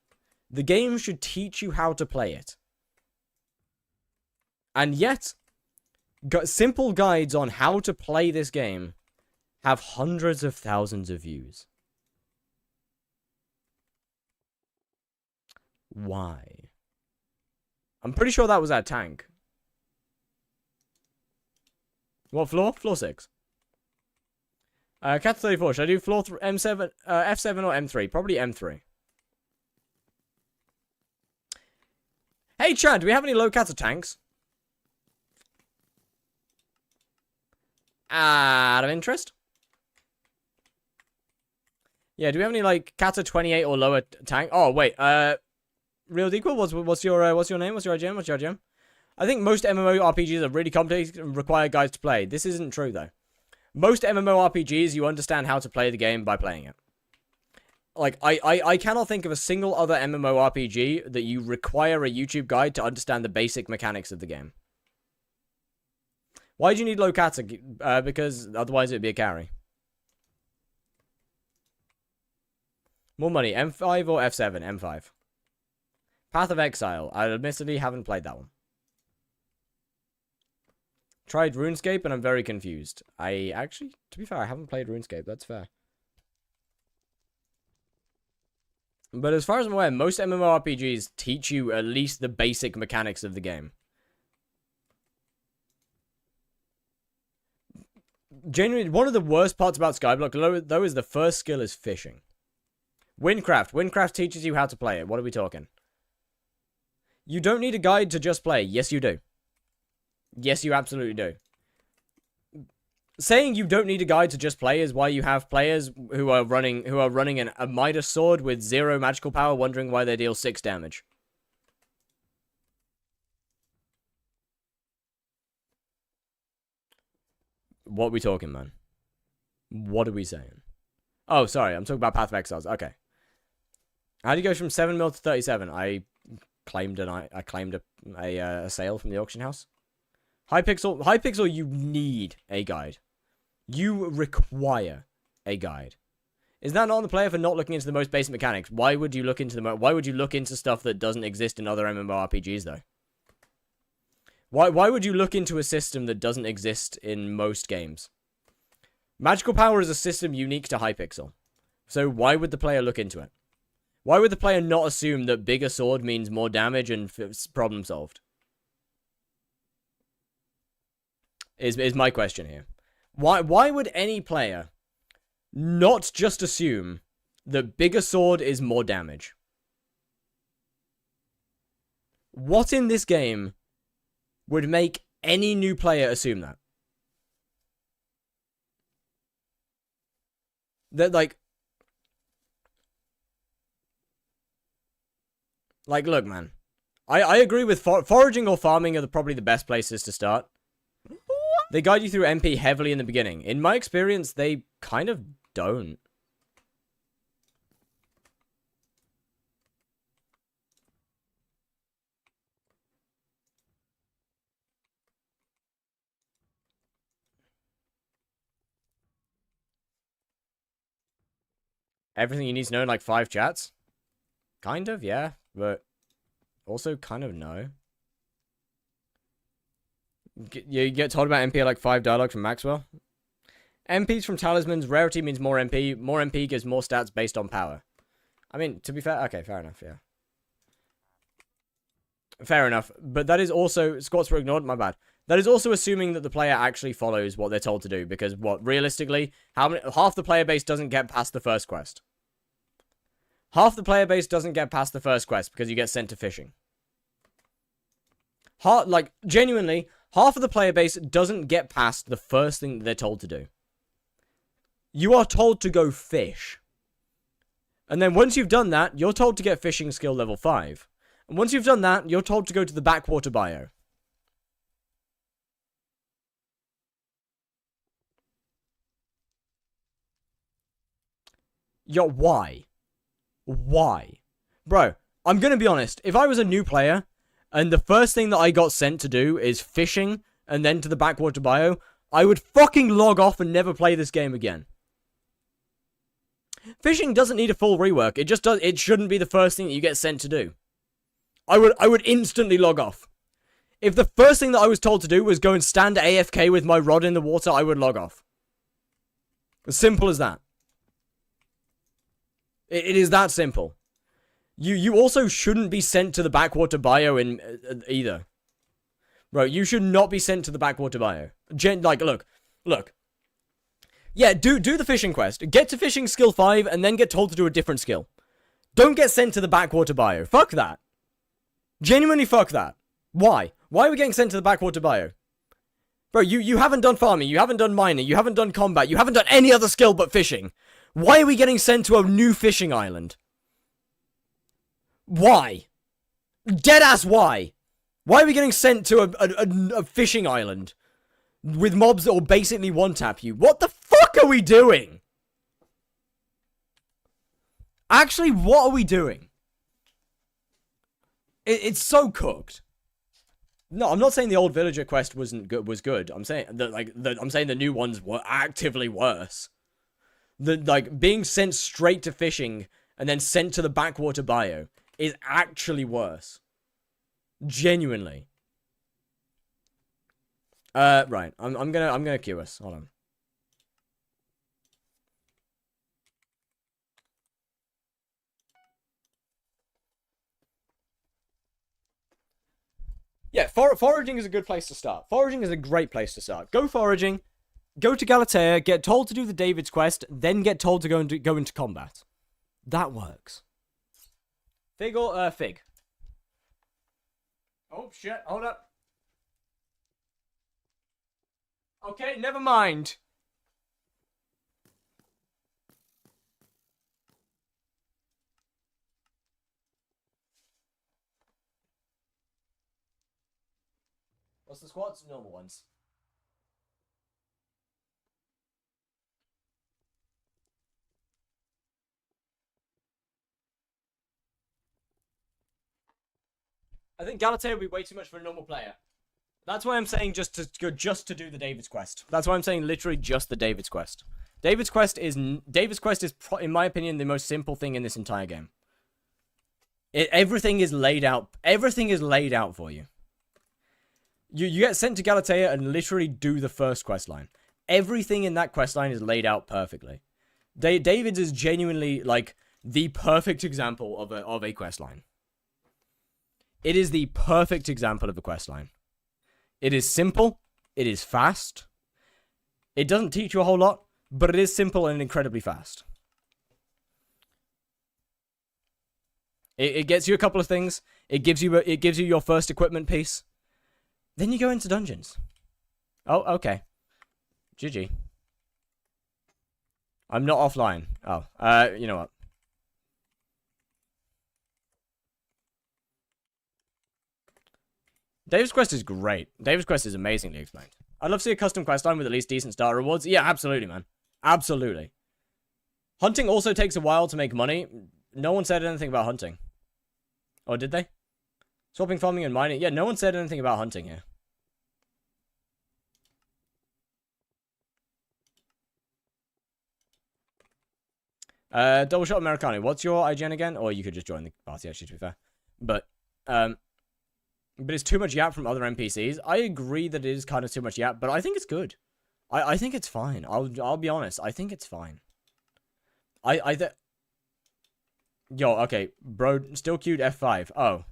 [SPEAKER 1] The game should teach you how to play it. And yet, simple guides on how to play this game have hundreds of thousands of views. Why? I'm pretty sure that was our tank. What floor? Floor 6. Cat 34. Should I do floor M7, F7 or M3? Probably M3. Hey, Chad, do we have any low kata tanks? Out of interest? Yeah, do we have any, like, kata 28 or lower tank? Oh, wait, Real Dequel, what's your name? What's your IGM? I think most MMORPGs are really complicated and require guides to play. This isn't true, though. Most MMORPGs, you understand how to play the game by playing it. Like, I cannot think of a single other MMORPG that you require a YouTube guide to understand the basic mechanics of the game. Why do you need low kata? Because otherwise it'd be a carry. More money, M5 or F7? M5. Path of Exile. I admittedly haven't played that one. Tried RuneScape and I'm very confused. I actually, to be fair, I haven't played RuneScape. That's fair. But as far as I'm aware, most MMORPGs teach you at least the basic mechanics of the game. Genuinely, one of the worst parts about skyblock, though, is the first skill is fishing. Windcraft. Windcraft teaches you how to play it. What are we talking? You don't need a guide to just play. Yes, you do. Yes, you absolutely do. Saying you don't need a guide to just play is why you have players who are running a Midas sword with 0 magical power, wondering why they deal 6 damage. What are we talking, man? What are we saying? Oh, sorry, I'm talking about Path of Exiles. Okay. How do you go from 7 mil to 37? I claimed a sale from the auction house. Hypixel, you need a guide. You require a guide. Is that not on the player for not looking into the most basic mechanics? Why would you look into why would you look into stuff that doesn't exist in other MMORPGs though? Why would you look into a system that doesn't exist in most games? Magical power is a system unique to Hypixel. So why would the player look into it? Why would the player not assume that bigger sword means more damage and problem solved? Is my question here. Why would any player not just assume that bigger sword is more damage? What in this game would make any new player assume that? That, like, look, man. I agree with foraging or farming are probably the best places to start. They guide you through MP heavily in the beginning. In my experience, they kind of don't. Everything you need to know in like 5 chats? Kind of, yeah. But also kind of no. You get told about MP like 5 dialogue from Maxwell. MPs from talismans, rarity means more MP. More MP gives more stats based on power. I mean, to be fair, okay, fair enough, yeah. Fair enough. But that is also, squats were ignored, my bad. That is also assuming that the player actually follows what they're told to do. Because realistically, half the player base doesn't get past the first quest. Half the player base doesn't get past the first quest because you get sent to fishing. Genuinely, half of the player base doesn't get past the first thing that they're told to do. You are told to go fish. And then once you've done that, you're told to get fishing skill level 5. And once you've done that, you're told to go to the backwater bio. Why? Why? Bro, I'm gonna be honest. If I was a new player, and the first thing that I got sent to do is fishing, and then to the backwater bio, I would fucking log off and never play this game again. Fishing doesn't need a full rework. It just does. It shouldn't be the first thing that you get sent to do. I would instantly log off. If the first thing that I was told to do was go and stand AFK with my rod in the water, I would log off. As simple as that. It is that simple. You also shouldn't be sent to the backwater bio in either. Bro, you should not be sent to the backwater bio. Look. Yeah, do the fishing quest. Get to fishing skill 5 and then get told to do a different skill. Don't get sent to the backwater bio. Fuck that. Genuinely fuck that. Why? Why are we getting sent to the backwater bio? Bro, you haven't done farming, you haven't done mining, you haven't done combat, you haven't done any other skill but fishing. Why are we getting sent to a new fishing island? Why? Deadass why? Why are we getting sent to a fishing island with mobs that will basically one-tap you? What the fuck are we doing? Actually, what are we doing? It's so cooked. No, I'm not saying the old villager quest was good. I'm saying the new ones were actively worse. Being sent straight to fishing and then sent to the backwater bio is actually worse. Genuinely. Right. I'm gonna queue us. Hold on. Yeah, foraging is a good place to start. Foraging is a great place to start. Go foraging, go to Galatea, get told to do the David's quest, then get told to go into combat. That works. Fig or fig? Oh shit! Hold up. Okay, never mind. What's the squats? Normal ones. I think Galatea would be way too much for a normal player. That's why I'm saying just to do the David's quest. That's why I'm saying literally just the David's quest. David's quest is, in my opinion, the most simple thing in this entire game. Everything is laid out. Everything is laid out for you. You get sent to Galatea and literally do the first quest line. Everything in that quest line is laid out perfectly. David's is genuinely like the perfect example of a quest line. It is the perfect example of a quest line. It is simple. It is fast. It doesn't teach you a whole lot, but it is simple and incredibly fast. It gets you a couple of things. It gives you your first equipment piece. Then you go into dungeons. Oh, okay. GG. I'm not offline. Oh, you know what? David's quest is great. David's quest is amazingly explained. I'd love to see a custom quest line with at least decent star rewards. Yeah, absolutely, man. Absolutely. Hunting also takes a while to make money. No one said anything about hunting. Or did they? Swapping farming and mining. Yeah, no one said anything about hunting here. Double shot Americano. What's your IGN again? Or you could just join the party, actually, to be fair. But it's too much yap from other NPCs. I agree that it is kind of too much yap, but I think it's good. I think it's fine. I'll be honest. I think it's fine. Yo, okay, bro, still queued F5. Oh.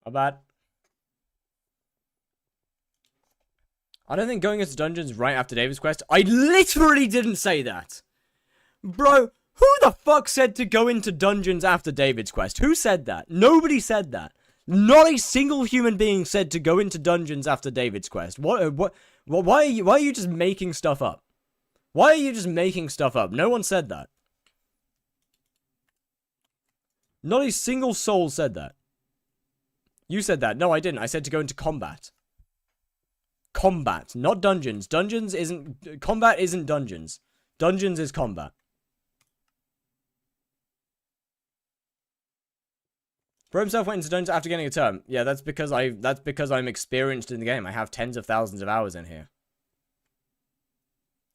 [SPEAKER 1] My bad. I don't think going into dungeons right after David's quest. I literally didn't say that. Bro, who the fuck said to go into dungeons after David's quest? Who said that? Nobody said that. Not a single human being said to go into dungeons after David's quest. Why are you just making stuff up? Why are you just making stuff up? No one said that. Not a single soul said that. You said that. No, I didn't. I said to go into combat. Combat, not dungeons. Combat isn't dungeons. Dungeons is combat. Bro himself went into dungeons after getting a term. Yeah, that's because I'm experienced in the game. I have tens of thousands of hours in here.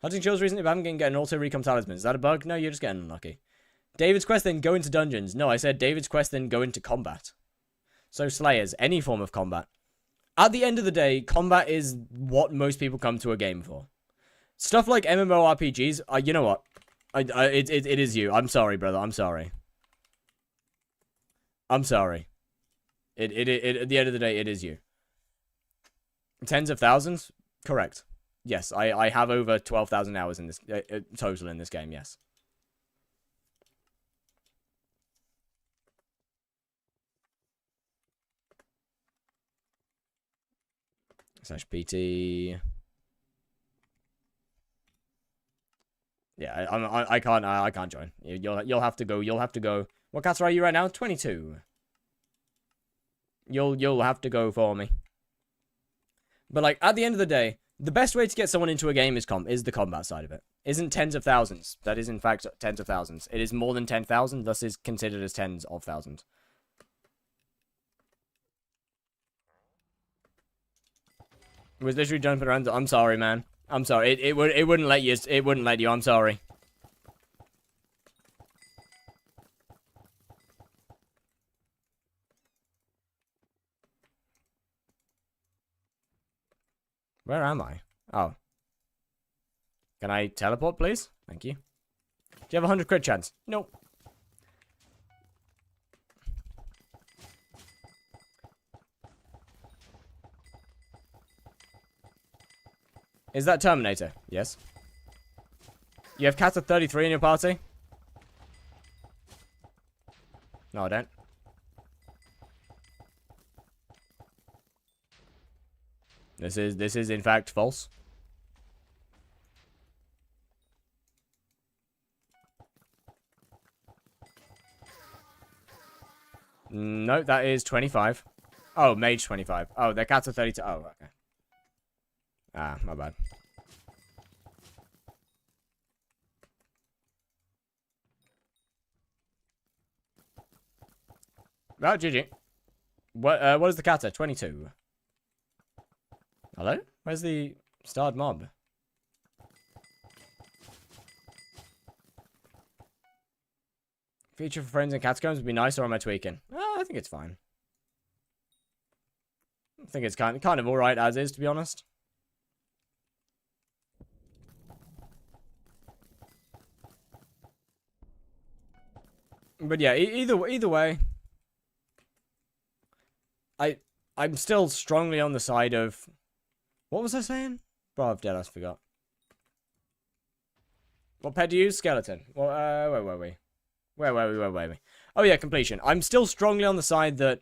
[SPEAKER 1] Hunting chills recently, but I haven't get an auto recom talisman. Is that a bug? No, you're just getting unlucky. David's quest, then go into dungeons. No, I said David's quest, then go into combat. So Slayers, any form of combat. At the end of the day, combat is what most people come to a game for. Stuff like MMORPGs, you know what? It is you. I'm sorry, brother. I'm sorry. I'm sorry. At the end of the day, it is you. Tens of thousands? Correct. Yes, I have over 12,000 hours in this total in this game, yes. /PT. Yeah, I can't join. You'll have to go. You'll have to go. What cats are you right now? 22. You'll have to go for me. But like at the end of the day, the best way to get someone into a game is the combat side of it. Isn't tens of thousands. That is in fact tens of thousands. It is more than 10,000. Thus is considered as tens of thousands. It was literally jumping around. I'm sorry, man. I'm sorry. It wouldn't let you. It wouldn't let you. I'm sorry. Where am I? Oh. Can I teleport, please? Thank you. Do you have a 100 crit chance? Nope. Is that Terminator? Yes. You have cats of 33 in your party? No, I don't. This is in fact false. No, that is 25. Oh, mage 25. Oh, their cats are 32. Oh, okay. Ah, my bad. Oh, GG. What is the cat at? 22. Hello? Where's the starred mob? Feature for friends and catacombs would be nice, or am I tweaking? I think it's fine. I think it's kind of alright as is, to be honest. But yeah, either way, I'm still strongly on the side of... What was I saying? Bro, I've dead ass forgot. What pet do you use? Skeleton. Well, where were we? Where were we? Oh yeah, completion. I'm still strongly on the side that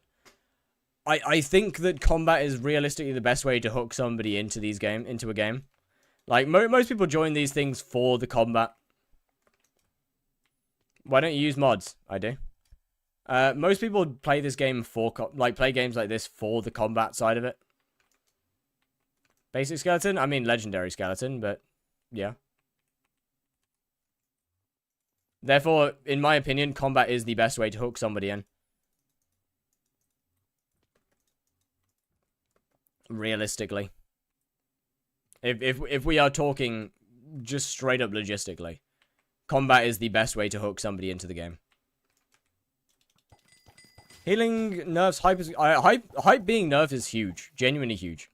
[SPEAKER 1] I think that combat is realistically the best way to hook somebody into a game. Like most people join these things for the combat. Why don't you use mods? I do. Most people play this game for play games like this for the combat side of it. Basic skeleton? I mean legendary skeleton, but yeah. Therefore, in my opinion, combat is the best way to hook somebody in. Realistically. If we are talking just straight up logistically, combat is the best way to hook somebody into the game. Healing nerfs, hype being nerfed is huge. Genuinely huge.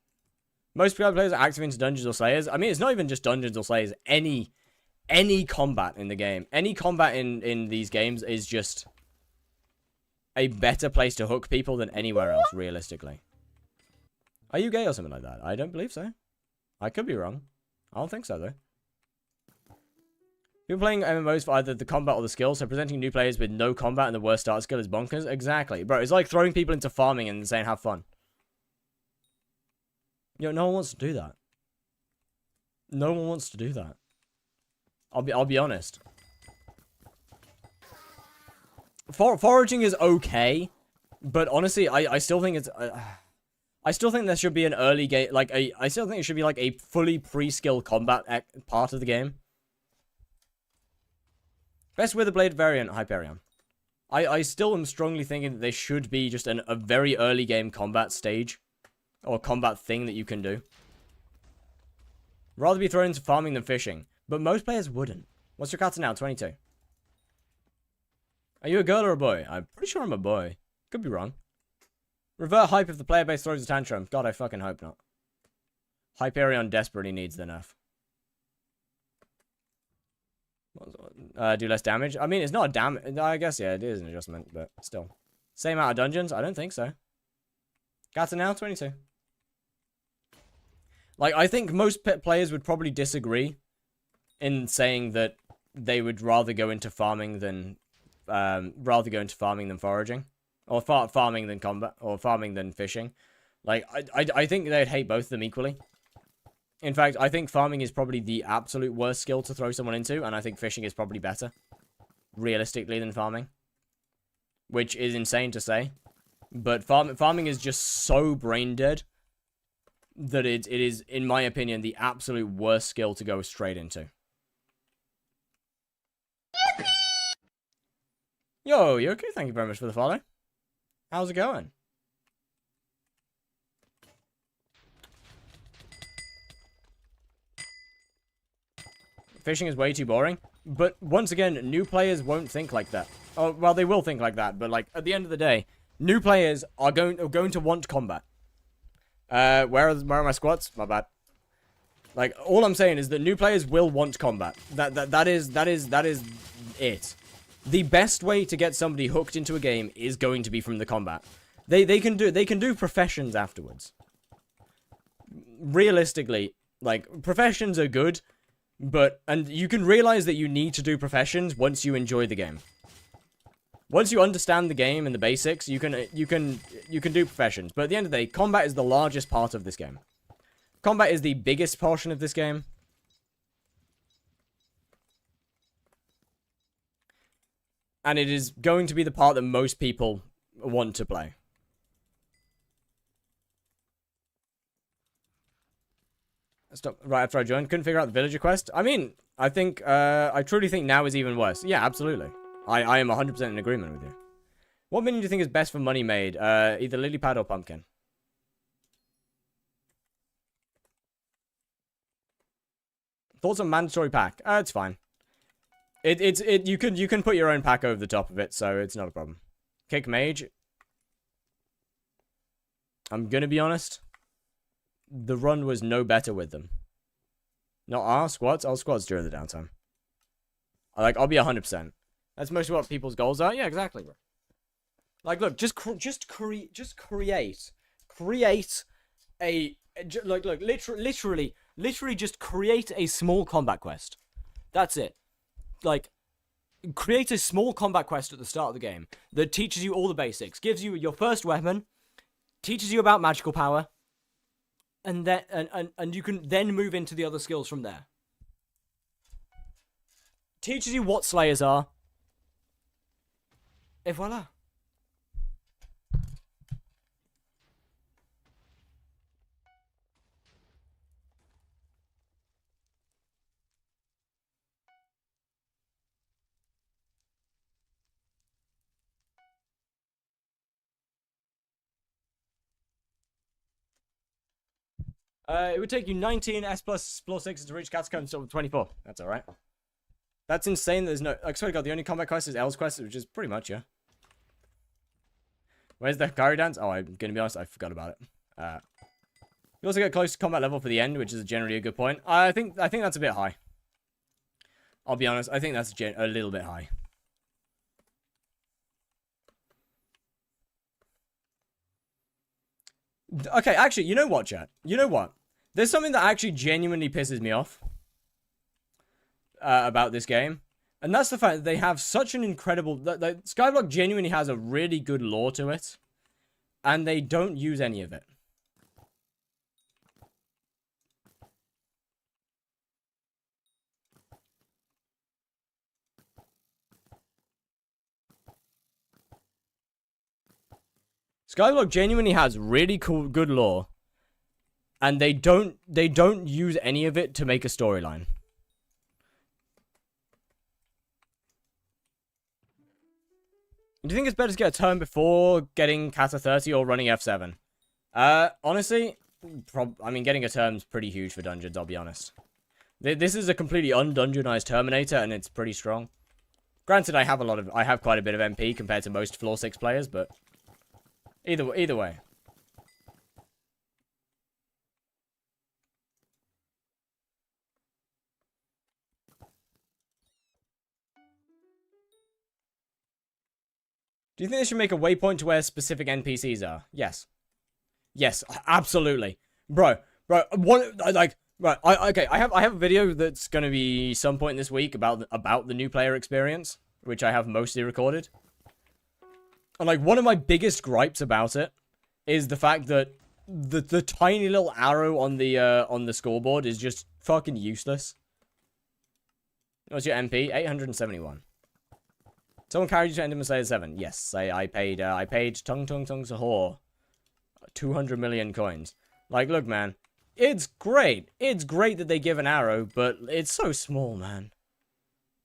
[SPEAKER 1] Most players are active into dungeons or slayers. I mean, it's not even just dungeons or slayers. Any combat in the game. Any combat in these games is just a better place to hook people than anywhere else, realistically. Are you gay or something like that? I don't believe so. I could be wrong. I don't think so, though. People playing MMOs for either the combat or the skill, so presenting new players with no combat and the worst start skill is bonkers. Exactly. Bro, it's like throwing people into farming and saying have fun. Yo, no one wants to do that. No one wants to do that. I'll be honest. Foraging is okay, but honestly, I still think it's... I still think there should be an early game... I still think it should be like a fully pre-skill combat part of the game. Best Witherblade variant, Hyperion. I still am strongly thinking that there should be just a very early game combat stage. Or combat thing that you can do. Rather be thrown into farming than fishing. But most players wouldn't. What's your cat now? 22. Are you a girl or a boy? I'm pretty sure I'm a boy. Could be wrong. Revert hype if the player base throws a tantrum. God, I fucking hope not. Hyperion desperately needs the nerf. Do less damage? I mean, it's not a damage. I guess, yeah, it is an adjustment, but still. Same amount of dungeons? I don't think so. Gata now? 22. Like, I think most players would probably disagree in saying that they would rather go into farming than foraging, or farming than combat, or farming than fishing. Like, I think they'd hate both of them equally. In fact, I think farming is probably the absolute worst skill to throw someone into, and I think fishing is probably better, realistically, than farming. Which is insane to say. But farming is just so brain dead that it is, in my opinion, the absolute worst skill to go straight into. Yo, you okay? Thank you very much for the follow. How's it going? Fishing is way too boring. But once again, new players won't think like that. Oh, well, they will think like that, but like at the end of the day, new players are going to want combat. Where are my squats? My bad. Like, all I'm saying is that new players will want combat. That is it. The best way to get somebody hooked into a game is going to be from the combat. They can do professions afterwards. Realistically, like, professions are good, and you can realize that you need to do professions once you enjoy the game. Once you understand the game and the basics, you can do professions. But at the end of the day, combat is the largest part of this game. Combat is the biggest portion of this game. And it is going to be the part that most people want to play. Stop right after I joined. Couldn't figure out the villager quest. I mean, I truly think now is even worse. Yeah, absolutely. I am 100% in agreement with you. What minion do you think is best for money made? Either lily pad or pumpkin. Thoughts on mandatory pack? It's fine. You can put your own pack over the top of it, so it's not a problem. Kick mage. I'm gonna be honest. The run was no better with them. Not our squads. Our squads during the downtime. I'll be 100%. That's mostly what people's goals are. Yeah, exactly, bro. Like, look, just create a literally just create a small combat quest. That's it. Like, create a small combat quest at the start of the game that teaches you all the basics, gives you your first weapon, teaches you about magical power, and then and you can then move into the other skills from there. Teaches you what slayers are. Et voila. It would take you 19 S plus floor 6 to reach Catacomb Silver 24. That's alright. That's insane. There's no... I swear to God, the only combat quest is L's quest, which is pretty much, yeah. Where's the Hikari dance? Oh, I'm gonna be honest, I forgot about it. You also get close to combat level for the end, which is generally a good point. I think that's a bit high. I'll be honest, I think that's a little bit high. Okay, actually, you know what, chat? You know what? There's something that actually genuinely pisses me off about this game. And that's the fact that they have such an incredible... Skyblock genuinely has a really good lore to it. And they don't use any of it. Skyblock genuinely has really cool, good lore. And they don't use any of it to make a storyline. Do you think it's better to get a turn before getting Kata 30 or running F7? Honestly, I mean, getting a turn's pretty huge for dungeons, I'll be honest. This is a completely undungeonized Terminator, and it's pretty strong. Granted, I have quite a bit of MP compared to most floor 6 players, but either way. Do you think they should make a waypoint to where specific NPCs are? Yes. Yes, absolutely. Bro, okay, I have a video that's gonna be some point this week about the new player experience, which I have mostly recorded. And like, one of my biggest gripes about it is the fact that the tiny little arrow on the scoreboard is just fucking useless. What's your MP? 871. Someone carried you to Enderman Slayer 7. Yes, I paid Tung Tung Tung Sahor 200 million coins. Like, look, man, it's great. It's great that they give an arrow, but it's so small, man.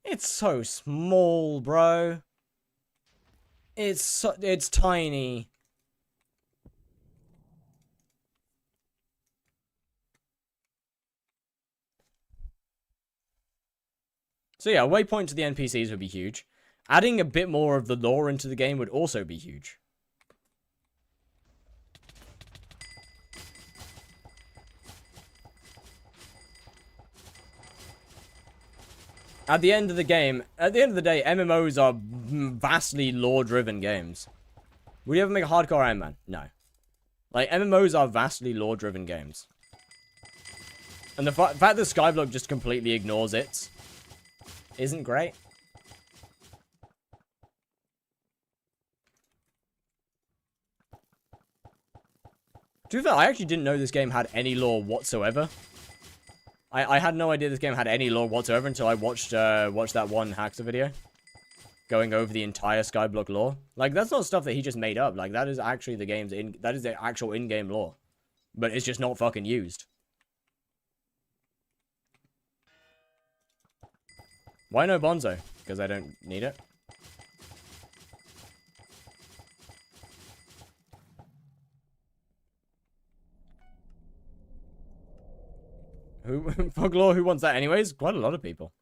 [SPEAKER 1] It's so small, bro. It's tiny. So yeah, a waypoint to the NPCs would be huge. Adding a bit more of the lore into the game would also be huge. At the end of the day, MMOs are vastly lore-driven games. Would you ever make a hardcore Iron Man? No. Like, MMOs are vastly lore-driven games. And the fact that Skyblock just completely ignores it isn't great. To be fair, I actually didn't know this game had any lore whatsoever. I had no idea this game had any lore whatsoever until I watched that one Haxer video. Going over the entire Skyblock lore. Like, that's not stuff that he just made up. Like, that is actually that is the actual in-game lore. But it's just not fucking used. Why no Bonzo? Because I don't need it. Fuck lore, who wants that anyways? Quite a lot of people.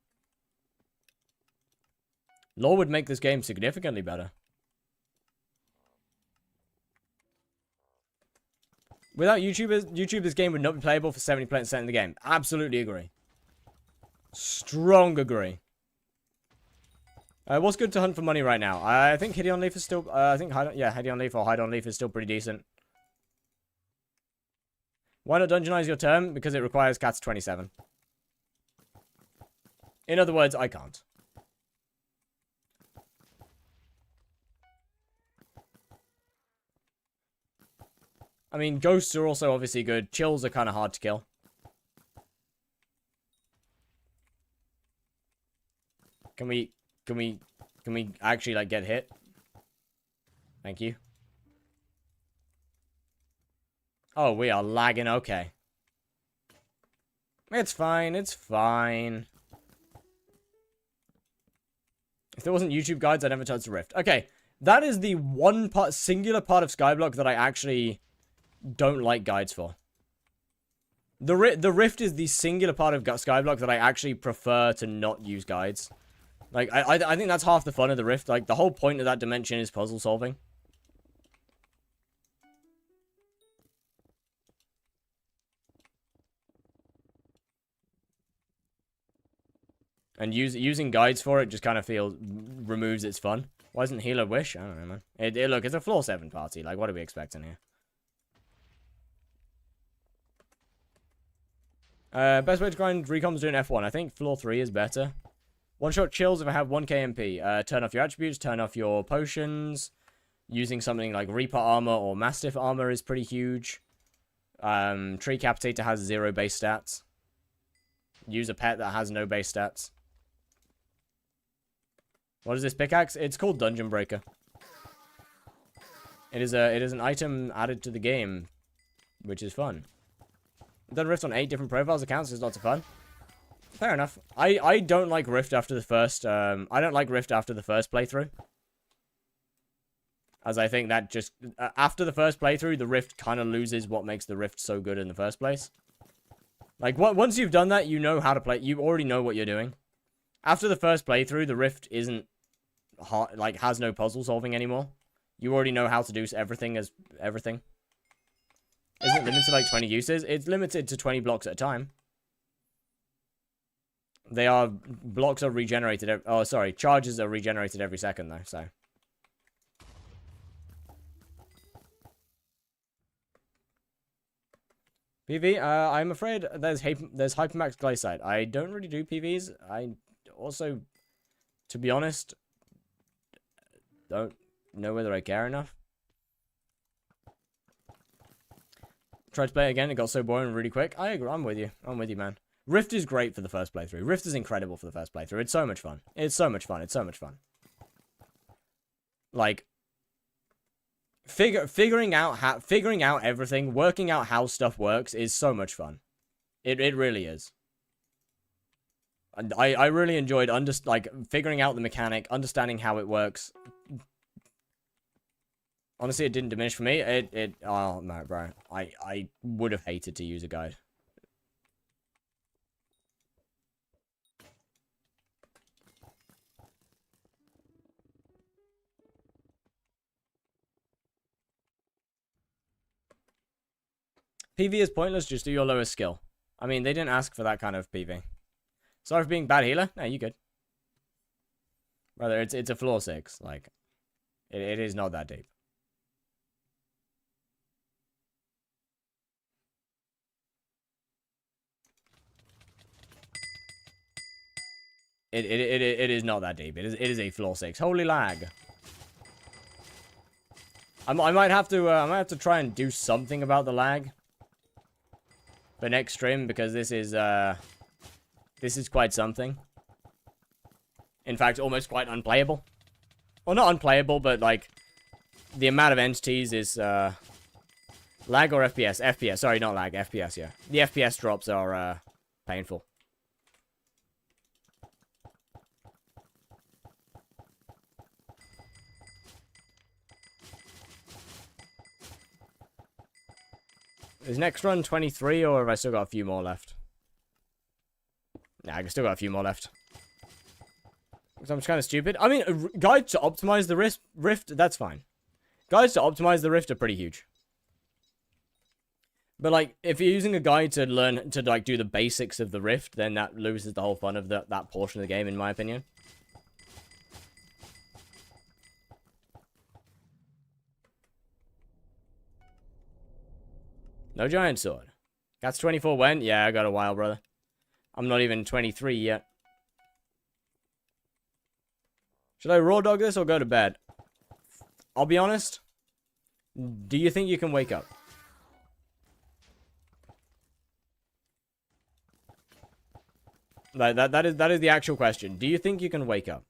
[SPEAKER 1] Lore would make this game significantly better. Without YouTube, this game would not be playable for 70% of the game. Absolutely agree. Strong agree. What's good to hunt for money right now? I think Hidden Leaf is still... Hidden Leaf or Hide on Leaf is still pretty decent. Why not dungeonize your term? Because it requires cats 27. In other words, I can't. I mean, ghosts are also obviously good. Chills are kind of hard to kill. Can we actually, like, get hit? Thank you. Oh, we are lagging. Okay. It's fine. It's fine. If there wasn't YouTube guides, I'd never touch the Rift. Okay. That is the one singular part of Skyblock that I actually don't like guides for. The Rift is the singular part of Skyblock that I actually prefer to not use guides. Like, I think that's half the fun of the Rift. Like, the whole point of that dimension is puzzle solving. And using guides for it just kind of removes its fun. Why isn't Healer Wish? I don't know, man. Look, it's a floor 7 party. Like, what are we expecting here? Best way to grind recoms doing F1. I think floor 3 is better. One-shot chills if I have 1k MP. Turn off your attributes, turn off your potions. Using something like Reaper Armor or Mastiff Armor is pretty huge. Tree Capitator has 0 base stats. Use a pet that has no base stats. What is this pickaxe? It's called Dungeon Breaker. It is an item added to the game, which is fun. I've done Rift on 8 different profiles accounts. It's lots of fun. Fair enough. I don't like Rift after the first. I don't like Rift after the first playthrough, as I think that just after the first playthrough, the Rift kind of loses what makes the Rift so good in the first place. Like, once you've done that, you know how to play. You already know what you're doing. After the first playthrough, the Rift isn't hard, like, has no puzzle solving anymore. You already know how to do everything as everything. Isn't it limited to like 20 uses? It's limited to 20 blocks at a time. Blocks are regenerated. Oh, sorry. Charges are regenerated every second, though, so. PV, I'm afraid there's Hypermax Glaciate. I don't really do PVs. I also, to be honest, don't know whether I care enough. Tried to play it again, it got so boring really quick. I agree, I'm with you. I'm with you, man. Rift is great for the first playthrough. Rift is incredible for the first playthrough. It's so much fun. It's so much fun. It's so much fun. Like, figuring out everything, working out how stuff works is so much fun. It really is. And I really enjoyed figuring out the mechanic, understanding how it works. Honestly, it didn't diminish for me. Oh no, bro. I would have hated to use a guide. PV is pointless, just do your lowest skill. I mean, they didn't ask for that kind of PV. Sorry for being bad healer. No, you good. Brother, it's a floor 6. Like, it is not that deep. It is not that deep. It is a floor 6. Holy lag. I might have to try and do something about the lag for next stream, because this is quite something. In fact, almost quite unplayable. Well, not unplayable, but like the amount of entities is lag or FPS? FPS, sorry, not lag, FPS, yeah. The FPS drops are painful. Is next run 23, or have I still got a few more left? Nah, I still got a few more left. Because I'm just kind of stupid. I mean, guides to optimize the rift, that's fine. Guides to optimize the rift are pretty huge. But, like, if you're using a guide to learn to, like, do the basics of the rift, then that loses the whole fun of that portion of the game, in my opinion. No giant sword. That's 24 when? Yeah, I got a while, brother. I'm not even 23 yet. Should I raw dog this or go to bed? I'll be honest. Do you think you can wake up? Like, that is the actual question. Do you think you can wake up?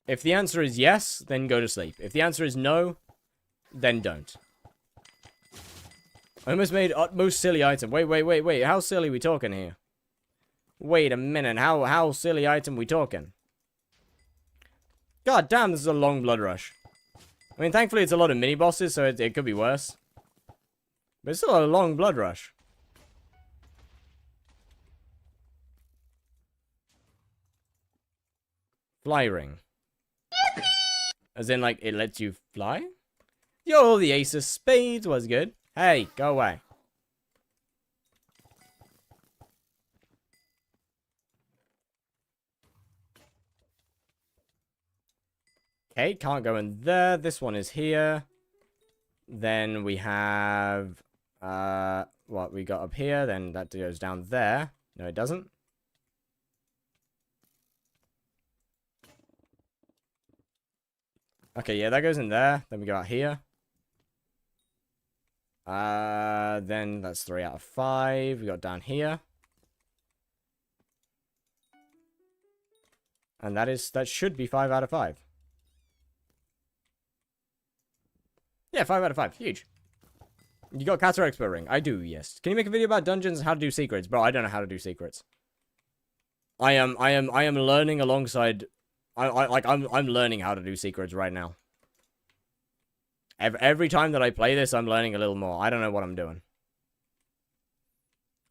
[SPEAKER 1] If the answer is yes, then go to sleep. If the answer is no, then don't. I almost made utmost silly item. Wait. How silly we talking here? Wait a minute. How silly item we talking? God damn, this is a long blood rush. I mean, thankfully it's a lot of mini bosses, so it could be worse. But it's still a long blood rush. Fly ring. As in, like, it lets you fly? Yo, the ace of spades was good. Hey, go away. Okay, can't go in there. This one is here. Then we have... what we got up here. Then that goes down there. No, it doesn't. Okay, yeah, that goes in there. Then we go out here. Then that's 3 out of 5. We got down here. And that should be 5 out of 5. Yeah, 5 out of 5. Huge. You got Catter Expert Ring. I do, yes. Can you make a video about dungeons and how to do secrets? Bro, I don't know how to do secrets. I am learning alongside... I'm learning how to do secrets right now. Every time that I play this, I'm learning a little more. I don't know what I'm doing.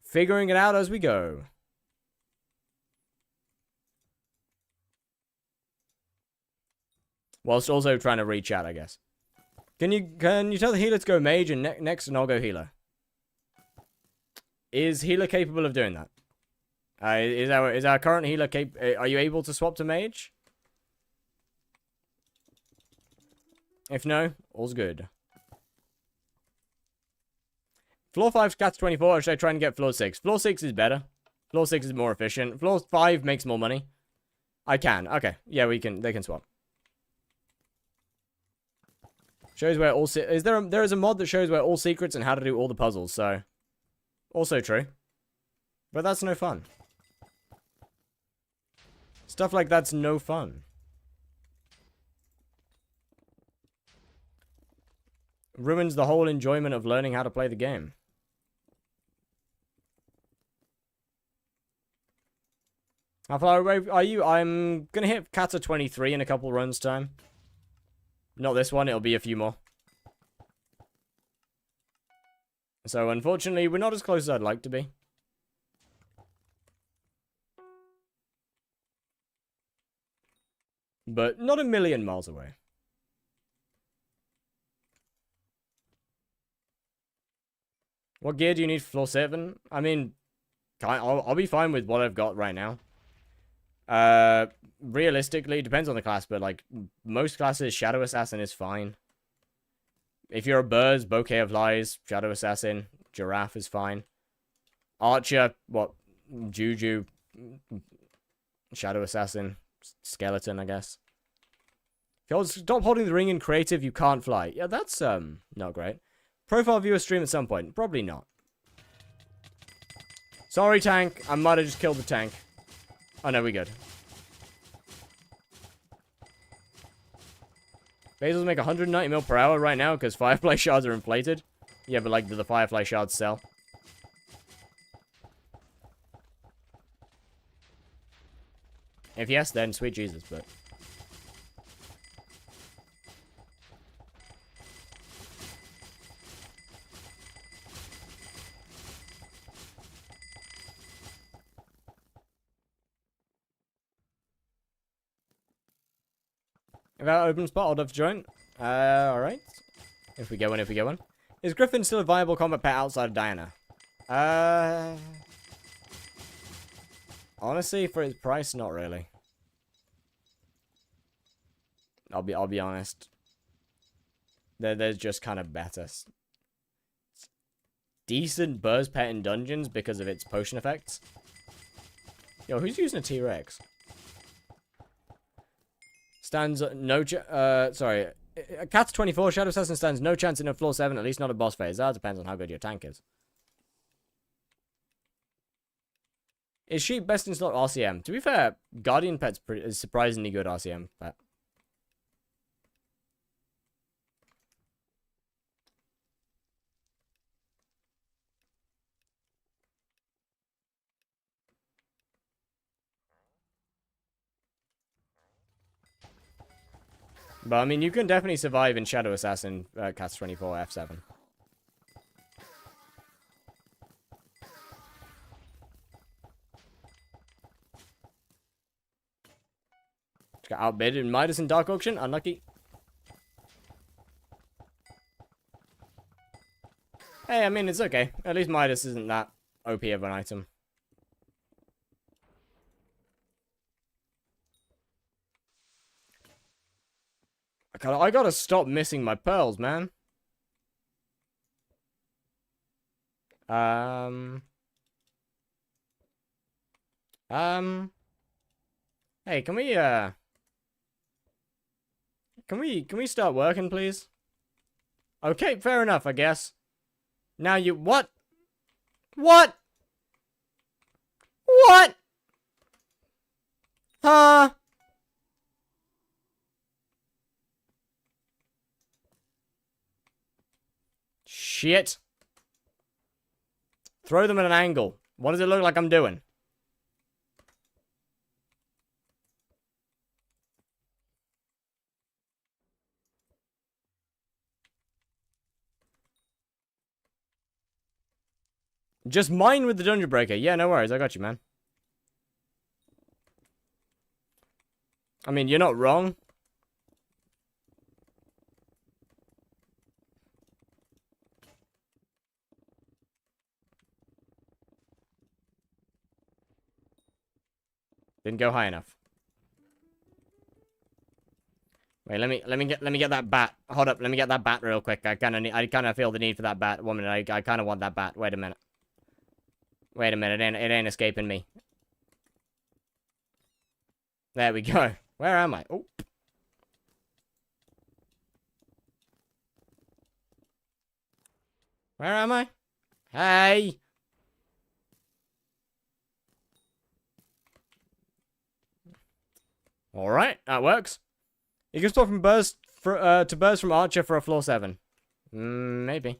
[SPEAKER 1] Figuring it out as we go. Whilst also trying to reach out, I guess. Can you tell the healer to go mage and next, and I'll go healer? Is healer capable of doing that? Is our current healer are you able to swap to mage? If no, all's good. Floor 5's Cats 24, or should I try and get floor 6? Floor 6 is better. Floor 6 is more efficient. Floor 5 makes more money. I can. Okay. Yeah, they can swap. Shows where all there is a mod that shows where all secrets and how to do all the puzzles, so also true. But that's no fun. Stuff like that's no fun. Ruins the whole enjoyment of learning how to play the game. How far away are you? I'm gonna hit Kata 23 in a couple runs time. Not this one, it'll be a few more. So unfortunately, we're not as close as I'd like to be. But not a million miles away. What gear do you need for floor 7? I mean, I'll be fine with what I've got right now. Realistically, depends on the class, but like most classes, Shadow Assassin is fine. If you're a Burz, Bouquet of Lies, Shadow Assassin, Giraffe is fine. Archer, what? Juju, Shadow Assassin, Skeleton, I guess. If you stop holding the ring in creative, you can't fly. Yeah, that's not great. Profile viewer stream at some point. Probably not. Sorry, tank. I might have just killed the tank. Oh, no, we good. Basils make 190 mil per hour right now because Firefly shards are inflated. Yeah, but like, do the Firefly shards sell? If yes, then sweet Jesus, but... If I open spot, I'd love to join. Alright. If we go in. Is Griffin still a viable combat pet outside of Diana? Honestly, for its price, not really. I'll be honest. There's just kind of better. Decent Burz pet in dungeons because of its potion effects. Yo, who's using a T-Rex? Stands no sorry. Cat's 24, Shadow Assassin stands no chance in a floor 7, at least not a boss phase. That depends on how good your tank is. Is Sheep best in slot RCM? To be fair, Guardian Pet's is surprisingly good RCM pet. But, I mean, you can definitely survive in Shadow Assassin, Cats 24, F7. Just got outbid in Midas in Dark Auction. Unlucky. Hey, I mean, it's okay. At least Midas isn't that OP of an item. I gotta stop missing my pearls, man. Hey, can we start working, please? Okay, fair enough, I guess. Now you, what? What? What? Huh? Shit. Throw them at an angle. What does it look like I'm doing? Just mine with the Dungeon Breaker. Yeah, no worries. I got you, man. I mean, you're not wrong. Didn't go high enough. Wait, let me get that bat. Hold up, let me get that bat real quick. I kind of feel the need for that bat. 1 minute, I kind of want that bat. Wait a minute. Wait a minute, it ain't escaping me. There we go. Where am I? Oh. Where am I? Hey! Alright, that works. You can swap from burst to burst from Archer for a floor 7. Maybe.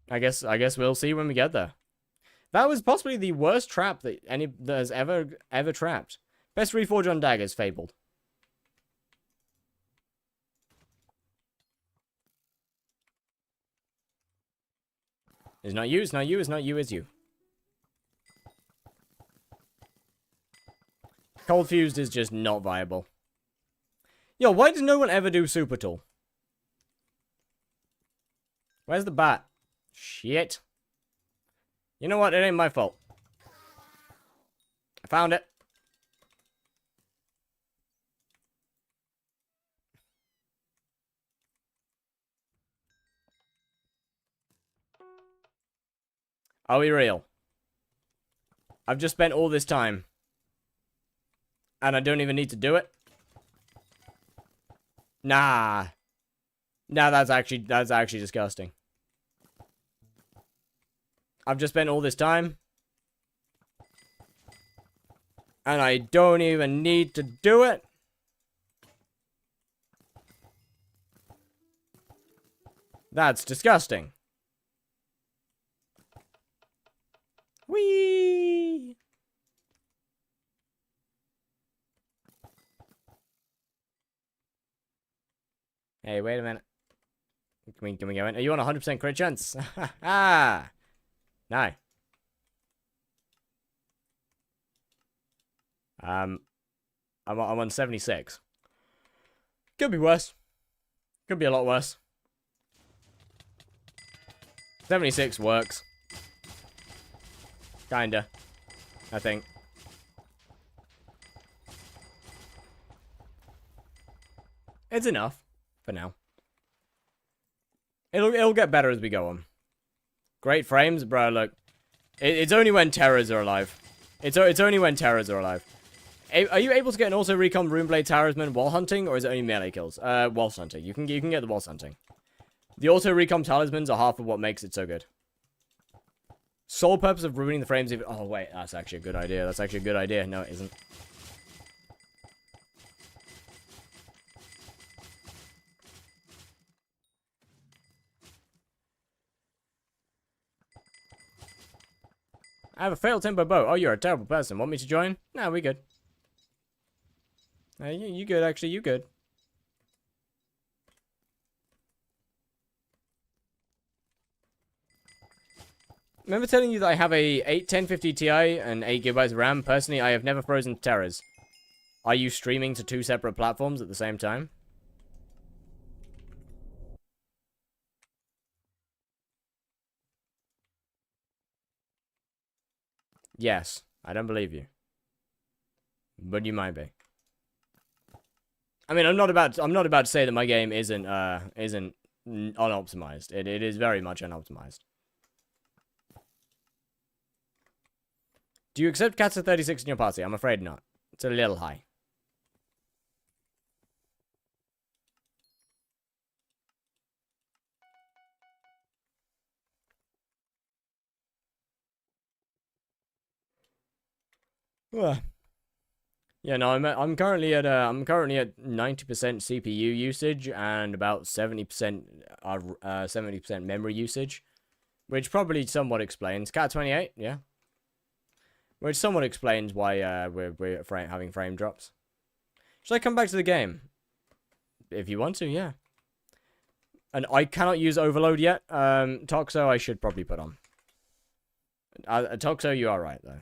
[SPEAKER 1] I guess we'll see when we get there. That was possibly the worst trap that has ever trapped. Best reforge on daggers, fabled. It's not you, it's not you, it's not you, it's you. Cold fused is just not viable. Yo, why does no one ever do super tool? Where's the bat? Shit. You know what? It ain't my fault. I found it. Are we real? I've just spent all this time. And I don't even need to do it? Nah. Nah, that's actually disgusting. I've just spent all this time. And I don't even need to do it? That's disgusting. Whee! Hey, wait a minute. Can we go in? Are you on 100% crit chance? Ah! No. I'm on 76. Could be worse. Could be a lot worse. 76 works. Kinda. I think. It's enough. For now. It'll get better as we go on. Great frames, bro, look. It's only when terrors are alive. It's only when terrors are alive. Are you able to get an auto recon Runeblade Talisman while hunting, or is it only melee kills? Whilst hunting. You can get the whilst hunting. The auto recon talismans are half of what makes it so good. Sole purpose of ruining the frames even. Oh wait, that's actually a good idea. That's actually a good idea. No, it isn't. I have a failed tempo bow. Oh, you're a terrible person. Want me to join? Nah, we good. You good, actually. You good. Remember telling you that I have a 1050 Ti and 8 GB of RAM? Personally, I have never frozen terrors. Are you streaming to 2 separate platforms at the same time? Yes, I don't believe you. But you might be. I mean, I'm not about to say that my game isn't unoptimized. It is very much unoptimized. Do you accept cats at 36 in your party? I'm afraid not. It's a little high. Yeah, no, I'm currently at 90% CPU usage and about 70% memory usage, which probably somewhat explains Cat 28, yeah, which somewhat explains why we're having frame drops. Should I come back to the game? If you want to, yeah. And I cannot use overload yet. Toxo I should probably put on. Toxo, you are right though.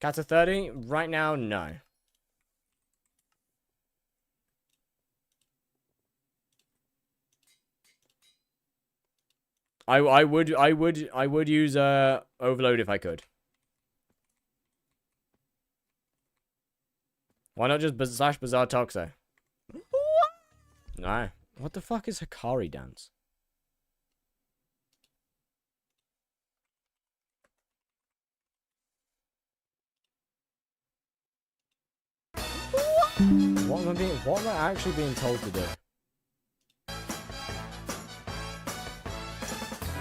[SPEAKER 1] Cats 30? Right now, no. I would use overload if I could. Why not just slash Bizarre Toxo? No. What the fuck is Hikari dance? What am I actually being told to do? Do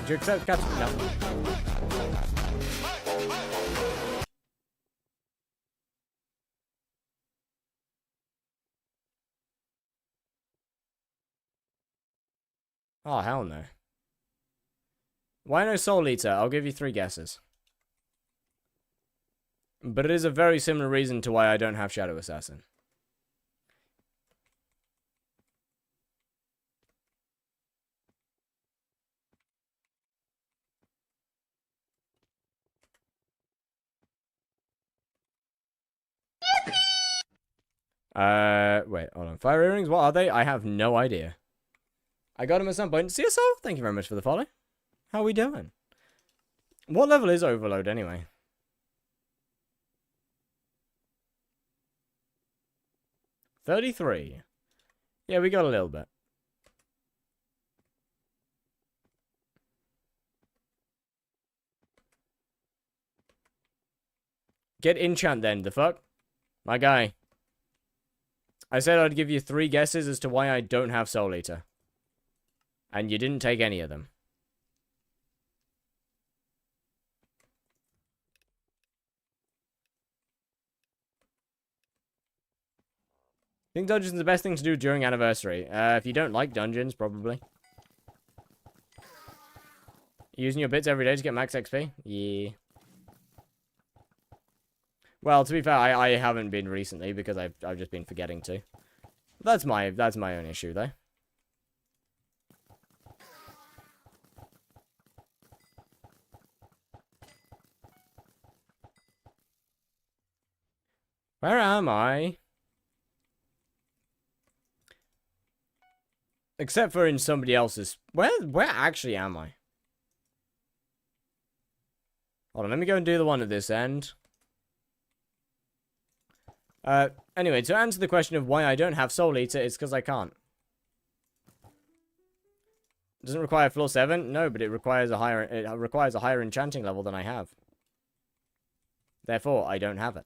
[SPEAKER 1] you accept catch? No. Oh, hell no. Why no Soul Eater? I'll give you 3 guesses. But it is a very similar reason to why I don't have Shadow Assassin. Wait, hold on. Fire earrings, what are they? I have no idea. I got them at some point. CSO, thank you very much for the follow. How are we doing? What level is Overload anyway? 33. Yeah, we got a little bit. Get enchant then, the fuck? My guy. I said I'd give you 3 guesses as to why I don't have Soul Eater. And you didn't take any of them. I think dungeons are the best thing to do during anniversary. If you don't like dungeons, probably. Using your bits every day to get max XP? Yeah. Well, to be fair, I haven't been recently because I've just been forgetting to. That's my own issue though. Where am I? Except for in somebody else's. Where actually am I? Hold on, let me go and do the one at this end. Anyway, to answer the question of why I don't have Soul Eater, it's because I can't. Does it require floor 7? No, but it requires a higher enchanting level than I have. Therefore, I don't have it.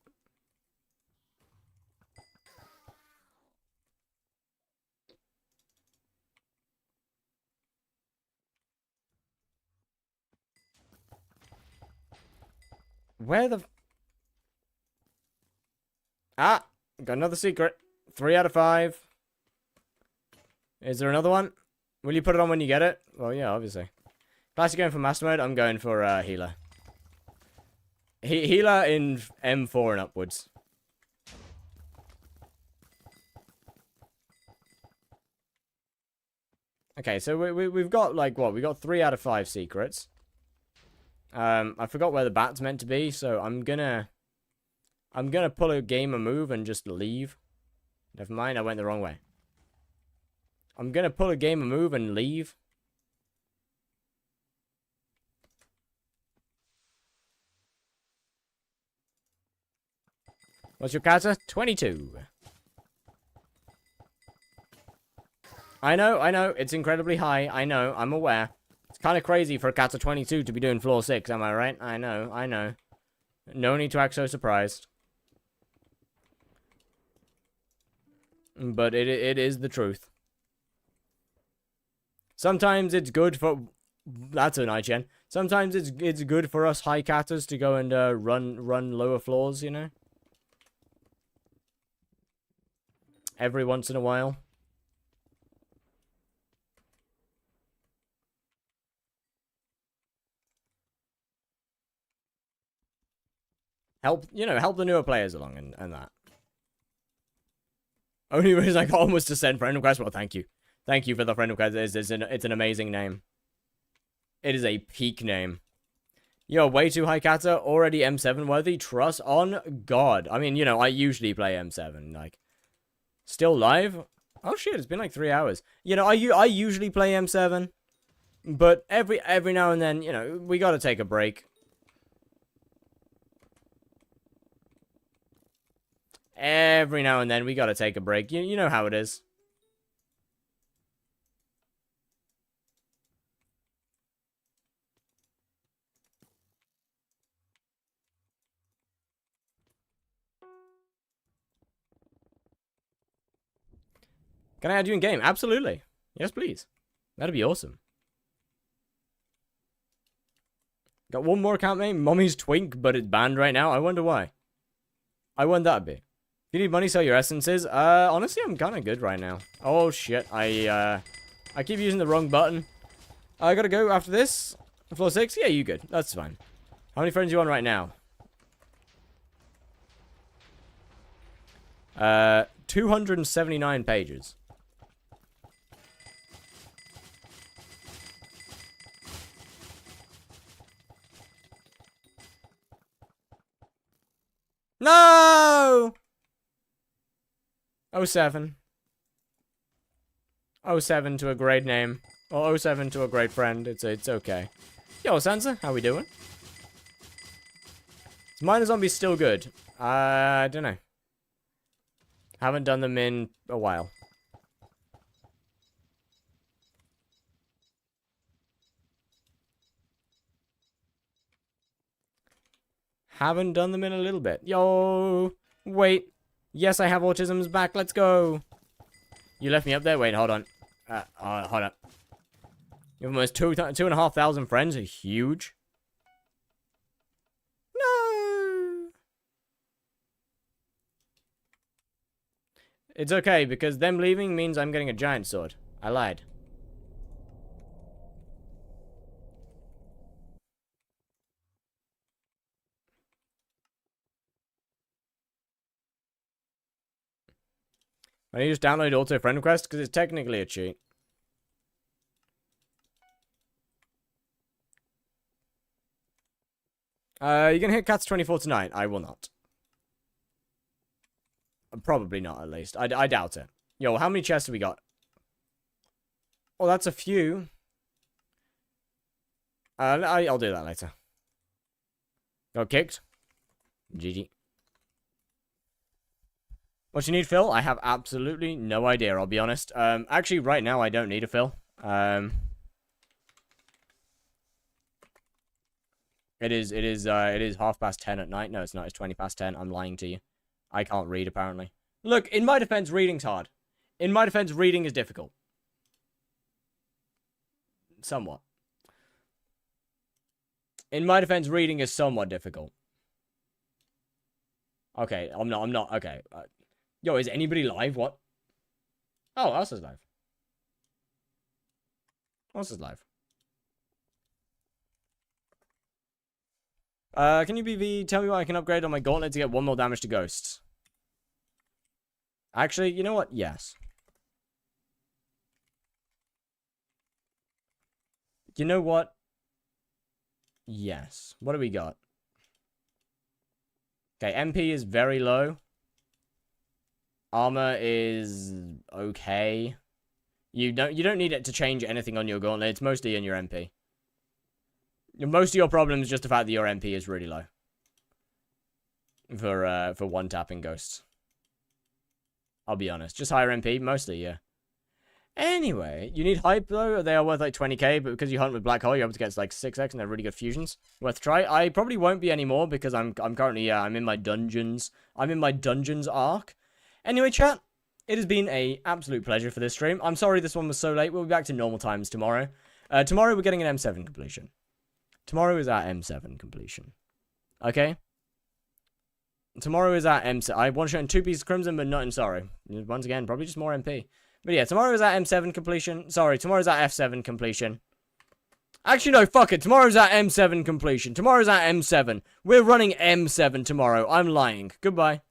[SPEAKER 1] Where the... Ah! Got another secret. 3 out of 5. Is there another one? Will you put it on when you get it? Well, yeah, obviously. Classic going for Master Mode. I'm going for Healer. Healer in M4 and upwards. Okay, so we've got, like, what? We got 3 out of 5 secrets. I forgot where the bat's meant to be, so I'm gonna pull a gamer move and just leave. Never mind, I went the wrong way. I'm gonna pull a gamer move and leave. What's your kata? 22. I know, it's incredibly high. I know, I'm aware. It's kind of crazy for a kata 22 to be doing floor 6, am I right? I know. No need to act so surprised. But it is the truth. Sometimes it's good for... That's an IGN. Sometimes it's good for us high katas to go and run lower floors, you know? Every once in a while. Help the newer players along and that. Only reason I got one was to send friend request. Well, thank you. Thank you for the friend request. It's an amazing name. It is a peak name. You're way too high, kata. Already M7 worthy. Trust on God. I mean, I usually play M7. Like, still live? Oh shit, it's been like 3 hours. I usually play M7. But every now and then, we gotta take a break. Every now and then, we gotta take a break. You know how it is. Can I add you in game? Absolutely. Yes, please. That'd be awesome. Got one more account name, Mommy's Twink, but it's banned right now. I wonder why. I wonder that'd be. If you need money, sell your essences. Honestly, I'm kind of good right now. Oh, shit. I keep using the wrong button. I gotta go after this. Floor 6? Yeah, you good. That's fine. How many friends are you on right now? 279 pages. No! 07. 07 to a great name. Or 07 to a great friend. It's okay. Yo, Sansa, how we doing? Is Miner Zombie still good? I don't know. Haven't done them in a while. Haven't done them in a little bit. Yo, wait. Yes, I have autism's back. Let's go. You left me up there. Wait, hold on. Hold up. You have almost 2,500 friends. Are huge. No. It's okay because them leaving means I'm getting a giant sword. I lied. Why don't you just download auto friend request? Because it's technically a cheat. You can hit Cats 24 tonight. I will not. Probably not, at least. I doubt it. Yo, how many chests have we got? Oh, that's a few. I'll do that later. Got kicked. GG. What you need, Phil? I have absolutely no idea, I'll be honest. Actually, right now, I don't need a Phil. It is 10:30 at night. No, it's not. It's 10:20. I'm lying to you. I can't read, apparently. Look, in my defense, reading's hard. In my defense, reading is difficult. Somewhat. In my defense, reading is somewhat difficult. Okay, I'm not. Okay. Yo, is anybody live? What? Oh, us is live. Us is live. Can you BV tell me what I can upgrade on my gauntlet to get 1 more damage to ghosts? Actually, you know what? Yes. You know what? Yes. What do we got? Okay, MP is very low. Armor is okay. You don't need it to change anything on your gauntlet. It's mostly in your MP. Most of your problem is just the fact that your MP is really low. For one-tapping ghosts. I'll be honest. Just higher MP, mostly, yeah. Anyway, you need hype, though. They are worth, like, 20k, but because you hunt with Black Hole, you're able to get, like, 6x, and they're really good fusions. Worth a try. I probably won't be anymore, because I'm currently, I'm in my dungeons. I'm in my dungeons arc. Anyway, chat, it has been an absolute pleasure for this stream. I'm sorry this one was so late. We'll be back to normal times tomorrow. Tomorrow, we're getting an M7 completion. Tomorrow is our M7 completion. Okay? Tomorrow is our M7. I want to show in 2 pieces of Crimson, but not in Sorry. Once again, probably just more MP. But yeah, tomorrow is our M7 completion. Sorry, tomorrow is our F7 completion. Actually, no, fuck it. Tomorrow is our M7 completion. Tomorrow is our M7. We're running M7 tomorrow. I'm lying. Goodbye.